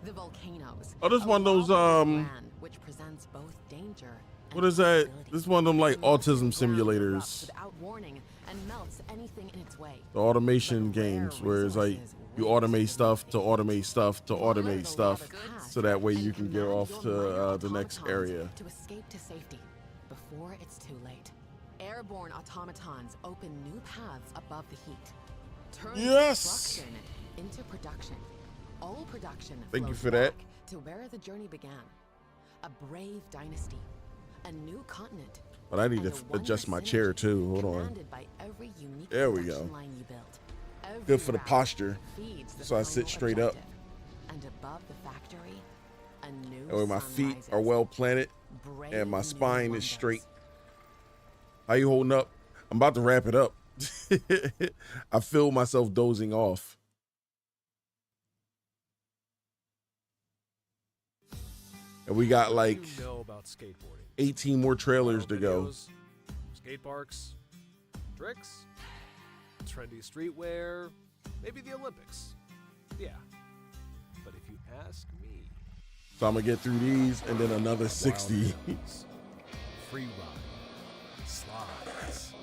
The volcanoes. Oh, this one of those which presents both danger. What is that? This is one of them like autism simulators. Without warning and melts anything in its way. The automation games where it's like you automate stuff to automate stuff to automate stuff, so that way you can get off to the next area. To escape to safety before it's too late. Airborne automatons open new paths above the heat. Turn destruction into production. All production Thank you flows for that. back to where the journey began. A brave dynasty, a new continent. But I need to adjust my chair too. Hold on. By every unique There we production go. line you built. Good for the Every posture, route feeds the so I sit final straight up. objective. And above the factory, a new That way my sun feet rises. are well planted and my spine is straight. How you holding up? I'm about to wrap it up. I feel myself dozing off. And we got like 18 more trailers to go. Skate parks, tricks, trendy streetwear, maybe the Olympics. Yeah. But if you ask me, So I'm gonna get through these and then another 60. free ride, slides,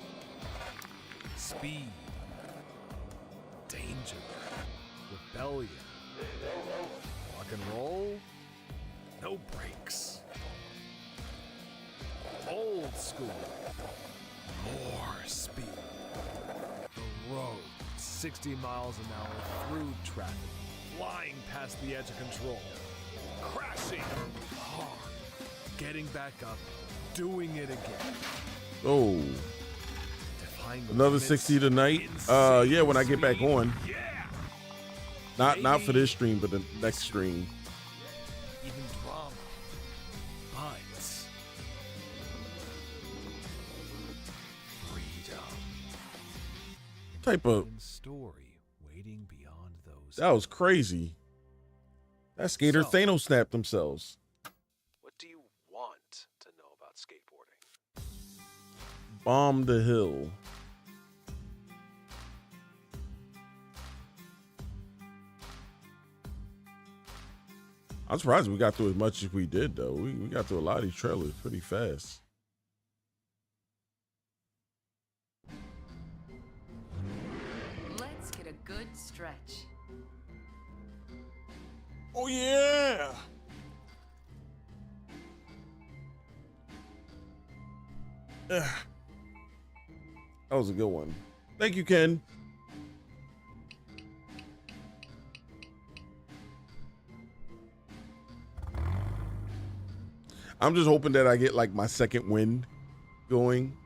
speed, danger, rebellion, rock and roll, no brakes, old school, more speed, the road, 60 miles an hour through traffic, flying past the edge of control, crashing hard, getting back up, doing it again. Oh, another 60 tonight. Yeah, when I get back on. Not for this stream, but the next stream. Even drama, but freedom. Type of story waiting beyond those. That was crazy. That skater Thanos snapped themselves. What do you want to know about skateboarding? Bomb the hill. I'm surprised we got through as much as we did, though. We got through a lot of these trailers pretty fast. Let's get a good stretch. Oh, yeah. That was a good one. Thank you, Ken. I'm just hoping that I get like my second wind going.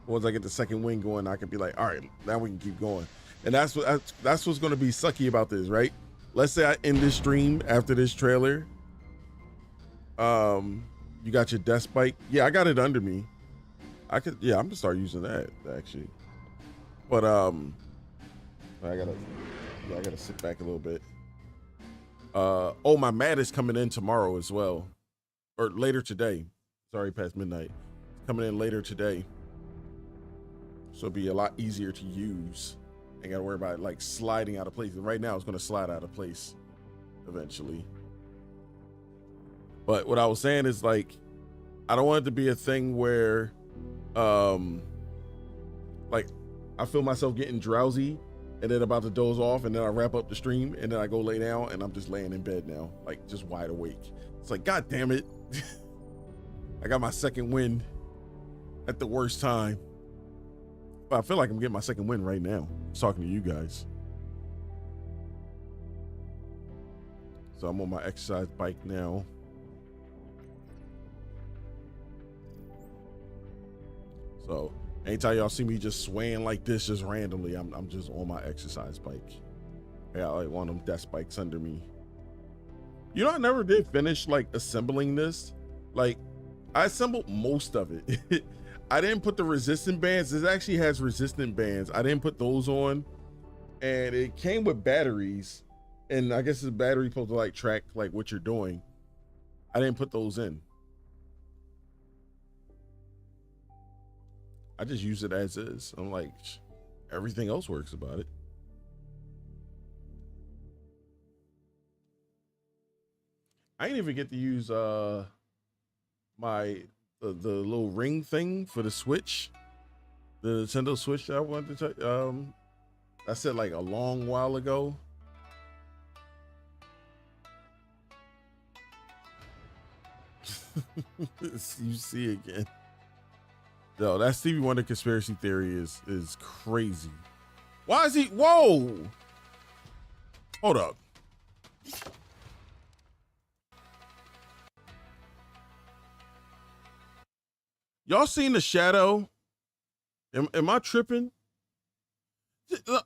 Once I get the second wind going, I can be like, all right, now we can keep going. And that's what's going to be sucky about this, right? Let's say I end this stream after this trailer. You got your desk bike. Yeah, I got it under me. I'm gonna start using that actually. But I gotta sit back a little bit. Oh, my mat is coming in tomorrow as well. Or later today. Sorry, past midnight. It's coming in later today. So it'll be a lot easier to use. Ain't gotta worry about it, like sliding out of place. Right now it's gonna slide out of place eventually. But what I was saying is like, I don't want it to be a thing where like I feel myself getting drowsy and then about to doze off and then I wrap up the stream and then I go lay down and I'm just laying in bed now, like just wide awake. It's like, God damn it. I got my second wind at the worst time. But I feel like I'm getting my second wind right now. I'm talking to you guys. So I'm on my exercise bike now. So anytime y'all see me just swaying like this, just randomly, I'm just on my exercise bike. I got like one of them desk bikes under me. You know, I never did finish like assembling this. Like I assembled most of it. I didn't put the resistant bands. This actually has resistant bands. I didn't put those on. And it came with batteries. And I guess the battery supposed to like track like what you're doing. I didn't put those in. I just use it as is. I'm like, everything else works about it. I didn't even get to use my the little ring thing for the Switch, the Nintendo Switch that I wanted to I said like a long while ago. You see again. No, that Stevie Wonder conspiracy theory is crazy. Why is he? Whoa! Hold up. Y'all seen the shadow? Am I tripping?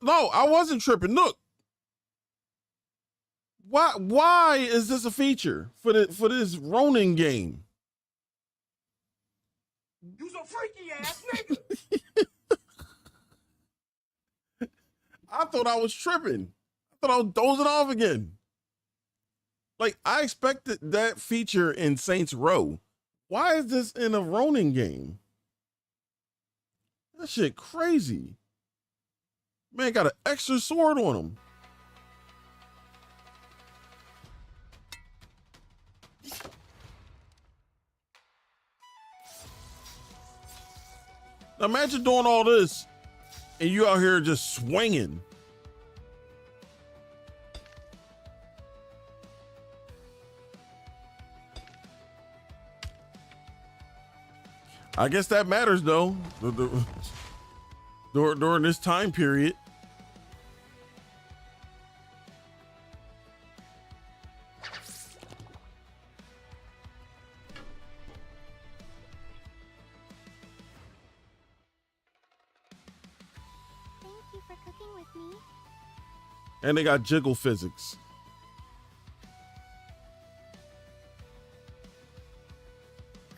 No, I wasn't tripping. Look. Why is this a feature for this Ronin game? You's a freaky ass nigga. I thought I was tripping. I thought I was dozing off again. Like, I expected that feature in Saints Row. Why is this in a Ronin game? That shit crazy. Man got an extra sword on him. Now imagine doing all this and you out here just swinging. I guess that matters though. During this time period. Thank you for cooking with me. And they got jiggle physics.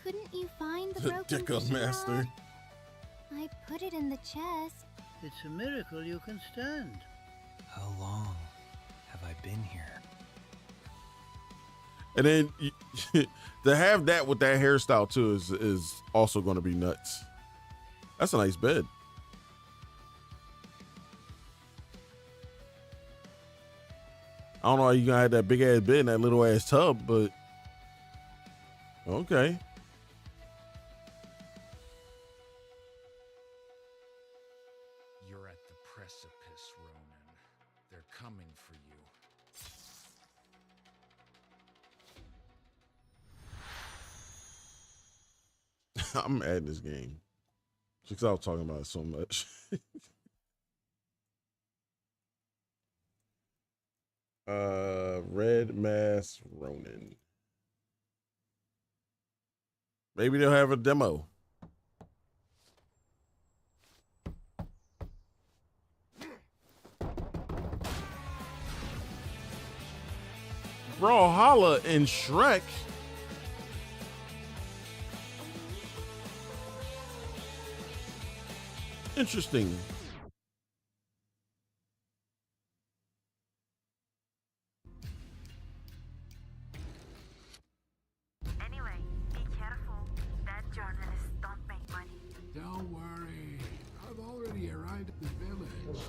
Couldn't you find the broken Dick-up fishing master. rod? I put it in the chest. It's a miracle you can stand. How long have I been here? And then to have that with that hairstyle too is also going to be nuts. That's a nice bed. I don't know how you gonna have that big ass bed in that little ass tub, but okay. You're at the precipice, Ronan. They're coming for you. I'm adding this game because I was talking about it so much. Red Mask Ronin. Maybe they'll have a demo. Brawlhalla and Shrek. Interesting. Anyway, be careful. Bad journalists don't make money. Don't worry. I've already arrived at the village.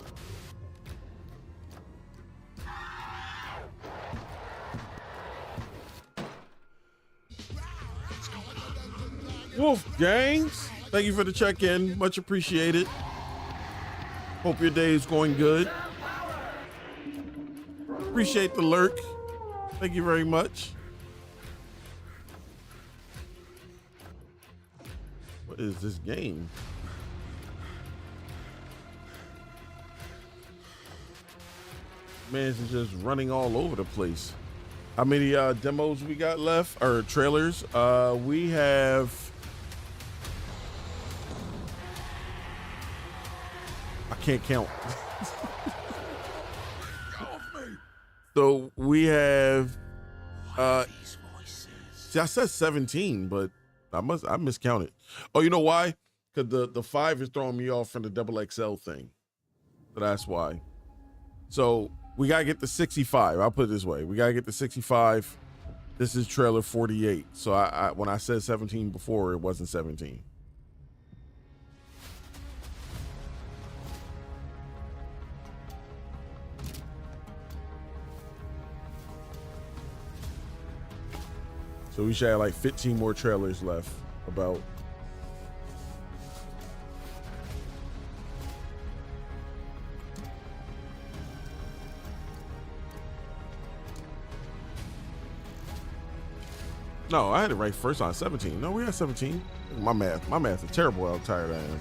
Wolf Gangs, thank you for the check-in. Much appreciated. Hope your day is going good. Appreciate the lurk. Thank you very much. What is this game? Man's just running all over the place. How many demos we got left, or trailers? We have I can't count. So we have see, I said 17, but I miscounted. Oh, you know why? Because the 5 is throwing me off from the XXL thing. So that's why. So we gotta get the 65. I'll put it this way. We gotta get the 65. This is trailer 48. So I when I said 17 before, it wasn't 17. So we should have like 15 more trailers left. About. No, I had it right first on 17. No, we had 17. My math is terrible how tired I am.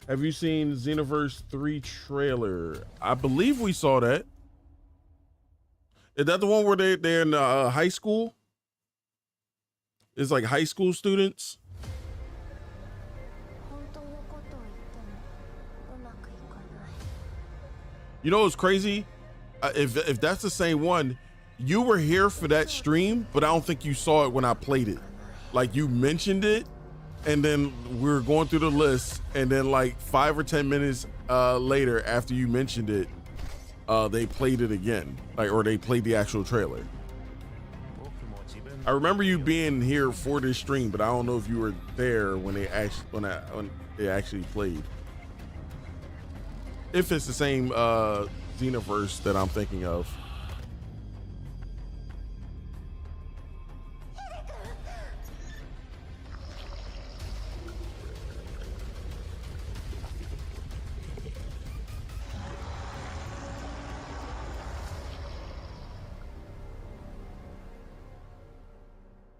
Have you seen Xenoverse 3 trailer? I believe we saw that. Is that the one where they're in high school? It's like high school students. You know what's crazy? If that's the same one, you were here for that stream, but I don't think you saw it when I played it. Like, you mentioned it, and then we were going through the list, and then like 5 or 10 minutes later, after you mentioned it, they played it again, like, or they played the actual trailer. I remember you being here for this stream, but I don't know if you were there when they actually played. If it's the same Xenoverse that I'm thinking of.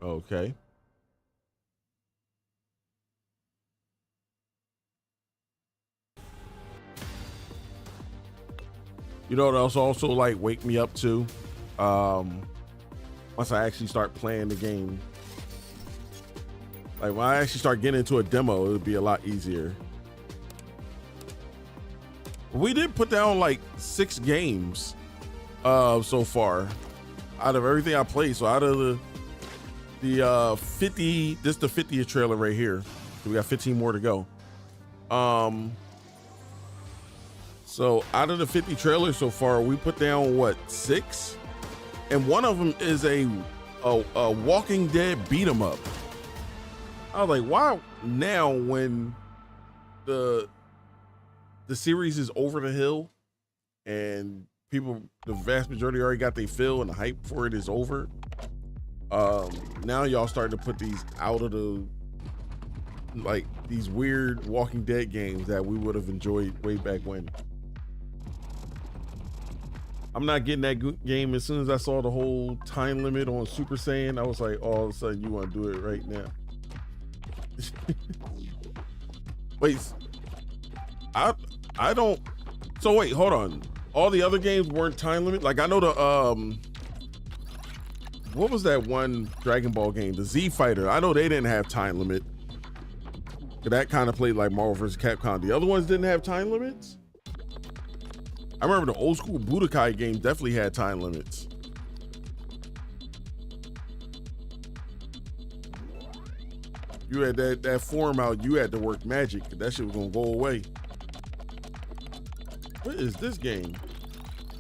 Okay. You know what else also like wake me up to? Once I actually start playing the game. Like when I actually start getting into a demo, it'll be a lot easier. We did put down like 6 games so far out of everything I played. So out of the 50, this is the 50th trailer right here. So we got 15 more to go. So out of the 50 trailers so far, we put down what, 6? And one of them is a Walking Dead beat 'em up. I was like, why now when the series is over the hill and people, the vast majority already got their fill and the hype for it is over. Now y'all starting to put these out of the, like these weird Walking Dead games that we would have enjoyed way back when. I'm not getting that game. As soon as I saw the whole time limit on Super Saiyan, I was like, oh, all of a sudden you want to do it right now. Wait, I don't. So wait, hold on. All the other games weren't time limit. Like I know the what was that one Dragon Ball game? The Z Fighter. I know they didn't have time limit. That kind of played like Marvel vs. Capcom. The other ones didn't have time limits. I remember the old school Budokai game definitely had time limits. You had that form out, you had to work magic. That shit was gonna go away. What is this game?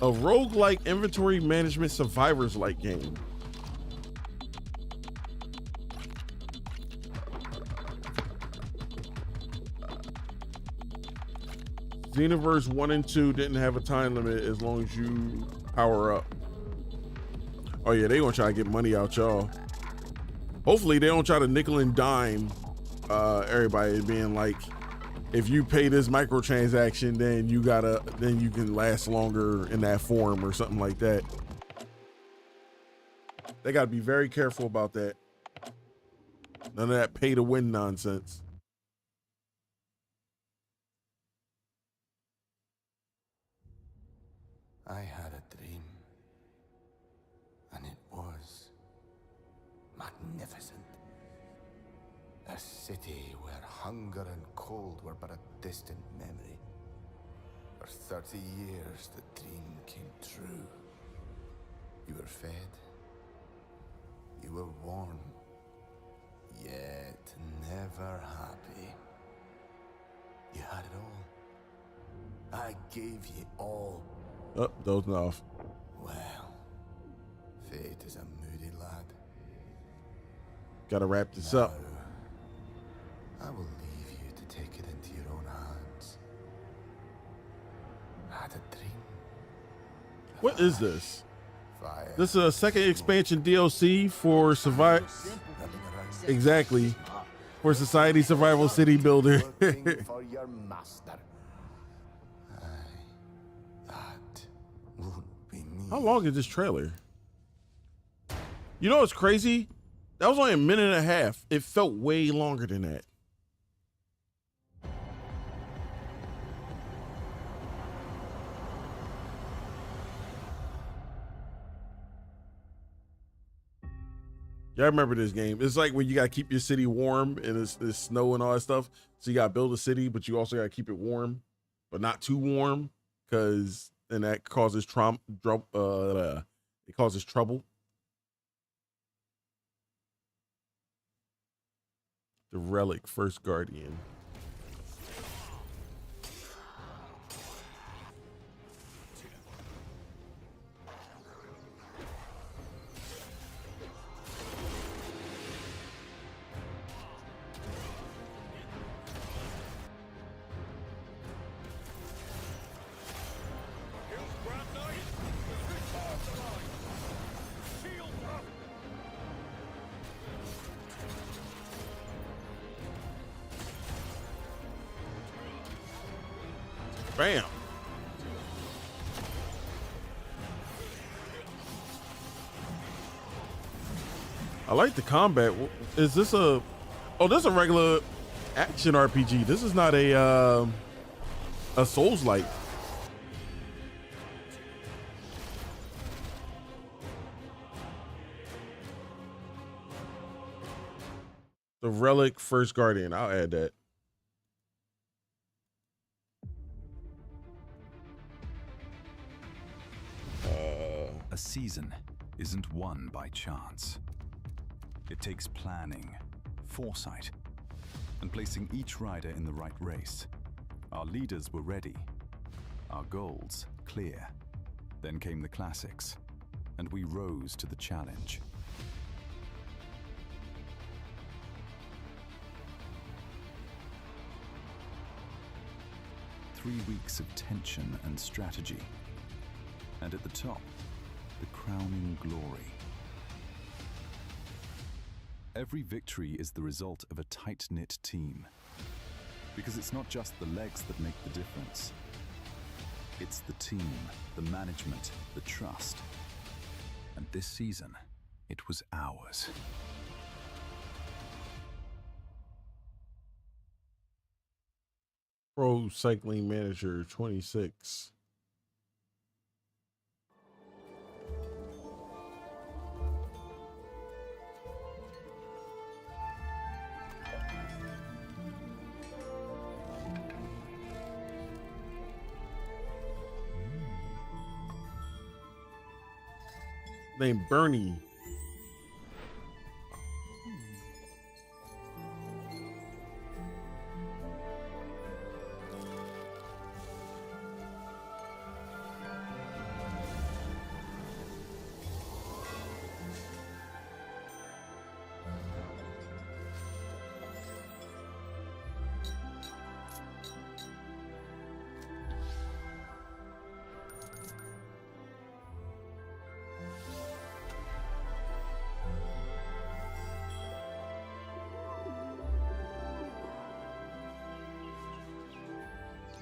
A roguelike inventory management survivors-like game. Xenoverse 1 and 2 didn't have a time limit as long as you power up. Oh yeah, they gonna try to get money out y'all. Hopefully they don't try to nickel and dime everybody, being like, if you pay this microtransaction, then you can last longer in that form or something like that. They gotta be very careful about that. None of that pay to win nonsense. I had a dream, and it was magnificent. A city where hunger and cold were but a distant memory. For 30 years, the dream came true. You were fed, you were warm, yet never happy. You had it all. I gave you all. Oh, dozing off. Well, fate is a moody lad. Gotta wrap this up. I will leave you to take it into your own hands. I had a dream. What is this? This is a second expansion DLC for Survive. Exactly. For Society Survival City Builder. For your master. How long is this trailer? You know what's crazy? That was only a minute and a half. It felt way longer than that. Y'all remember this game? It's like when you gotta keep your city warm and it's snow and all that stuff. So you gotta build a city, but you also gotta keep it warm, but not too warm, because then that causes It causes trouble. The relic, first guardian. Bam. I like the combat. Is this a... Oh, this is a regular action RPG. This is not a Souls-like. The relic, first guardian. I'll add that. A season isn't won by chance. It takes planning, foresight, and placing each rider in the right race. Our leaders were ready, our goals clear. Then came the classics, and we rose to the challenge. Three weeks of tension and strategy. And at the top, the crowning glory. Every victory is the result of a tight-knit team. Because it's not just the legs that make the difference. It's the team, the management, the trust. And this season, it was ours. Pro Cycling Manager 26. Named Bernie.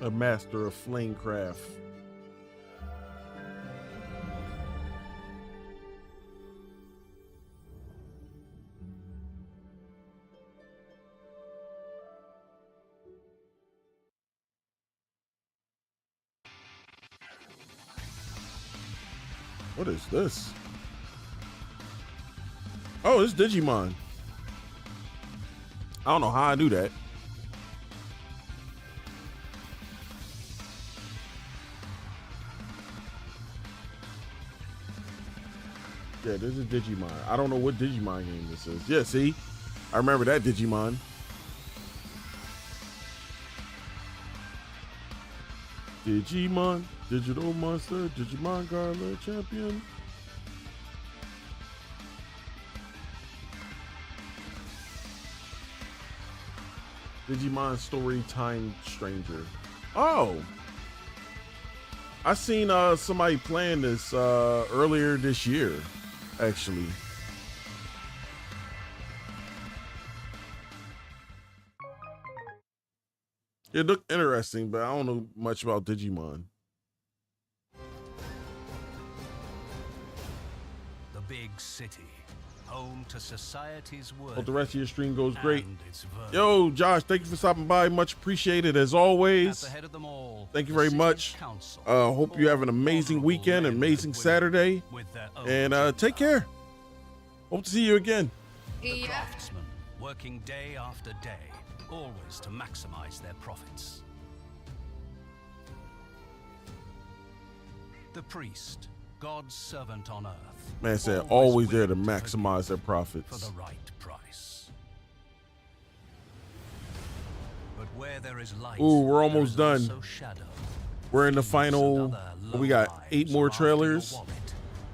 A master of flamecraft. What is this? Oh, it's Digimon. I don't know how I knew that. Yeah, this is Digimon. I don't know what Digimon game this is. Yeah, see? I remember that Digimon. Digimon, Digital Monster, Digimon Garler Champion. Digimon Story Time Stranger. Oh! I seen somebody playing this earlier this year, actually. It looked interesting, but I don't know much about Digimon. The big city, home to society's work. Hope the rest of your stream goes great. Yo, Josh, thank you for stopping by. Much appreciated as always. At the head of them all, thank you very much. Hope you have an amazing weekend, amazing Saturday, and take care. Hope to see you again. The craftsmen working day after day, always to maximize their profits. The priest, God's servant on earth. Man said always there to maximize their profits. For the right price. But where there is light, ooh, we're almost done. Shadow. We're in the final. We got 8 more trailers.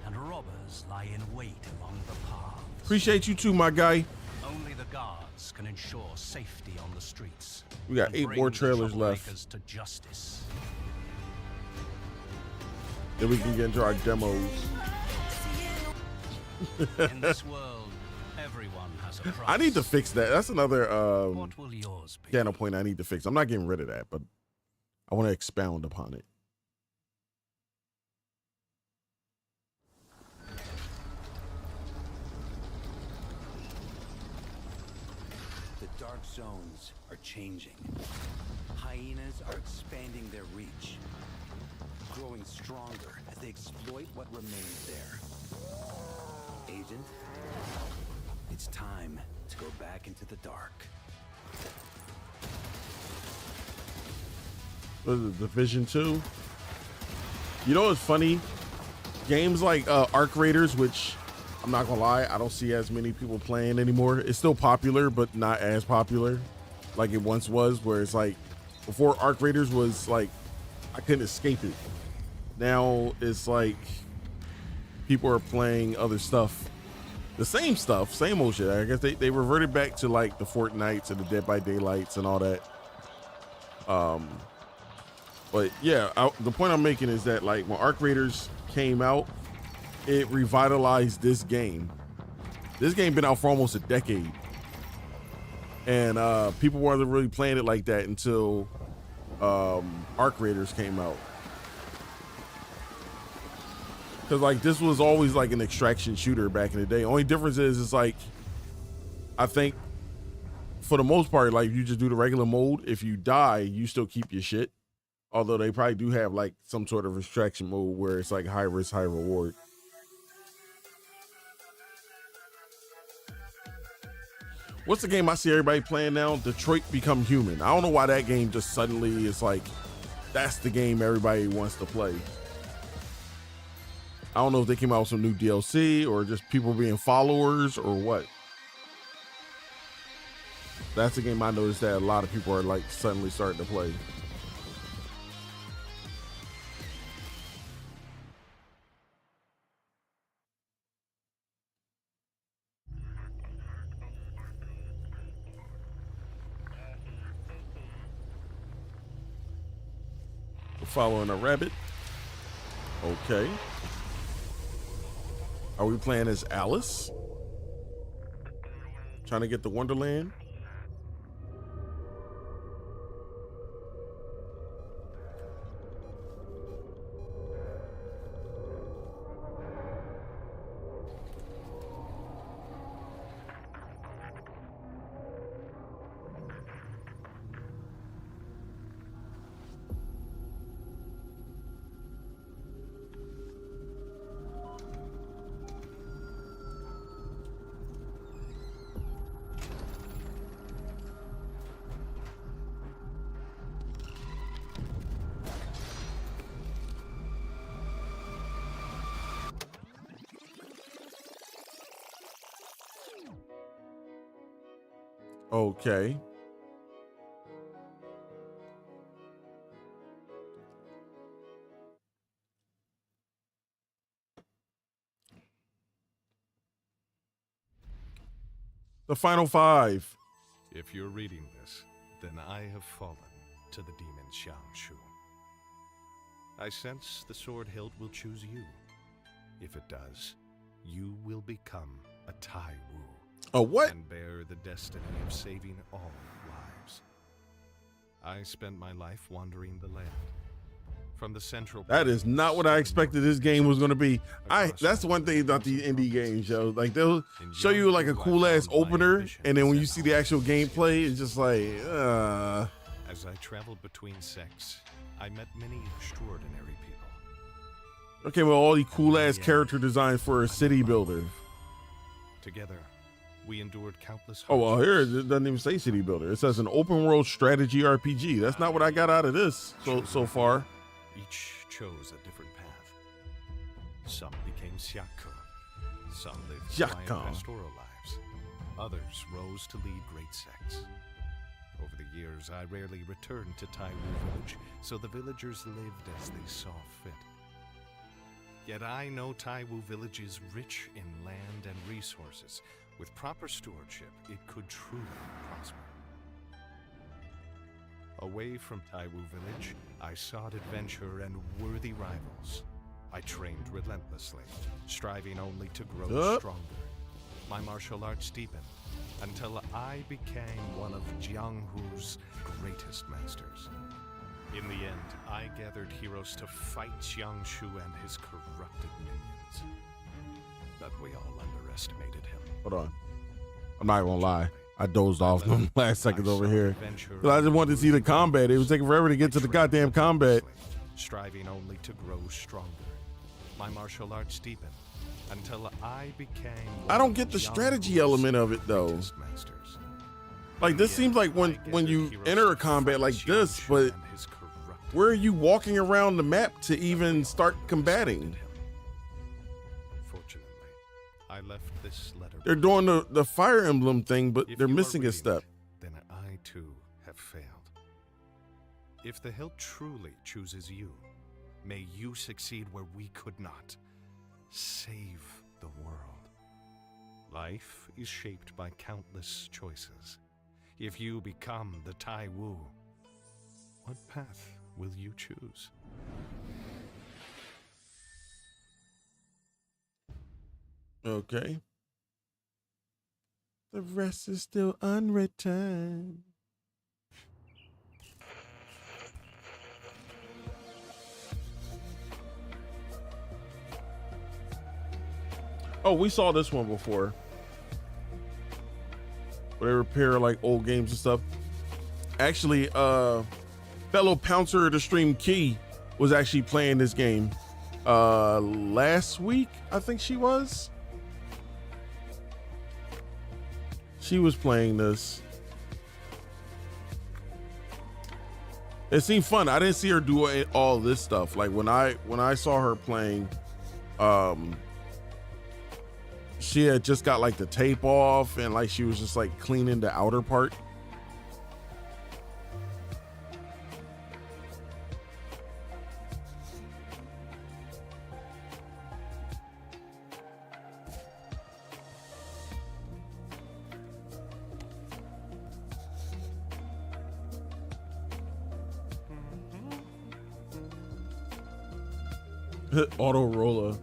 And robbers lie in wait along the paths. Appreciate you too, my guy. Only the guards can ensure safety on the streets. We got 8 more trailers left. To justice. Then we can get into our demos. In this world, everyone has a price. I need to fix that. That's another What will yours be? channel point I need to fix. I'm not getting rid of that, but I want to expound upon it. The dark zones are changing. Hyenas are expanding their reach, growing stronger as they exploit what remains there. Agent, it's time to go back into the dark. What is it, Division 2? You know what's funny? Games like Arc Raiders, which I'm not gonna lie, I don't see as many people playing anymore. It's still popular, but not as popular like it once was, where it's like before Arc Raiders was like I couldn't escape it. Now it's like people are playing other stuff. The same stuff, same old shit. I guess they reverted back to like the Fortnites and the Dead by Daylights and all that. But yeah, the point I'm making is that like when Arc Raiders came out, it revitalized this game. This game been out for almost a decade. And people weren't really playing it like that until Arc Raiders came out. Because like this was always like an extraction shooter back in the day. Only difference is it's like, I think for the most part, like you just do the regular mode. If you die, you still keep your shit. Although they probably do have like some sort of extraction mode where it's like high risk, high reward. What's the game I see everybody playing now? Detroit Become Human. I don't know why that game just suddenly is like, that's the game everybody wants to play. I don't know if they came out with some new DLC or just people being followers or what. That's a game I noticed that a lot of people are like suddenly starting to play. We're following a rabbit. Okay. Are we playing as Alice? Trying to get to Wonderland? Okay. The final 5. If you're reading this, then I have fallen to the demon Xiangshu. I sense the sword hilt will choose you. If it does, you will become a Tai Wu. A what? And bear the destiny of saving all lives. I spent my life wandering the land. From the central. That is not what I expected this game was going to be. That's the one thing about these indie games, yo. Like they'll show you like a cool ass opener, and then when you see the actual gameplay, it's just like, As I traveled between sects, I met many extraordinary people. Okay, well, all these cool ass character designs for a city builder. Together, we endured countless. Oh well, here it doesn't even say city builder. It says an open world strategy RPG. That's not what I got out of this so far. Each chose a different path. Some became Syaku. Some lived Syaku. quiet pastoral lives. Others rose to lead great sects. Over the years, I rarely returned to Taiwu Village, so the villagers lived as they saw fit. Yet I know Taiwu Village is rich in land and resources. With proper stewardship, it could truly prosper. Away from Taiwu Village, I sought adventure and worthy rivals. I trained relentlessly, striving only to grow stronger. My martial arts deepened until I became one of Jianghu's greatest masters. In the end, I gathered heroes to fight Jiangshu and his corrupted minions. But we all underestimated him. Hold on. I'm not gonna lie. I dozed off in the last seconds over here. I just wanted to see the combat. It was taking forever to get to the goddamn combat. Striving only to grow stronger. My martial arts deepened until I became I don't get the strategy element of it though. Like this seems like when you enter a combat like this, but where are you walking around the map to even start combating? Fortunately, I left this letter. They're doing the Fire Emblem thing, but If they're you are missing a reading step. it, then I too have failed. If the hilt truly chooses you, may you succeed where we could not. Save the world. Life is shaped by countless choices. If you become the Taiwu, what path will you choose? Okay. The rest is still unwritten. Oh, we saw this one before. Where they repair like old games and stuff. Actually, fellow Pouncer of the Stream Key was actually playing this game last week, I think she was. She was playing this. It seemed fun. I didn't see her do all this stuff. Like when I saw her playing, she had just got like the tape off and like she was just like cleaning the outer part. Auto roller.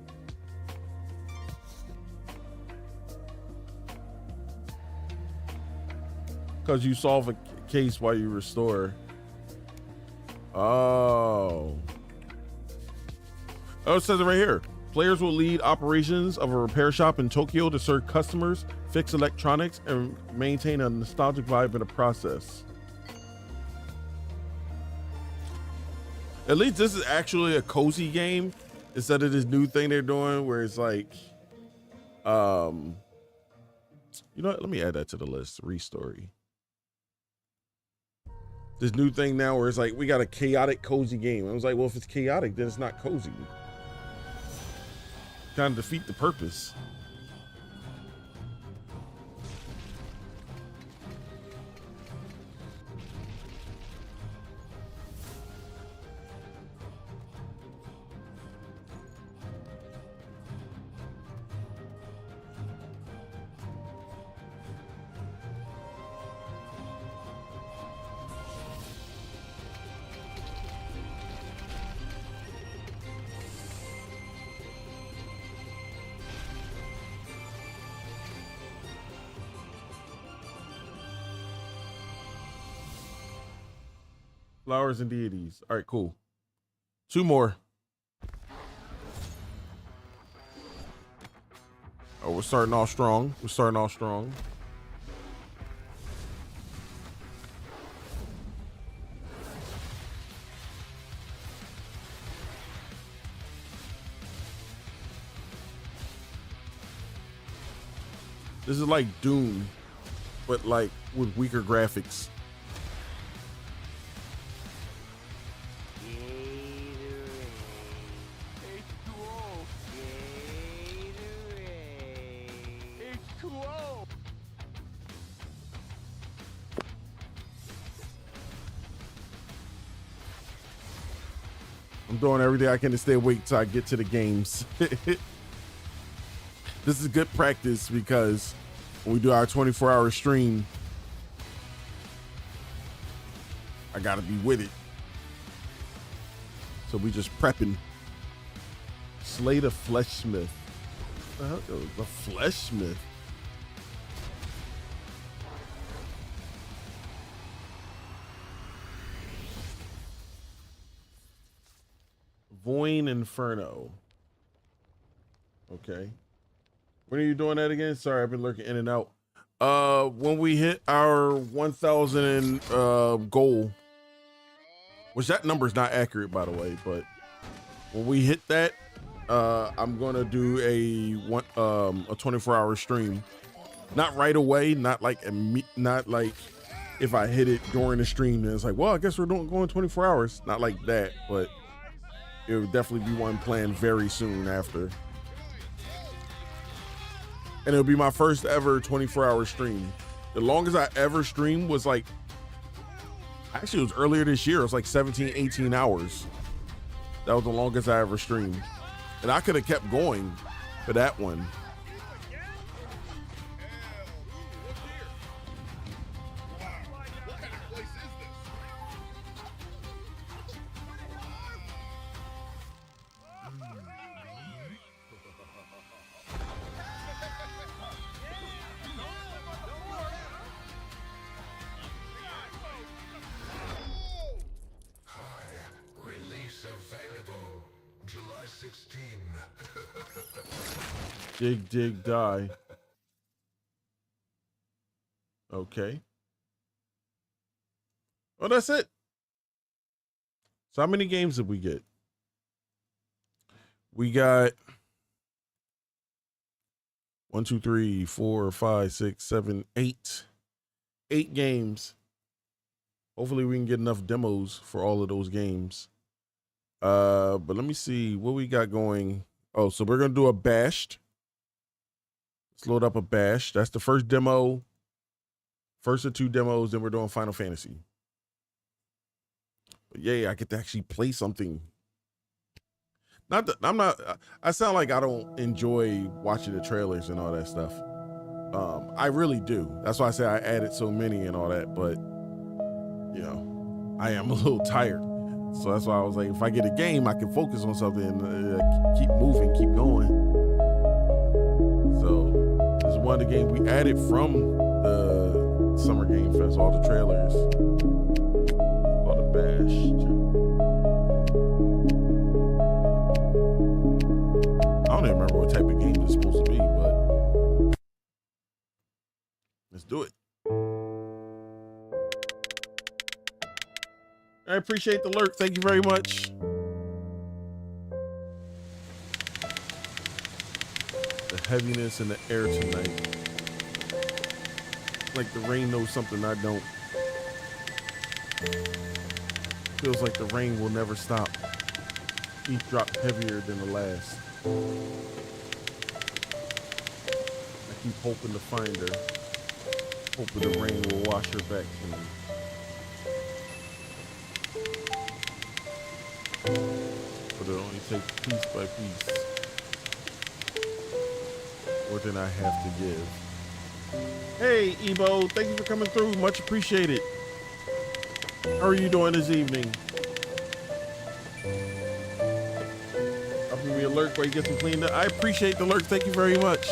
Because you solve a case while you restore. Oh, it says it right here. Players will lead operations of a repair shop in Tokyo to serve customers, fix electronics, and maintain a nostalgic vibe in the process. At least this is actually a cozy game instead of this new thing they're doing where it's like, you know what? Let me add that to the list. Restory. This new thing now where it's like, we got a chaotic, cozy game. I was like, well, if it's chaotic, then it's not cozy. Kind of defeat the purpose. Flowers and deities. All right, cool. 2 more. Oh, we're starting off strong. We're starting off strong. This is like Doom, but like with weaker graphics. doing everything I can to stay awake till I get to the games. This is good practice because when we do our 24-hour stream, I gotta be with it. So we just prepping. Slay the Fleshsmith. The Fleshsmith. Voin Inferno. Okay. When are you doing that again? Sorry, I've been lurking in and out. When we hit our 1,000 goal, which that number is not accurate, by the way, but when we hit that, I'm gonna do a 24-hour stream. Not right away, not like if I hit it during the stream, then it's like, well, I guess we're going 24 hours. Not like that, but it would definitely be one planned very soon after. And it'll be my first ever 24-hour stream. The longest I ever streamed was like, actually it was earlier this year. It was like 17, 18 hours. That was the longest I ever streamed. And I could have kept going for that one. Dig, dig, die. Okay. Oh, that's it. So how many games did we get? We got 1, 2, 3, 4, 5, 6, 7, 8. 8 games. Hopefully we can get enough demos for all of those games. But let me see what we got going. Oh, so we're gonna do a bashed. Let's load up a bash. That's the first demo. First of 2 demos, then we're doing Final Fantasy. But yeah, I get to actually play something. Not that I sound like I don't enjoy watching the trailers and all that stuff. I really do. That's why I say I added so many and all that, but you know, I am a little tired. So that's why I was like, if I get a game, I can focus on something and keep moving, keep going. So this is one of the games we added from the Summer Game Fest, all the trailers, all the bash. I don't even remember what type of game it's supposed to be, but let's do it. I appreciate the lurk. Thank you very much. The heaviness in the air tonight. Like the rain knows something I don't. Feels like the rain will never stop. Each drop heavier than the last. I keep hoping to find her. Hoping the rain will wash her back to me. But it only takes piece by piece. More than I have to give. Hey, Ebo, thank you for coming through. Much appreciated. How are you doing this evening? Helping me alert while you get some cleaned up. I appreciate the alert. Thank you very much.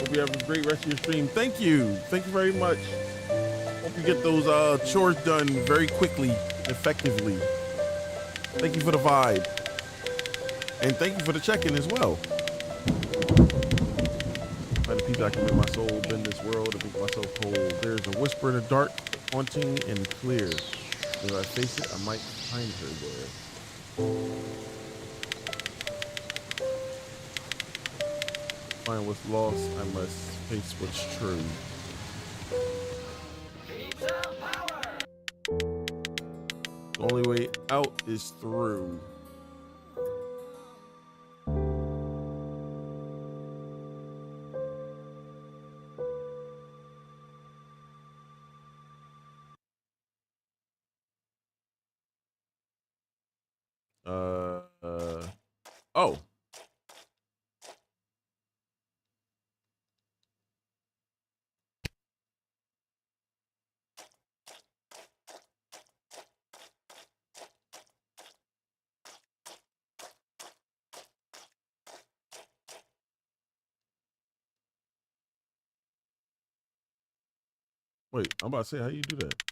Hope you have a great rest of your stream. Thank you. Thank you very much. Hope you get those chores done very quickly, effectively. Thank you for the vibe. And thank you for the check-in as well. By the people I can make my soul bend this world and make myself whole. There's a whisper in the dark, haunting and clear. If I face it, I might find her there. Find what's lost, I must face what's true. The only way out is through. Oh. Wait, I'm about to say, how you do that?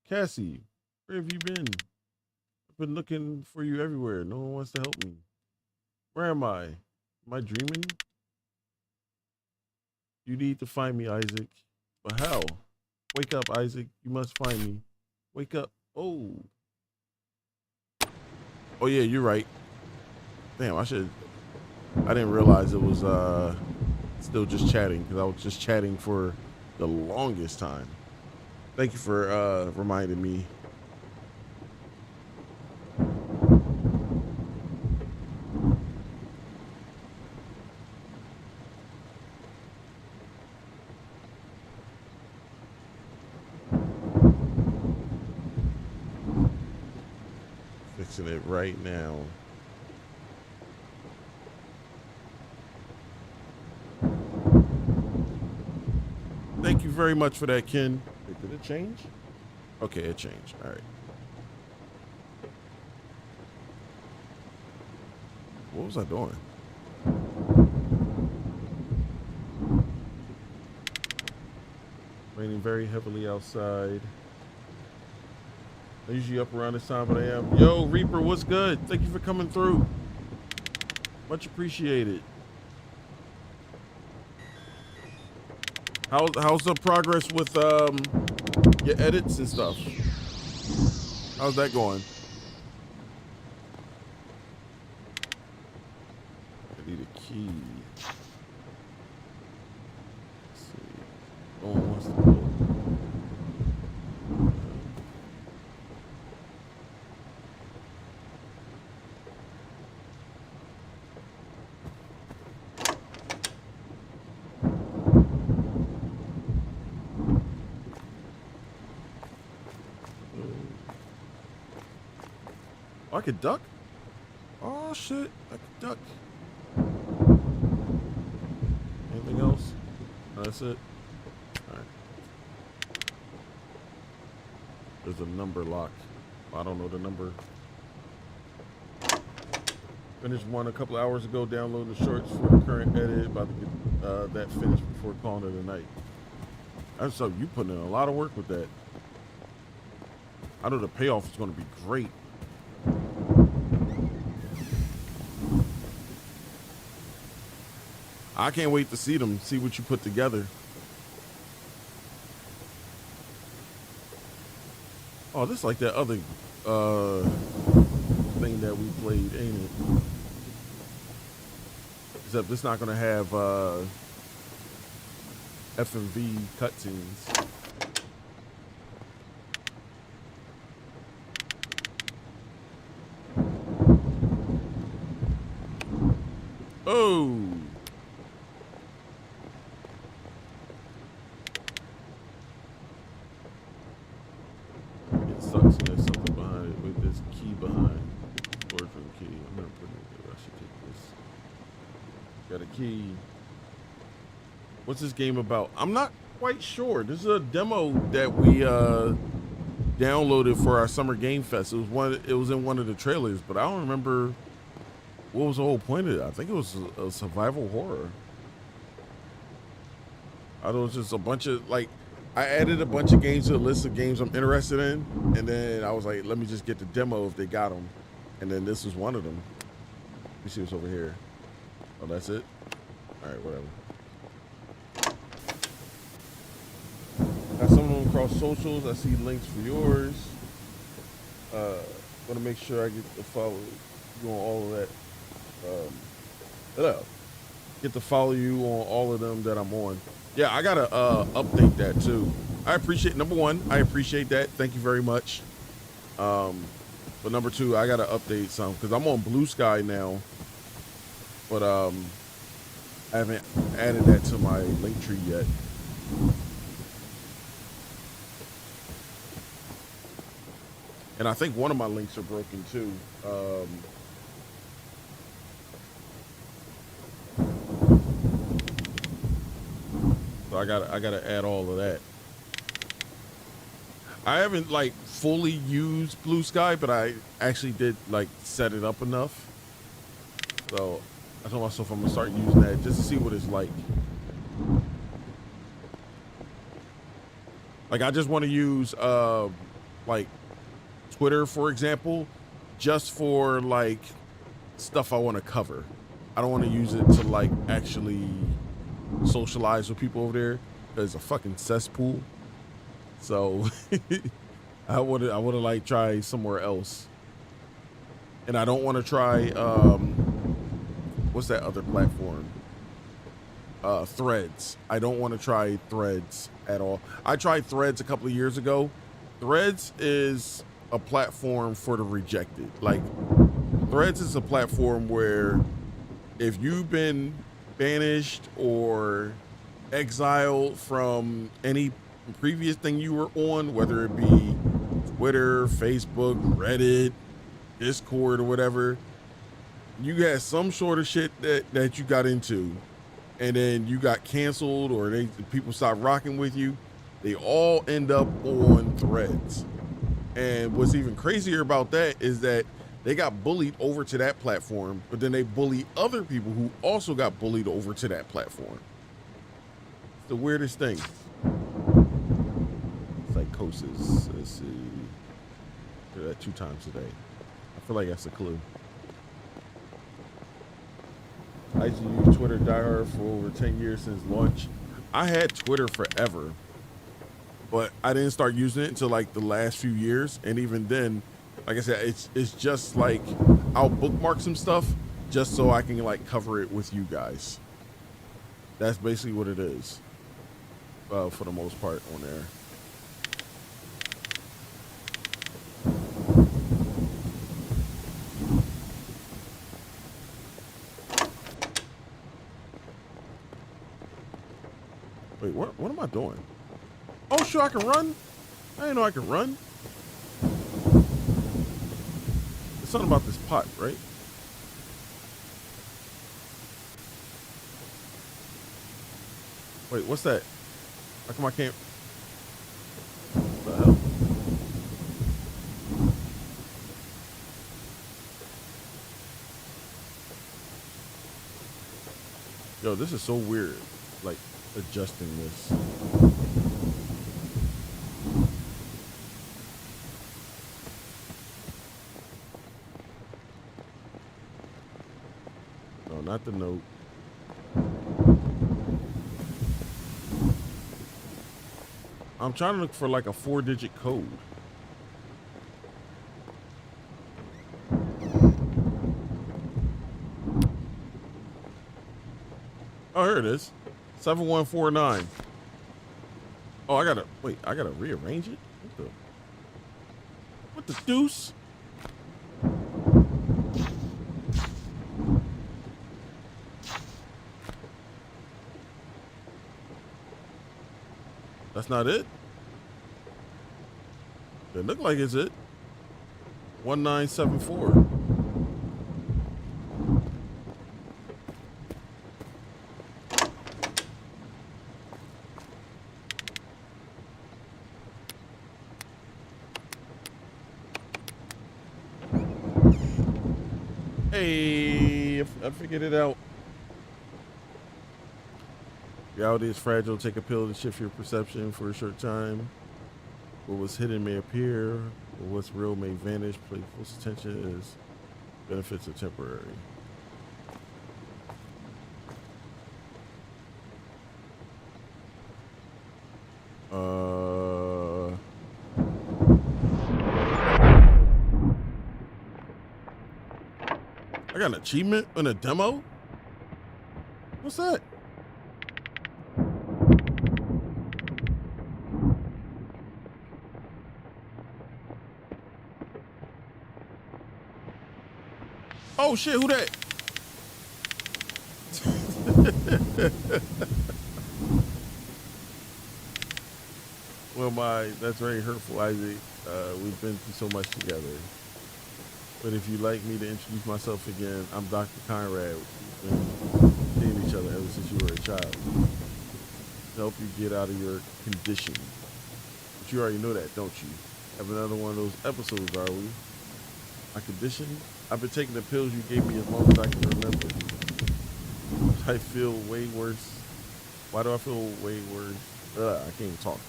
Cassie, where have you been? I've been looking for you everywhere. No one wants to help me. Where am I? Am I dreaming? You need to find me, Isaac. But how? Wake up, Isaac. You must find me. Wake up. Oh. Oh, yeah, you're right. Damn, I didn't realize it was still just chatting, because I was just chatting for the longest time. Thank you for reminding me. Fixing it right now. Thank you very much for that, Ken. Wait, did it change? Okay, it changed. All right. What was I doing? Raining very heavily outside. I'm usually up around this time, but I am. Yo, Reaper, what's good? Thank you for coming through. Much appreciated. How's the progress with your edits and stuff? How's that going? I need a key. Let's see. No one wants to go. I could duck? Oh shit, I could duck. Anything else? No, that's it? Alright. There's a number lock. I don't know the number. Finished one a couple hours ago, downloading the shorts for the current edit. About to get that finished before calling it a night. So you putting in a lot of work with that. I know the payoff is going to be great. I can't wait to see them, see what you put together. Oh, this is like that other thing that we played, ain't it? Except it's not gonna have FMV cutscenes. Oh. It sucks and there's something behind it with this key behind. Storage for the key. I'm gonna put it there. I should take this. Got a key. What's this game about? I'm not quite sure. This is a demo that we downloaded for our summer game fest. It was in one of the trailers, but I don't remember what was the whole point of it. I think it was a survival horror. I thought it was just a bunch of, like, I added a bunch of games to the list of games I'm interested in, and then I was like, let me just get the demo if they got them. And then this was one of them. Let me see what's over here. Oh, that's it? All right, whatever. Got some of them across socials. I see links for yours. Want to make sure I get to follow you on all of that. Get to follow you on all of them that I'm on. Yeah, I gotta update that too. I appreciate, number one, I appreciate that. Thank you very much. But number two, I gotta update some because I'm on Blue Sky now. But I haven't added that to my link tree yet. And I think one of my links are broken too. So I gotta add all of that. I haven't like fully used Blue Sky, but I actually did like set it up enough. So I told myself I'm gonna start using that just to see what it's like. Like I just want to use like Twitter, for example, just for like stuff I want to cover. I don't want to use it to like actually socialize with people over there. It's a fucking cesspool. So I would like try somewhere else. And I don't want to try what's that other platform? Threads. I don't want to try Threads at all. I tried Threads a couple of years ago. Threads is a platform for the rejected. Like Threads is a platform where if you've been banished or exiled from any previous thing you were on, whether it be Twitter, Facebook, Reddit, Discord, or whatever, you had some sort of shit that you got into, and then you got canceled or people stopped rocking with you, they all end up on Threads. And what's even crazier about that is that they got bullied over to that platform, but then they bully other people who also got bullied over to that platform. It's the weirdest thing. Psychosis. Let's see. Do that 2 times a day. I feel like that's a clue. I used to use Twitter diehard for over 10 years since launch. I had Twitter forever, but I didn't start using it until like the last few years. And even then, like I said, it's just like I'll bookmark some stuff just so I can like cover it with you guys. That's basically what it is, for the most part on there. Wait, what am I doing? Oh, sure, I can run? I didn't know I could run. There's something about this pot, right? Wait, what's that? How come I can't? What the hell? Yo, this is so weird. Like, adjusting this. No, not the note. I'm trying to look for like a 4-digit code. Oh, here it is. 7149. Oh, I gotta rearrange it? What the deuce? That's not it? It look like it's it. 1974. Hey, I figured it out. Reality is fragile. Take a pill to shift your perception for a short time. What was hidden may appear, or what's real may vanish. Pay close attention as benefits are temporary. I got an achievement in a demo? What's that? Oh shit, who that? Well, that's very hurtful, Isaac. We've been through so much together. But if you'd like me to introduce myself again, I'm Dr. Conrad. We've been seeing each other ever since you were a child. To help you get out of your condition. But you already know that, don't you? Have another one of those episodes, are we? My condition? I've been taking the pills you gave me as long as I can remember. I feel way worse. Why do I feel way worse? I can't even talk.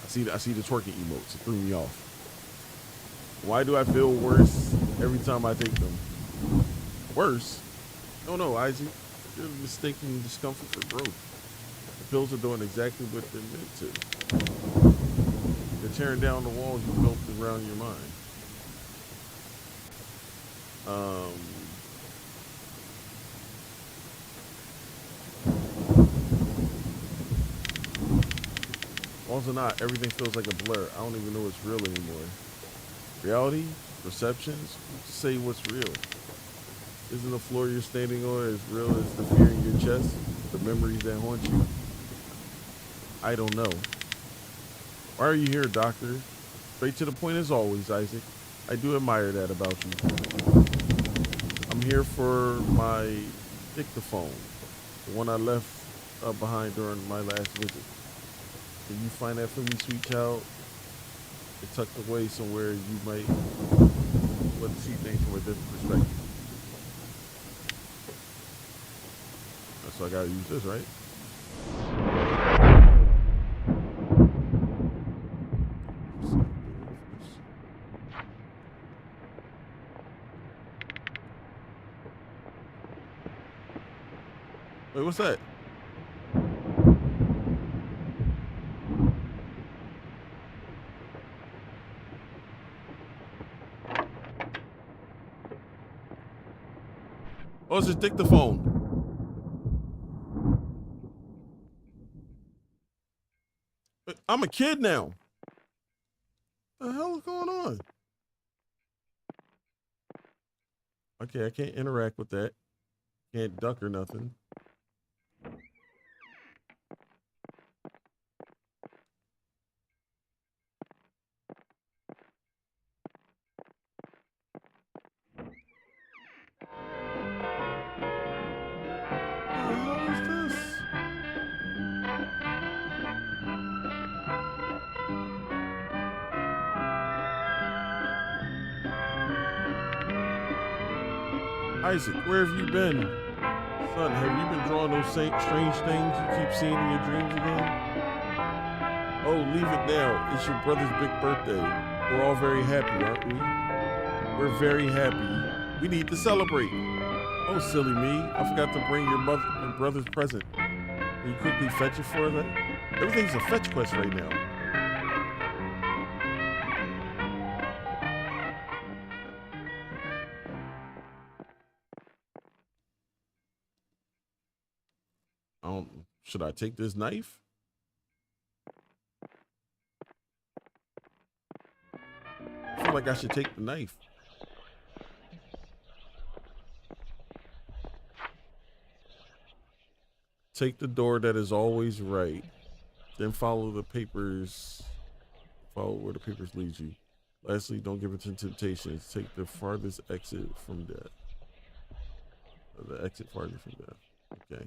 I see the twerking emotes. It threw me off. Why do I feel worse every time I take them? Worse? No, Isaac. You're mistaking discomfort for growth. The pills are doing exactly what they're meant to. They're tearing down the walls you built around your mind. Also not, everything feels like a blur. I don't even know what's real anymore. Reality? Perceptions? Say what's real. Isn't the floor you're standing on as real as the fear in your chest? The memories that haunt you? I don't know. Why are you here, Doctor? Straight to the point as always, Isaac. I do admire that about you. I'm here for my dictaphone, the one I left behind during my last visit. Can you find that for me, sweet child? It's tucked away somewhere you might want to see things from a different perspective. So I gotta use this, right? Wait, what's that? Oh, it's a dictaphone. I'm a kid now. What the hell is going on? Okay, I can't interact with that. Can't duck or nothing. Isaac, where have you been? Son, have you been drawing those strange things you keep seeing in your dreams again? Oh, leave it now. It's your brother's big birthday. We're all very happy, aren't we? We're very happy. We need to celebrate. Oh, silly me. I forgot to bring your brother's present. Can you quickly fetch it for them? Everything's a fetch quest right now. Should I take this knife? I feel like I should take the knife. Take the door that is always right. Then follow the papers. Follow where the papers lead you. Lastly, don't give in to temptations. Take the farthest exit from death. The exit farthest from death. Okay.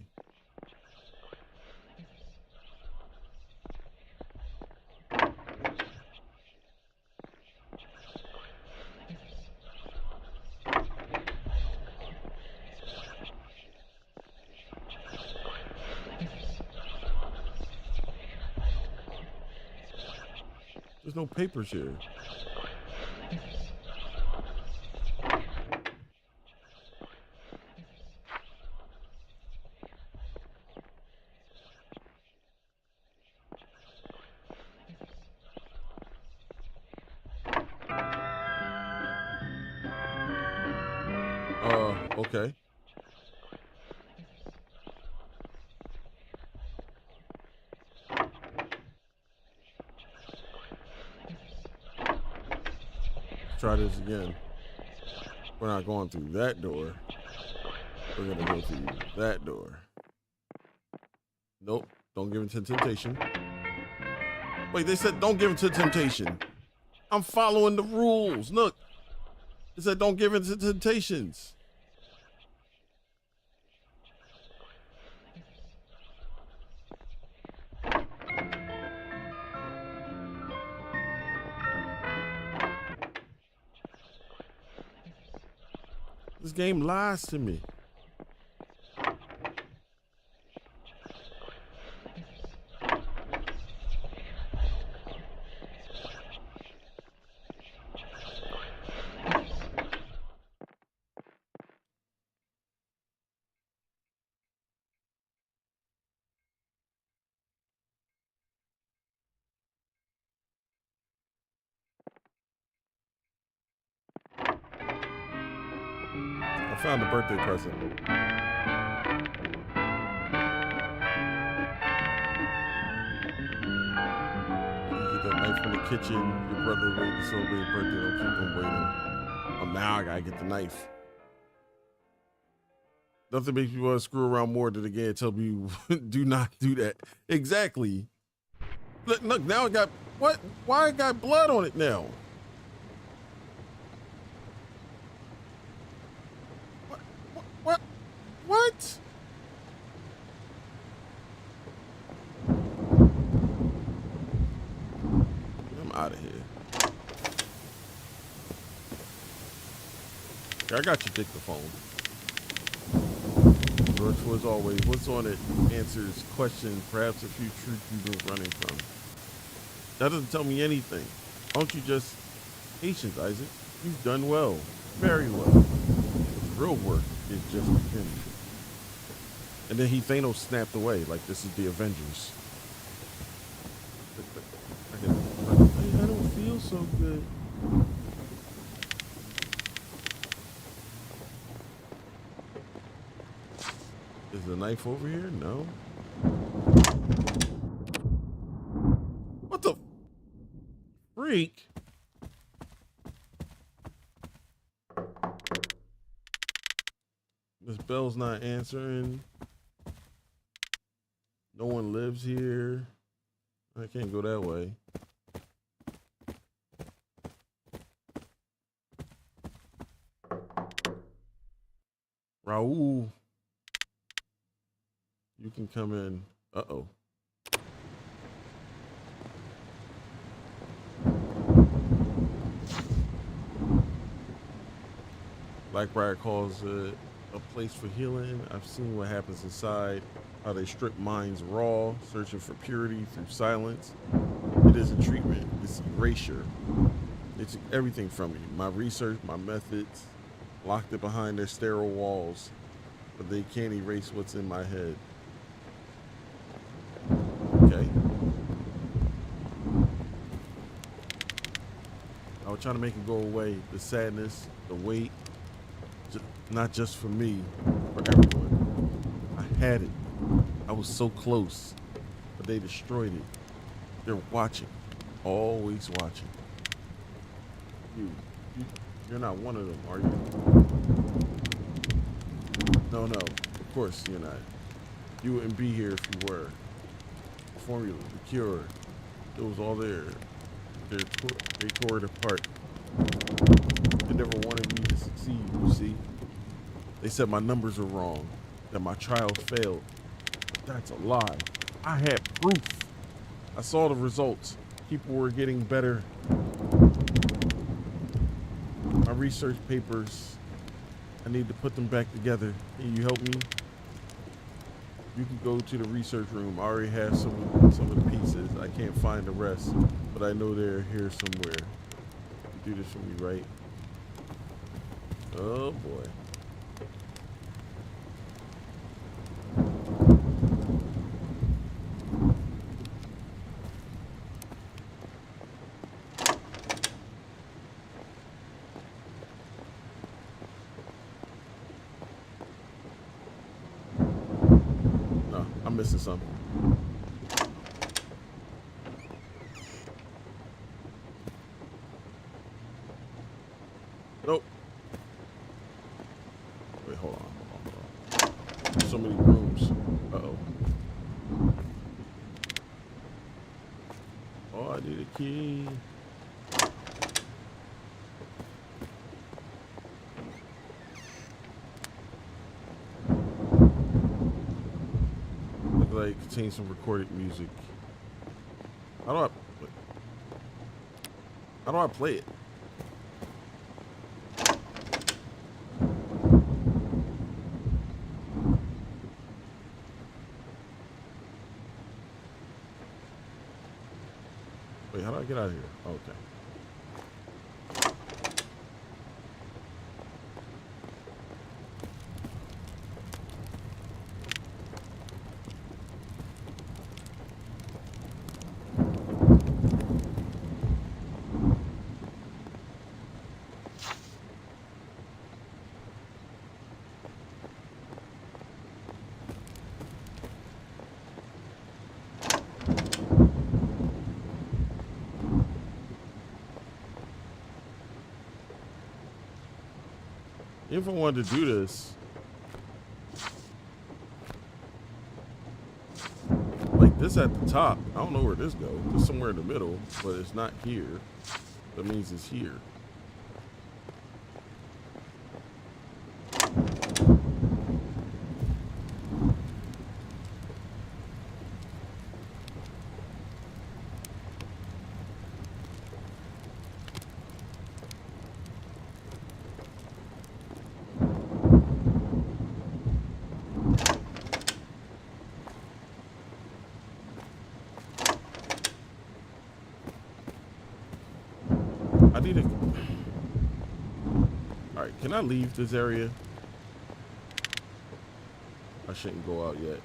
There's no papers here. Okay. Try this again. We're not going through that door. We're gonna go through that door. Nope. Don't give in to temptation. Wait, they said don't give in to temptation. I'm following the rules. Look, it said don't give in to temptations. This game lies to me. I found a birthday present. You get that knife from the kitchen. Your brother waiting to celebrate his birthday. Don't keep him waiting. Oh, now I gotta get the knife. Nothing makes me want to screw around more than again tell me do not do that. Exactly. Look, now I got what? Why I got blood on it now? What? I'm out of here. I got your dictaphone. Virtual as always. What's on it answers questions, perhaps a few truths you've been running from. That doesn't tell me anything. Why don't you just... Patience, Isaac. You've done well. Very well. Real work is just beginning. And then Thanos snapped away like this is the Avengers. I don't feel so good. Is the knife over here? No. What the freak? This bell's not answering. No one lives here. I can't go that way. Raul, you can come in. Uh-oh. Blackbriar calls it a place for healing. I've seen what happens inside, how they strip minds raw, searching for purity through silence. It isn't treatment, it's erasure. It's everything from me. My research, my methods, locked it behind their sterile walls, but they can't erase what's in my head. Okay. I was trying to make it go away. The sadness, the weight, not just for me, for everyone. I had it. I was so close, but they destroyed it. They're watching, always watching. You're not one of them, are you? No, of course you're not. You wouldn't be here if you were. The formula, the cure, it was all there. They tore it apart. They never wanted me to succeed, you see. They said my numbers were wrong, that my trial failed. But that's a lie. I had proof. I saw the results. People were getting better. My research papers, I need to put them back together. Can you help me? You can go to the research room. I already have some of the pieces. I can't find the rest, but I know they're here somewhere. You do this for me, right? Oh boy. I'm missing something. Nope. Wait, hold on. There's so many rooms. Uh-oh. key. Look like it contains some recorded music. How do I play it? Wait, how do I get out of here? Okay. If I wanted to do this, like this at the top, I don't know where this goes. It's somewhere in the middle, but it's not here. That means it's here. I need to. All right, can I leave this area? I shouldn't go out yet.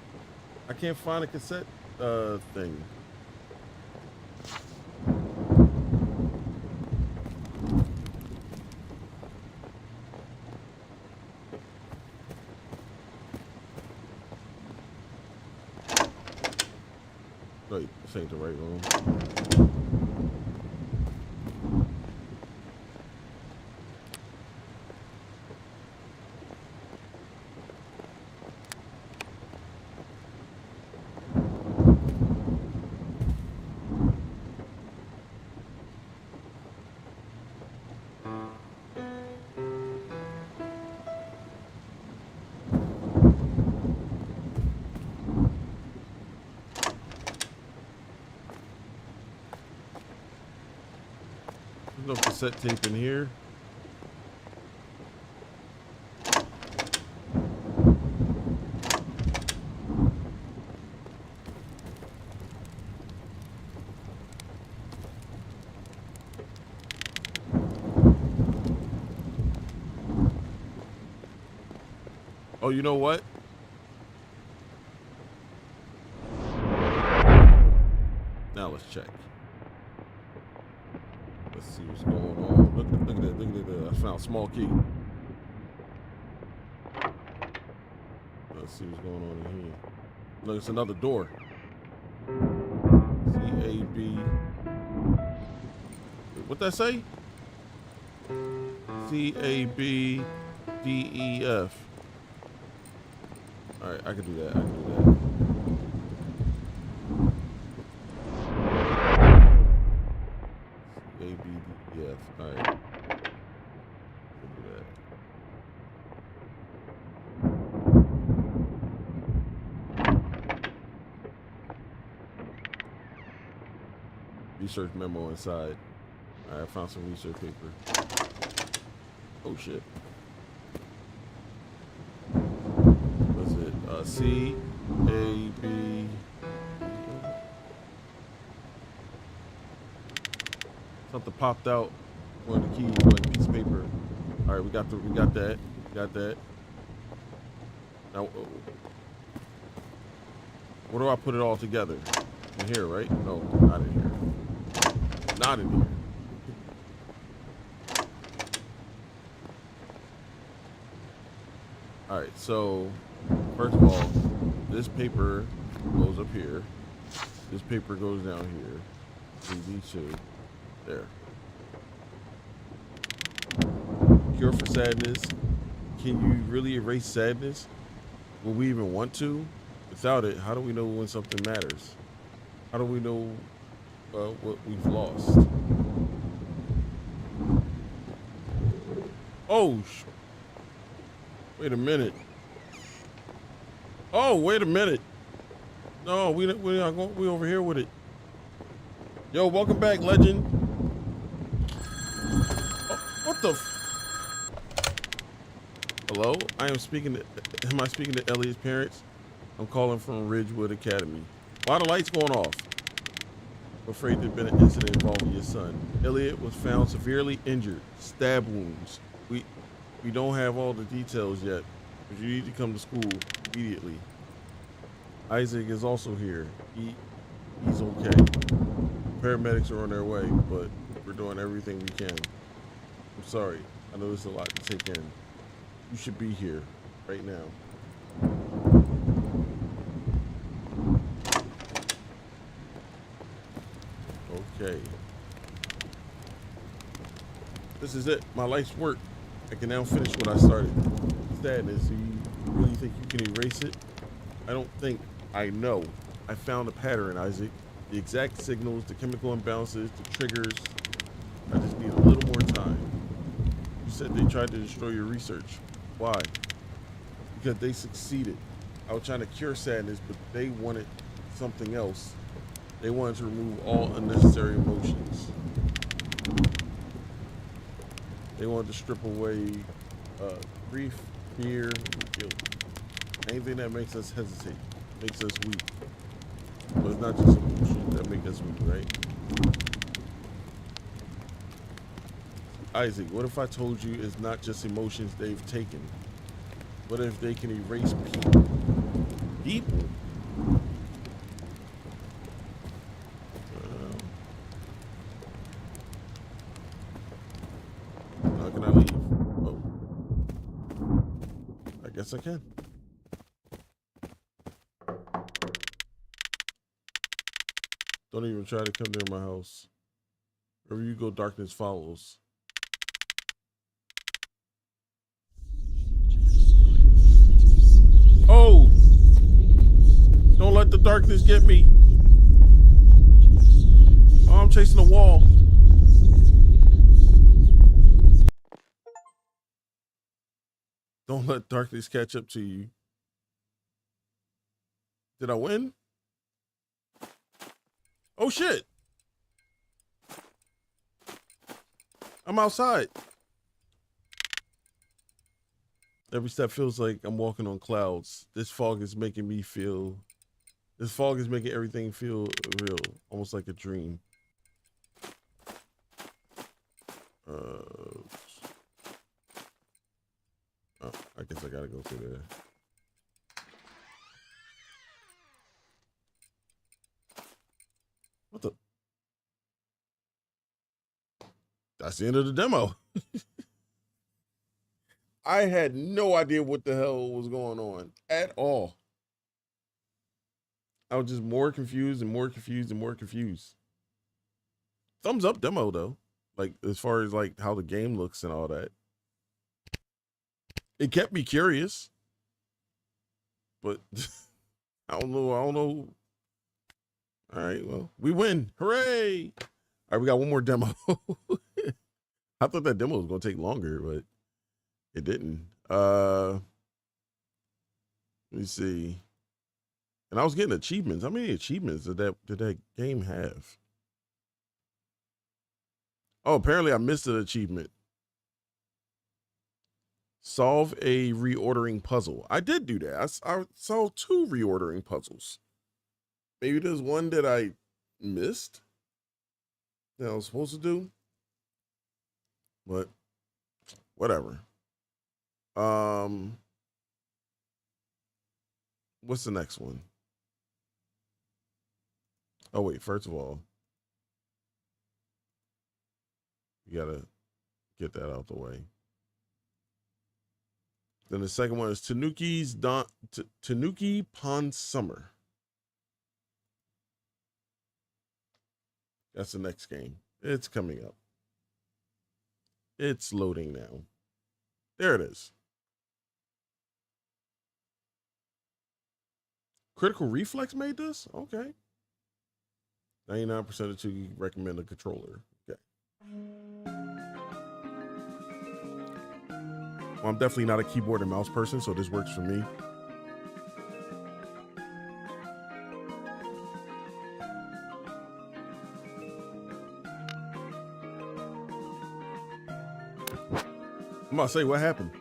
I can't find a cassette thing. Wait, this ain't the right room. There's no cassette tape in here. Oh, you know what? Now let's check. Let's see what's going on. Look at that. Look at that. I found a small key. Let's see what's going on in here. Look, it's another door. C-A-B. What that say? C-A-B-D-E-F. All right, I can do that. I can do that. C-A-B-D-E-F. All right. I can do that. Research memo inside. All right, I found some research paper. Oh shit. What's it? C-A-B. Something popped out. One of the keys, one piece of paper. All right, we got that. Got that. Now, where do I put it all together? In here, right? No, not in here. Not in here. All right, so first of all, this paper goes up here. This paper goes down here. CB2. There. Cure for sadness. Can you really erase sadness? Will we even want to? Without it, how do we know when something matters? How do we know what we've lost. Oh, wait a minute. Oh, wait a minute. No, we not going. We over here with it. Yo, welcome back, legend. Oh, what the? Hello, I am speaking to. Am I speaking to Elliot's parents? I'm calling from Ridgewood Academy. Why are the lights going off? I'm afraid there's been an incident involving your son. Elliot was found severely injured, stab wounds. We don't have all the details yet, but you need to come to school immediately. Isaac is also here. He's okay. Paramedics are on their way, but we're doing everything we can. I'm sorry. I know there's a lot to take in. You should be here right now. Okay. This is it. My life's work. I can now finish what I started. Sadness. Do you really think you can erase it? I don't think. I know. I found a pattern, Isaac. The exact signals, the chemical imbalances, the triggers. I just need a little more time. You said they tried to destroy your research. Why? Because they succeeded. I was trying to cure sadness, but they wanted something else. They wanted to remove all unnecessary emotions. They wanted to strip away grief, fear, and guilt. Anything that makes us hesitate, makes us weak. But it's not just emotions that make us weak, right? Isaac, what if I told you it's not just emotions they've taken? What if they can erase people? People? How can I leave? Oh. I guess I can. Don't even try to come near my house. Wherever you go, darkness follows. Oh! Don't let the darkness get me. Oh, I'm chasing a wall. Don't let darkness catch up to you. Did I win? Oh shit! I'm outside. Every step feels like I'm walking on clouds. This fog is making everything feel real, almost like a dream. Oh, I guess I gotta go through there. What the? That's the end of the demo. I had no idea what the hell was going on at all. I was just more confused and more confused and more confused. Thumbs up demo though. Like as far as like how the game looks and all that. It kept me curious. But I don't know. All right, well, we win. Hooray! All right, we got one more demo. I thought that demo was gonna take longer, but it didn't. Let me see. And I was getting achievements. How many achievements did that game have? Oh, apparently I missed an achievement. Solve a reordering puzzle. I did do that. I saw 2 reordering puzzles. Maybe there's one that I missed that I was supposed to do. But whatever. What's the next one? Oh wait, first of all, you gotta get that out the way. Then the second one is Tanuki Pond Summer. That's the next game. It's coming up. It's loading now. There it is. Critical Reflex made this? Okay. 99% of the two recommend a controller. Okay. Well, I'm definitely not a keyboard and mouse person, so this works for me. I'm about to say, what happened?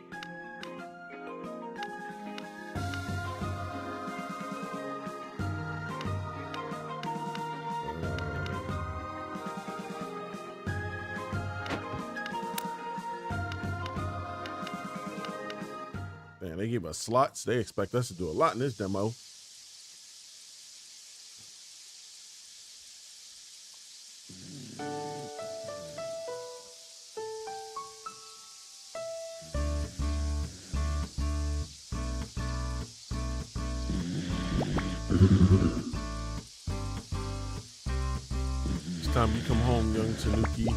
Man, they give us slots. They expect us to do a lot in this demo. It's time you come home, young Tanuki.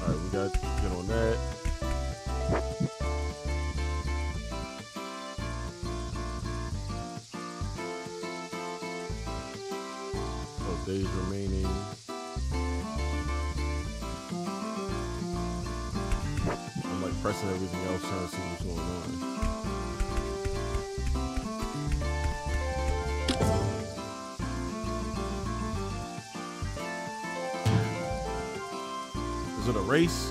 Alright, we got to get on that. Days remaining. I'm like pressing everything else, trying to see what's going on. Is it a race?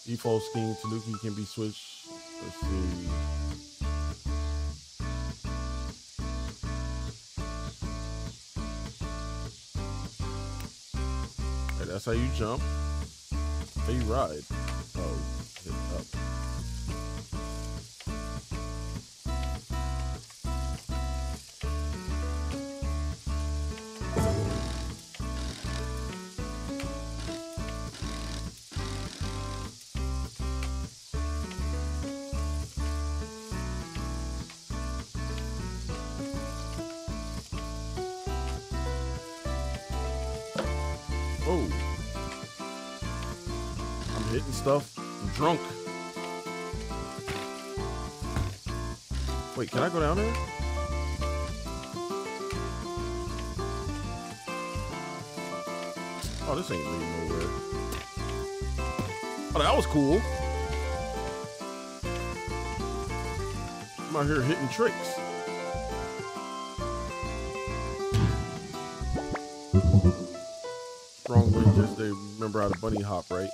Default scheme Tanuki can be switched. Let's see. That's how you jump. How you ride. Oh, hit up. Oh. I'm hitting stuff. I'm drunk. Wait, can I go down there? Oh, this ain't leading nowhere. Oh, that was cool. I'm out here hitting tricks. Strongly just they remember how to bunny hop, right?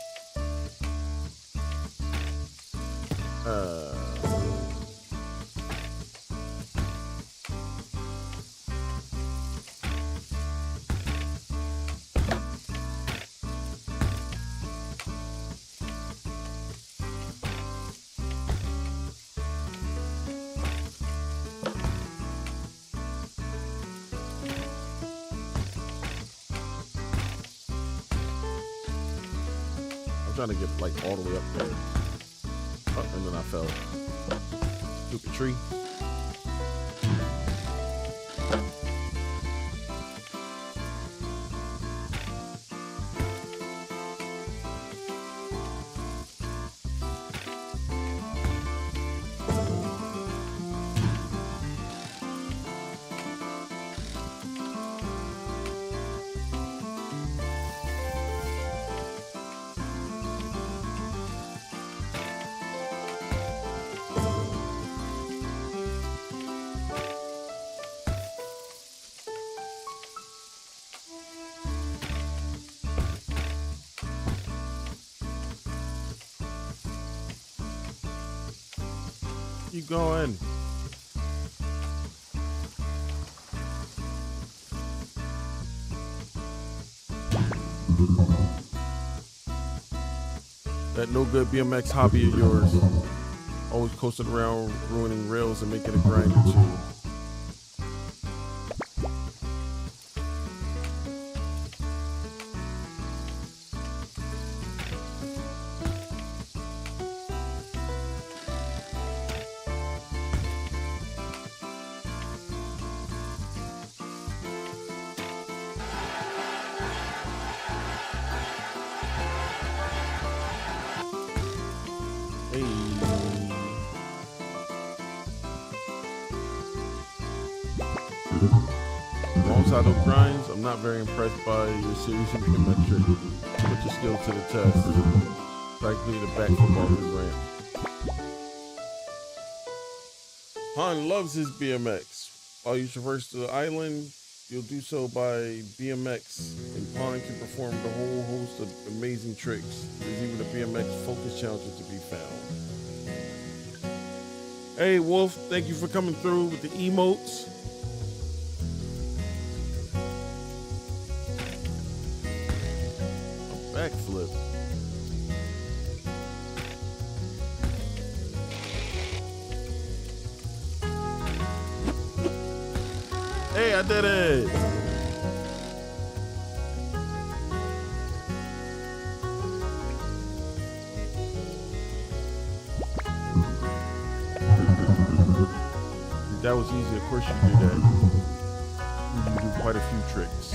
Trying to get like all the way up there. Oh, and then I fell. Stupid tree. Keep going. That no good BMX hobby of yours. Always coasting around, ruining rails and making a grind or two. Alongside those grinds, I'm not very impressed by your series of metric. Put your skill to the test. Practically the backflip off his ramp. Han loves his BMX. While you traverse the island, you'll do so by BMX, and Han can perform the whole host of amazing tricks. There's even a BMX focus challenge to be found. Hey Wolf, thank you for coming through with the emotes. A backflip. Hey, I did it! That was easy. Of course you do that. You do quite a few tricks.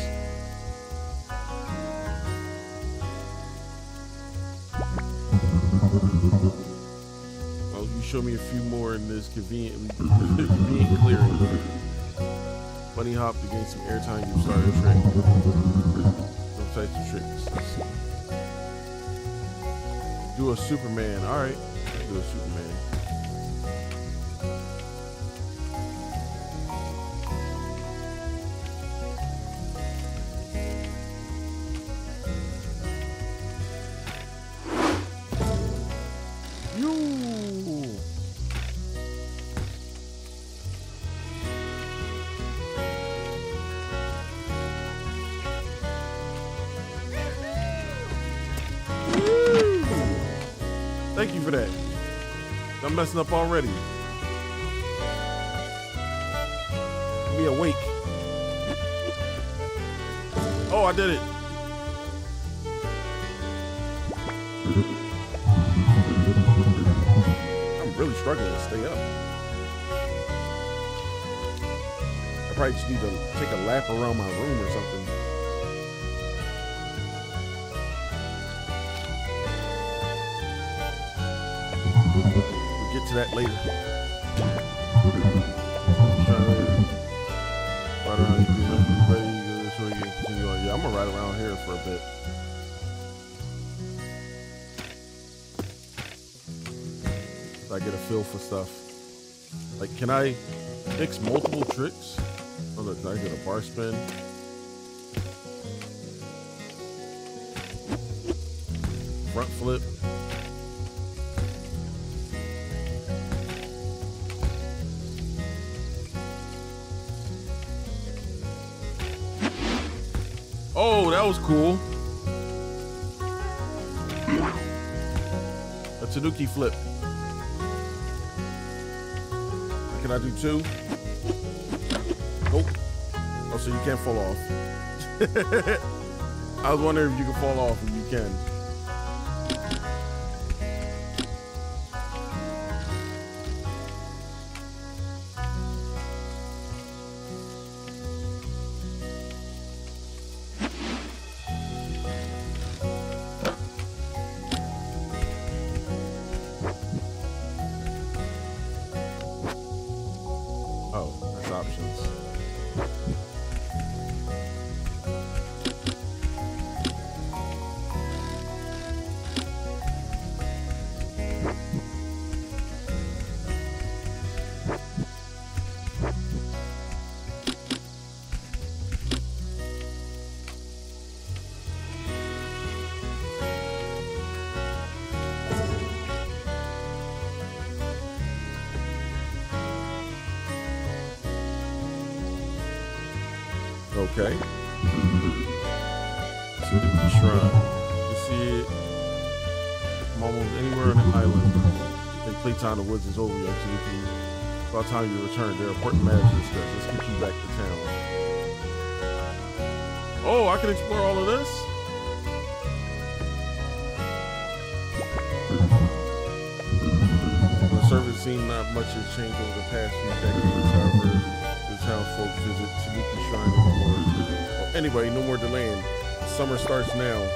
Well, you show me a few more in this convenient clearing. Bunny hop to gain some airtime. You start a trick. Those types of tricks. Do a Superman. All right. Do a Superman. Thank you for that. I'm messing up already. Be awake. Oh, I did it. I'm really struggling to stay up. I probably just need to take a lap around my room or something. We'll get to that later. Ride around, you ready so you can continue on. Yeah, I'm gonna ride around here for a bit. So I get a feel for stuff. Like, can I mix multiple tricks? Oh look, I get a bar spin. Front flip. Oh, that was cool. A Tanuki flip. Can I do two? Nope. Oh, so you can't fall off. I was wondering if you can fall off, and you can. Okay. Tanuki Shrine. You see it from almost anywhere on the island. And playtime in the woods is over, young Tanuki. By the time you return, there are important matters to discuss. Let's get you back to town. Oh, I can explore all of this? The surface seems not much has changed over the past few decades, however. The townsfolk visit Tanuki Shrine no more. Well, anyway, no more delaying. Summer starts now.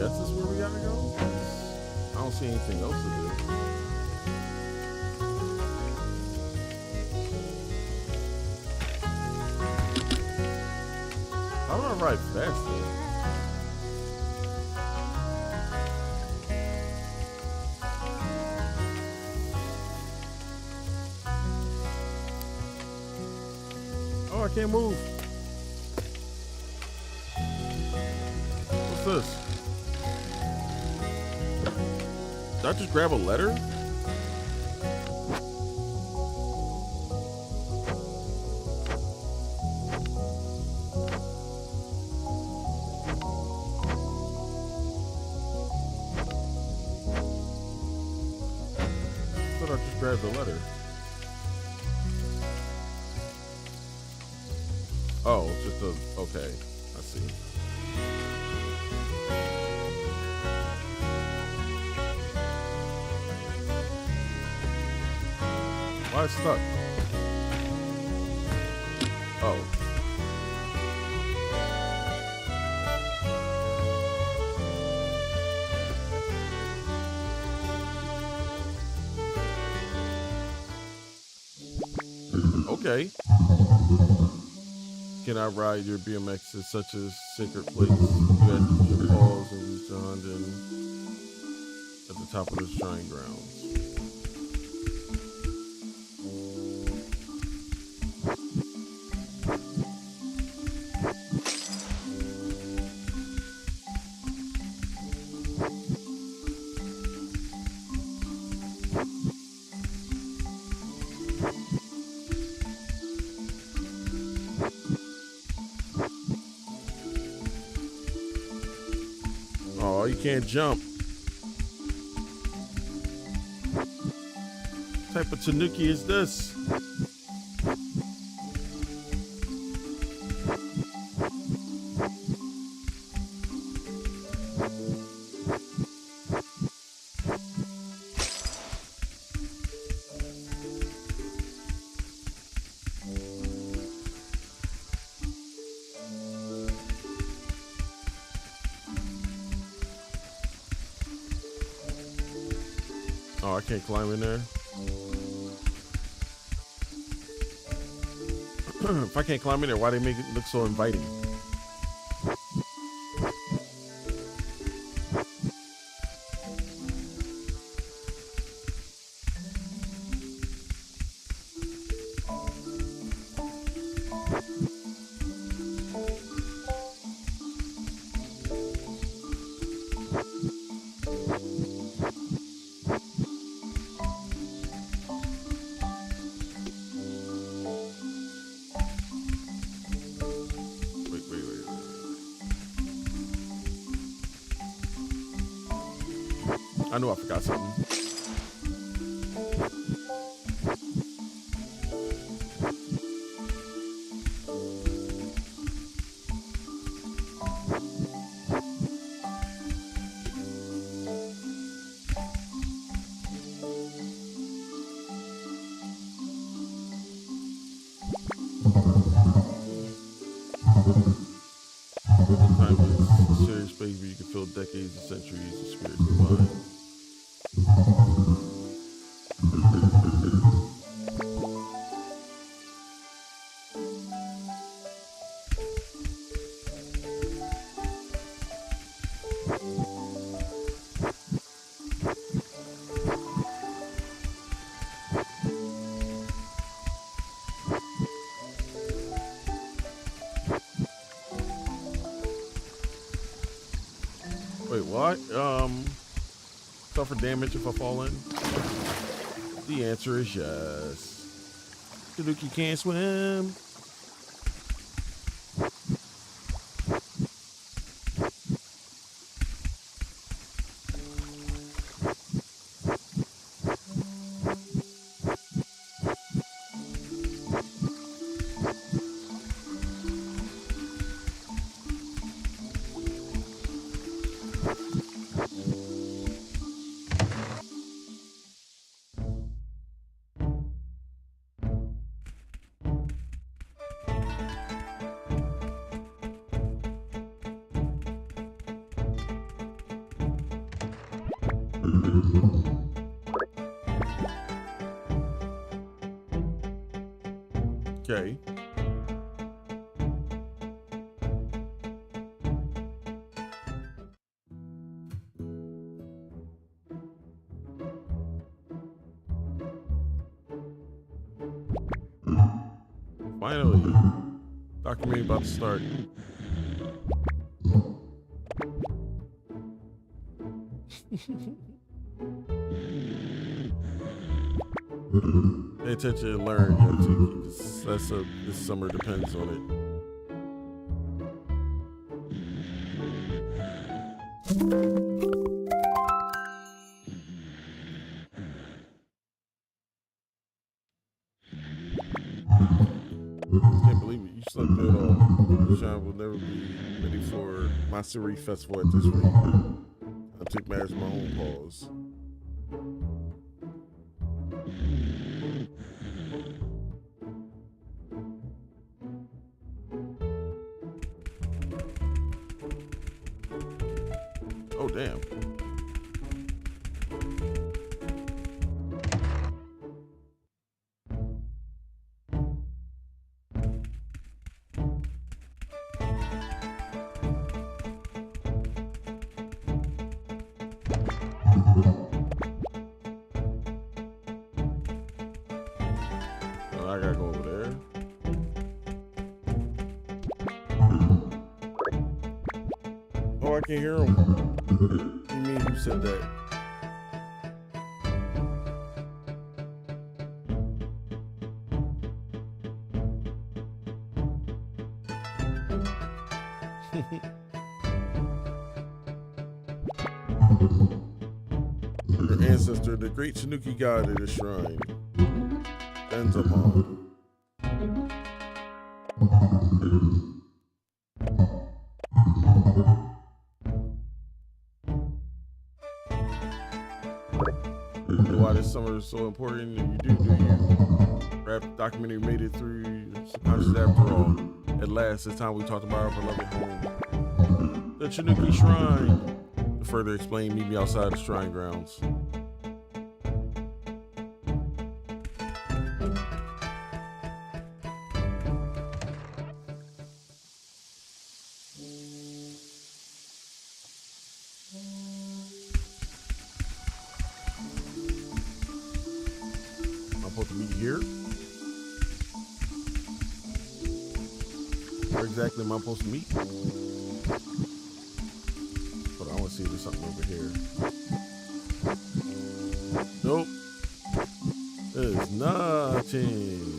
guess this is where we gotta go. I don't see anything else to do. How do I ride faster? Oh, I can't move. What's this? Did I just grab a letter? I thought I just grabbed the letter. Oh, it's just a, okay, I see. Why it's stuck? Oh. Okay. Can I ride your BMX to such a sacred place? You had to pause and reach the London at the top of the shrine grounds. Oh, you can't jump. What type of tanuki is this? Oh, I can't climb in there. If I can't climb in there, why they make it look so inviting? I knew I forgot something. Time is a serious space where you can feel decades and centuries of spirit divine. Wait, what? Suffer damage if I fall in? The answer is yes. Tanuki can't swim. Okay. Finally, documentary about to start. Pay attention and learn, young Tiki. This summer depends on it. Can't believe it. You slept good all. Sean will never be ready for my Siri Festival at this rate. I took matters in my own paws. Oh, damn. Oh, I gotta go over there. Oh, I can hear him. What do you mean you said that? Your ancestor, the great Tanuki god of the shrine, Benzamon. Why this summer is so important, and you do you? Rap documentary made it through your subconscious after all. At last, it's time we talked about our beloved home, the Tanuki Shrine. To further explain, meet me outside the shrine grounds. I'm supposed to meet here? Where exactly am I supposed to meet? Hold on, I want to see if there's something over here. Nope. There's nothing.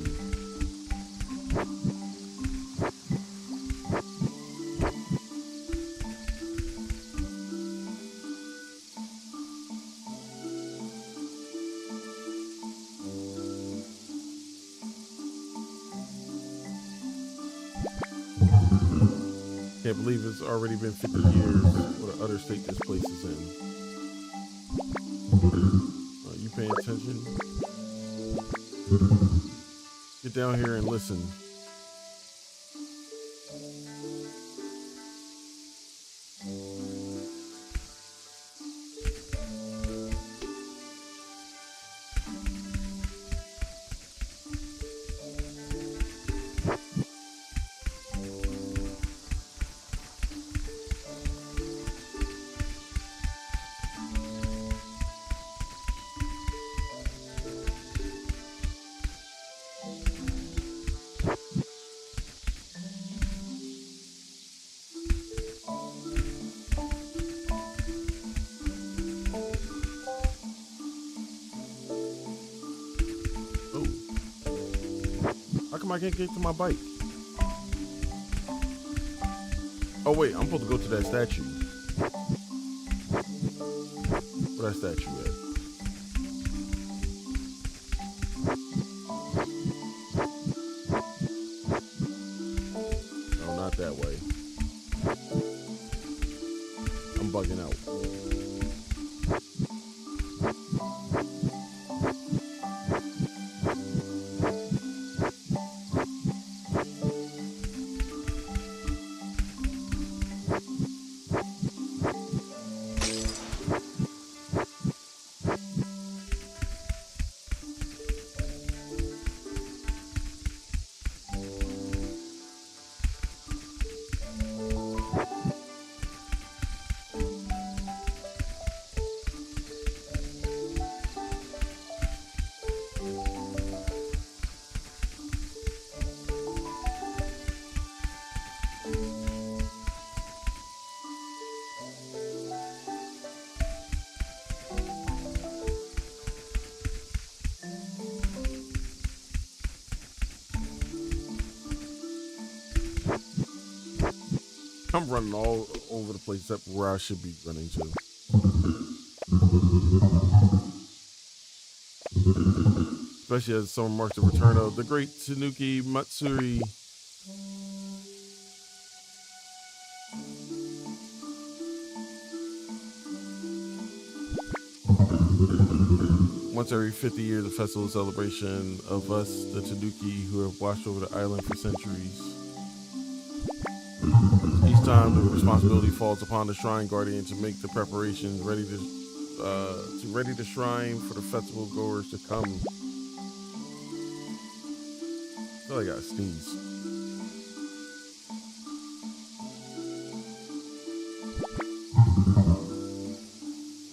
Can't believe it's already been 50 years. What an utter state this place is in. Are you paying attention? Get down here and listen. How come I can't get to my bike? Oh wait, I'm supposed to go to that statue. Where that statue at? No, not that way. I'm bugging out. I'm running all over the place except where I should be running to. Especially as summer marks the return of the great Tanuki Matsuri. Once every 50 years, a festival celebration of us, the Tanuki, who have watched over the island for centuries. Each time, the responsibility falls upon the shrine guardian to make the preparations ready the shrine for the festival goers to come. I feel like I gotta sneeze.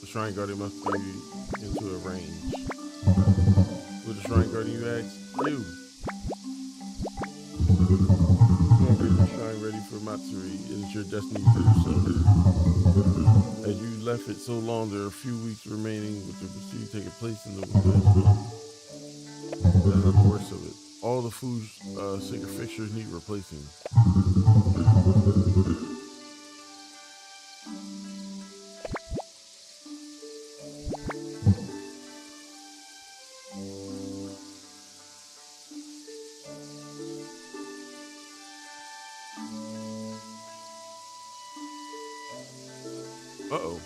The shrine guardian must be into a range. With the shrine guardian, you ask? You. Can't get the shrine ready for Matsuri. It is your destiny to do so. As you left it so long, there are a few weeks remaining with the procedure taking place in the village. That's not the worst of it. All the food sacred fixtures need replacing. Uh-oh.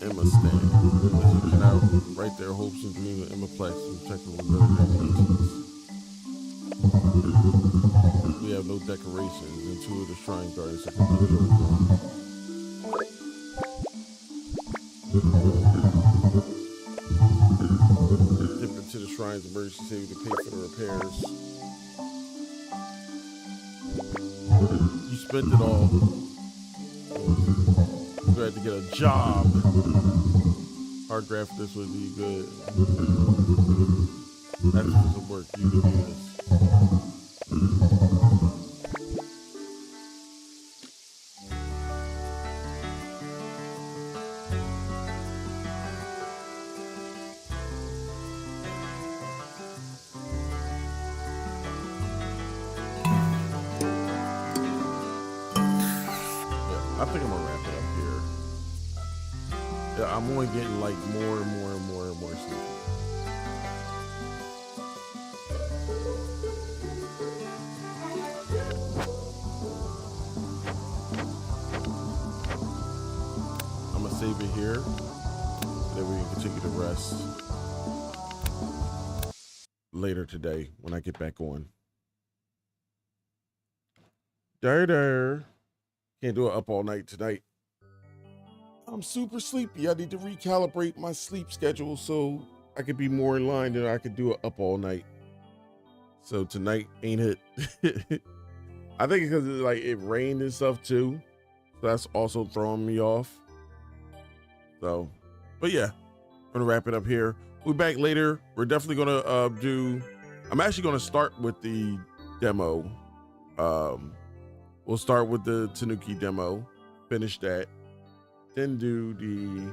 Emma stand. As you cannot write their hopes and dreams of Emma Plex and check them with better reputations. We have no decorations, and two of the shrine guardians are completely overgrown. Dip into the shrine's emergency savings to pay for the repairs. You spent it all. You had to get a job. Hard graft this would be good. After some work, you can do this. I think I'm gonna wrap it up here. Yeah, I'm only getting like more and more sleepy. I'm gonna save it here, and then we can continue the rest later today when I get back on. Can't do it up all night tonight. I'm super sleepy. I need to recalibrate my sleep schedule so I could be more in line and I could do it up all night. So tonight ain't it. I think it's because it rained and stuff too. So that's also throwing me off. So, but yeah, I'm gonna wrap it up here. We'll be back later. We're definitely gonna I'm actually gonna start with the demo. We'll start with the Tanuki demo, finish that, then do the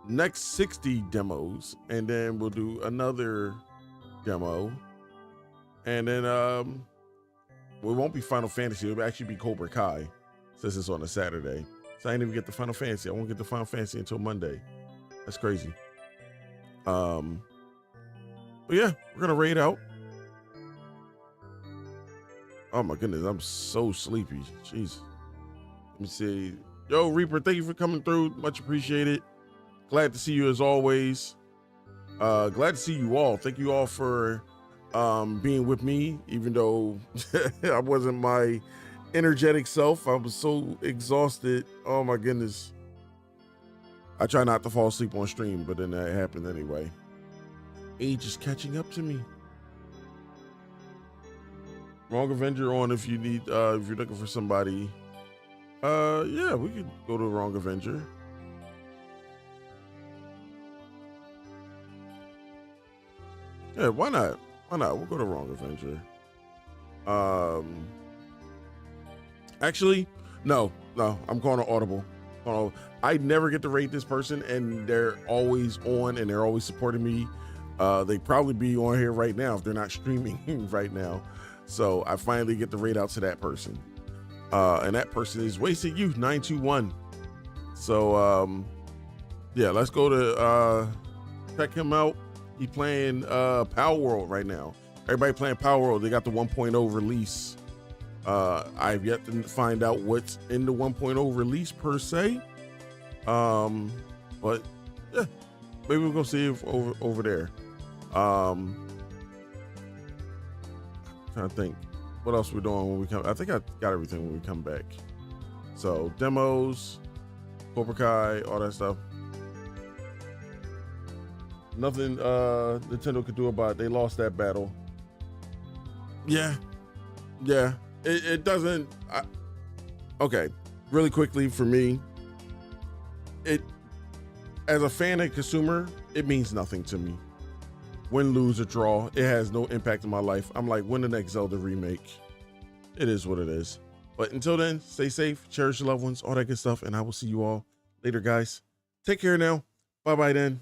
next 60 demos, and then we'll do another demo, and then it won't be Final Fantasy. It'll actually be Cobra Kai, since it's on a Saturday. So I didn't even get the Final Fantasy. I won't get the Final Fantasy until Monday. That's crazy. But yeah, we're gonna raid out. Oh my goodness, I'm so sleepy. Jeez. Let me see. Yo, Reaper, thank you for coming through. Much appreciated. Glad to see you as always. Glad to see you all. Thank you all for being with me, even though I wasn't my energetic self. I was so exhausted. Oh my goodness. I try not to fall asleep on stream, but then that happened anyway. Age is catching up to me. Wrong Avenger on if you need if you're looking for somebody. Yeah, we could go to Wrong Avenger. Yeah, why not? Why not? We'll go to Wrong Avenger. Actually, no, I'm going to Audible. I never get to rate this person, and they're always on, and they're always supporting me. They probably be on here right now if they're not streaming right now. So I finally get to rate out to that person. And that person is Wasted Youth 921. So yeah, let's go to check him out. He's playing Power World right now. Everybody playing Power World. They got the 1.0 release. I've yet to find out what's in the 1.0 release per se. But yeah, maybe we'll go see it over there. Trying to think what else we're doing when we come. I think I got everything when we come back. So demos, Cobra Kai, all that stuff. Nothing Nintendo could do about it. They lost that battle. Yeah. It doesn't. Okay, really quickly for me, as a fan and consumer, it means nothing to me. Win, lose, or draw, it has no impact in my life. I'm like, when the next Zelda remake? It is what it is. But until then, stay safe, cherish your loved ones, all that good stuff, and I will see you all later, guys. Take care now. Bye-bye then.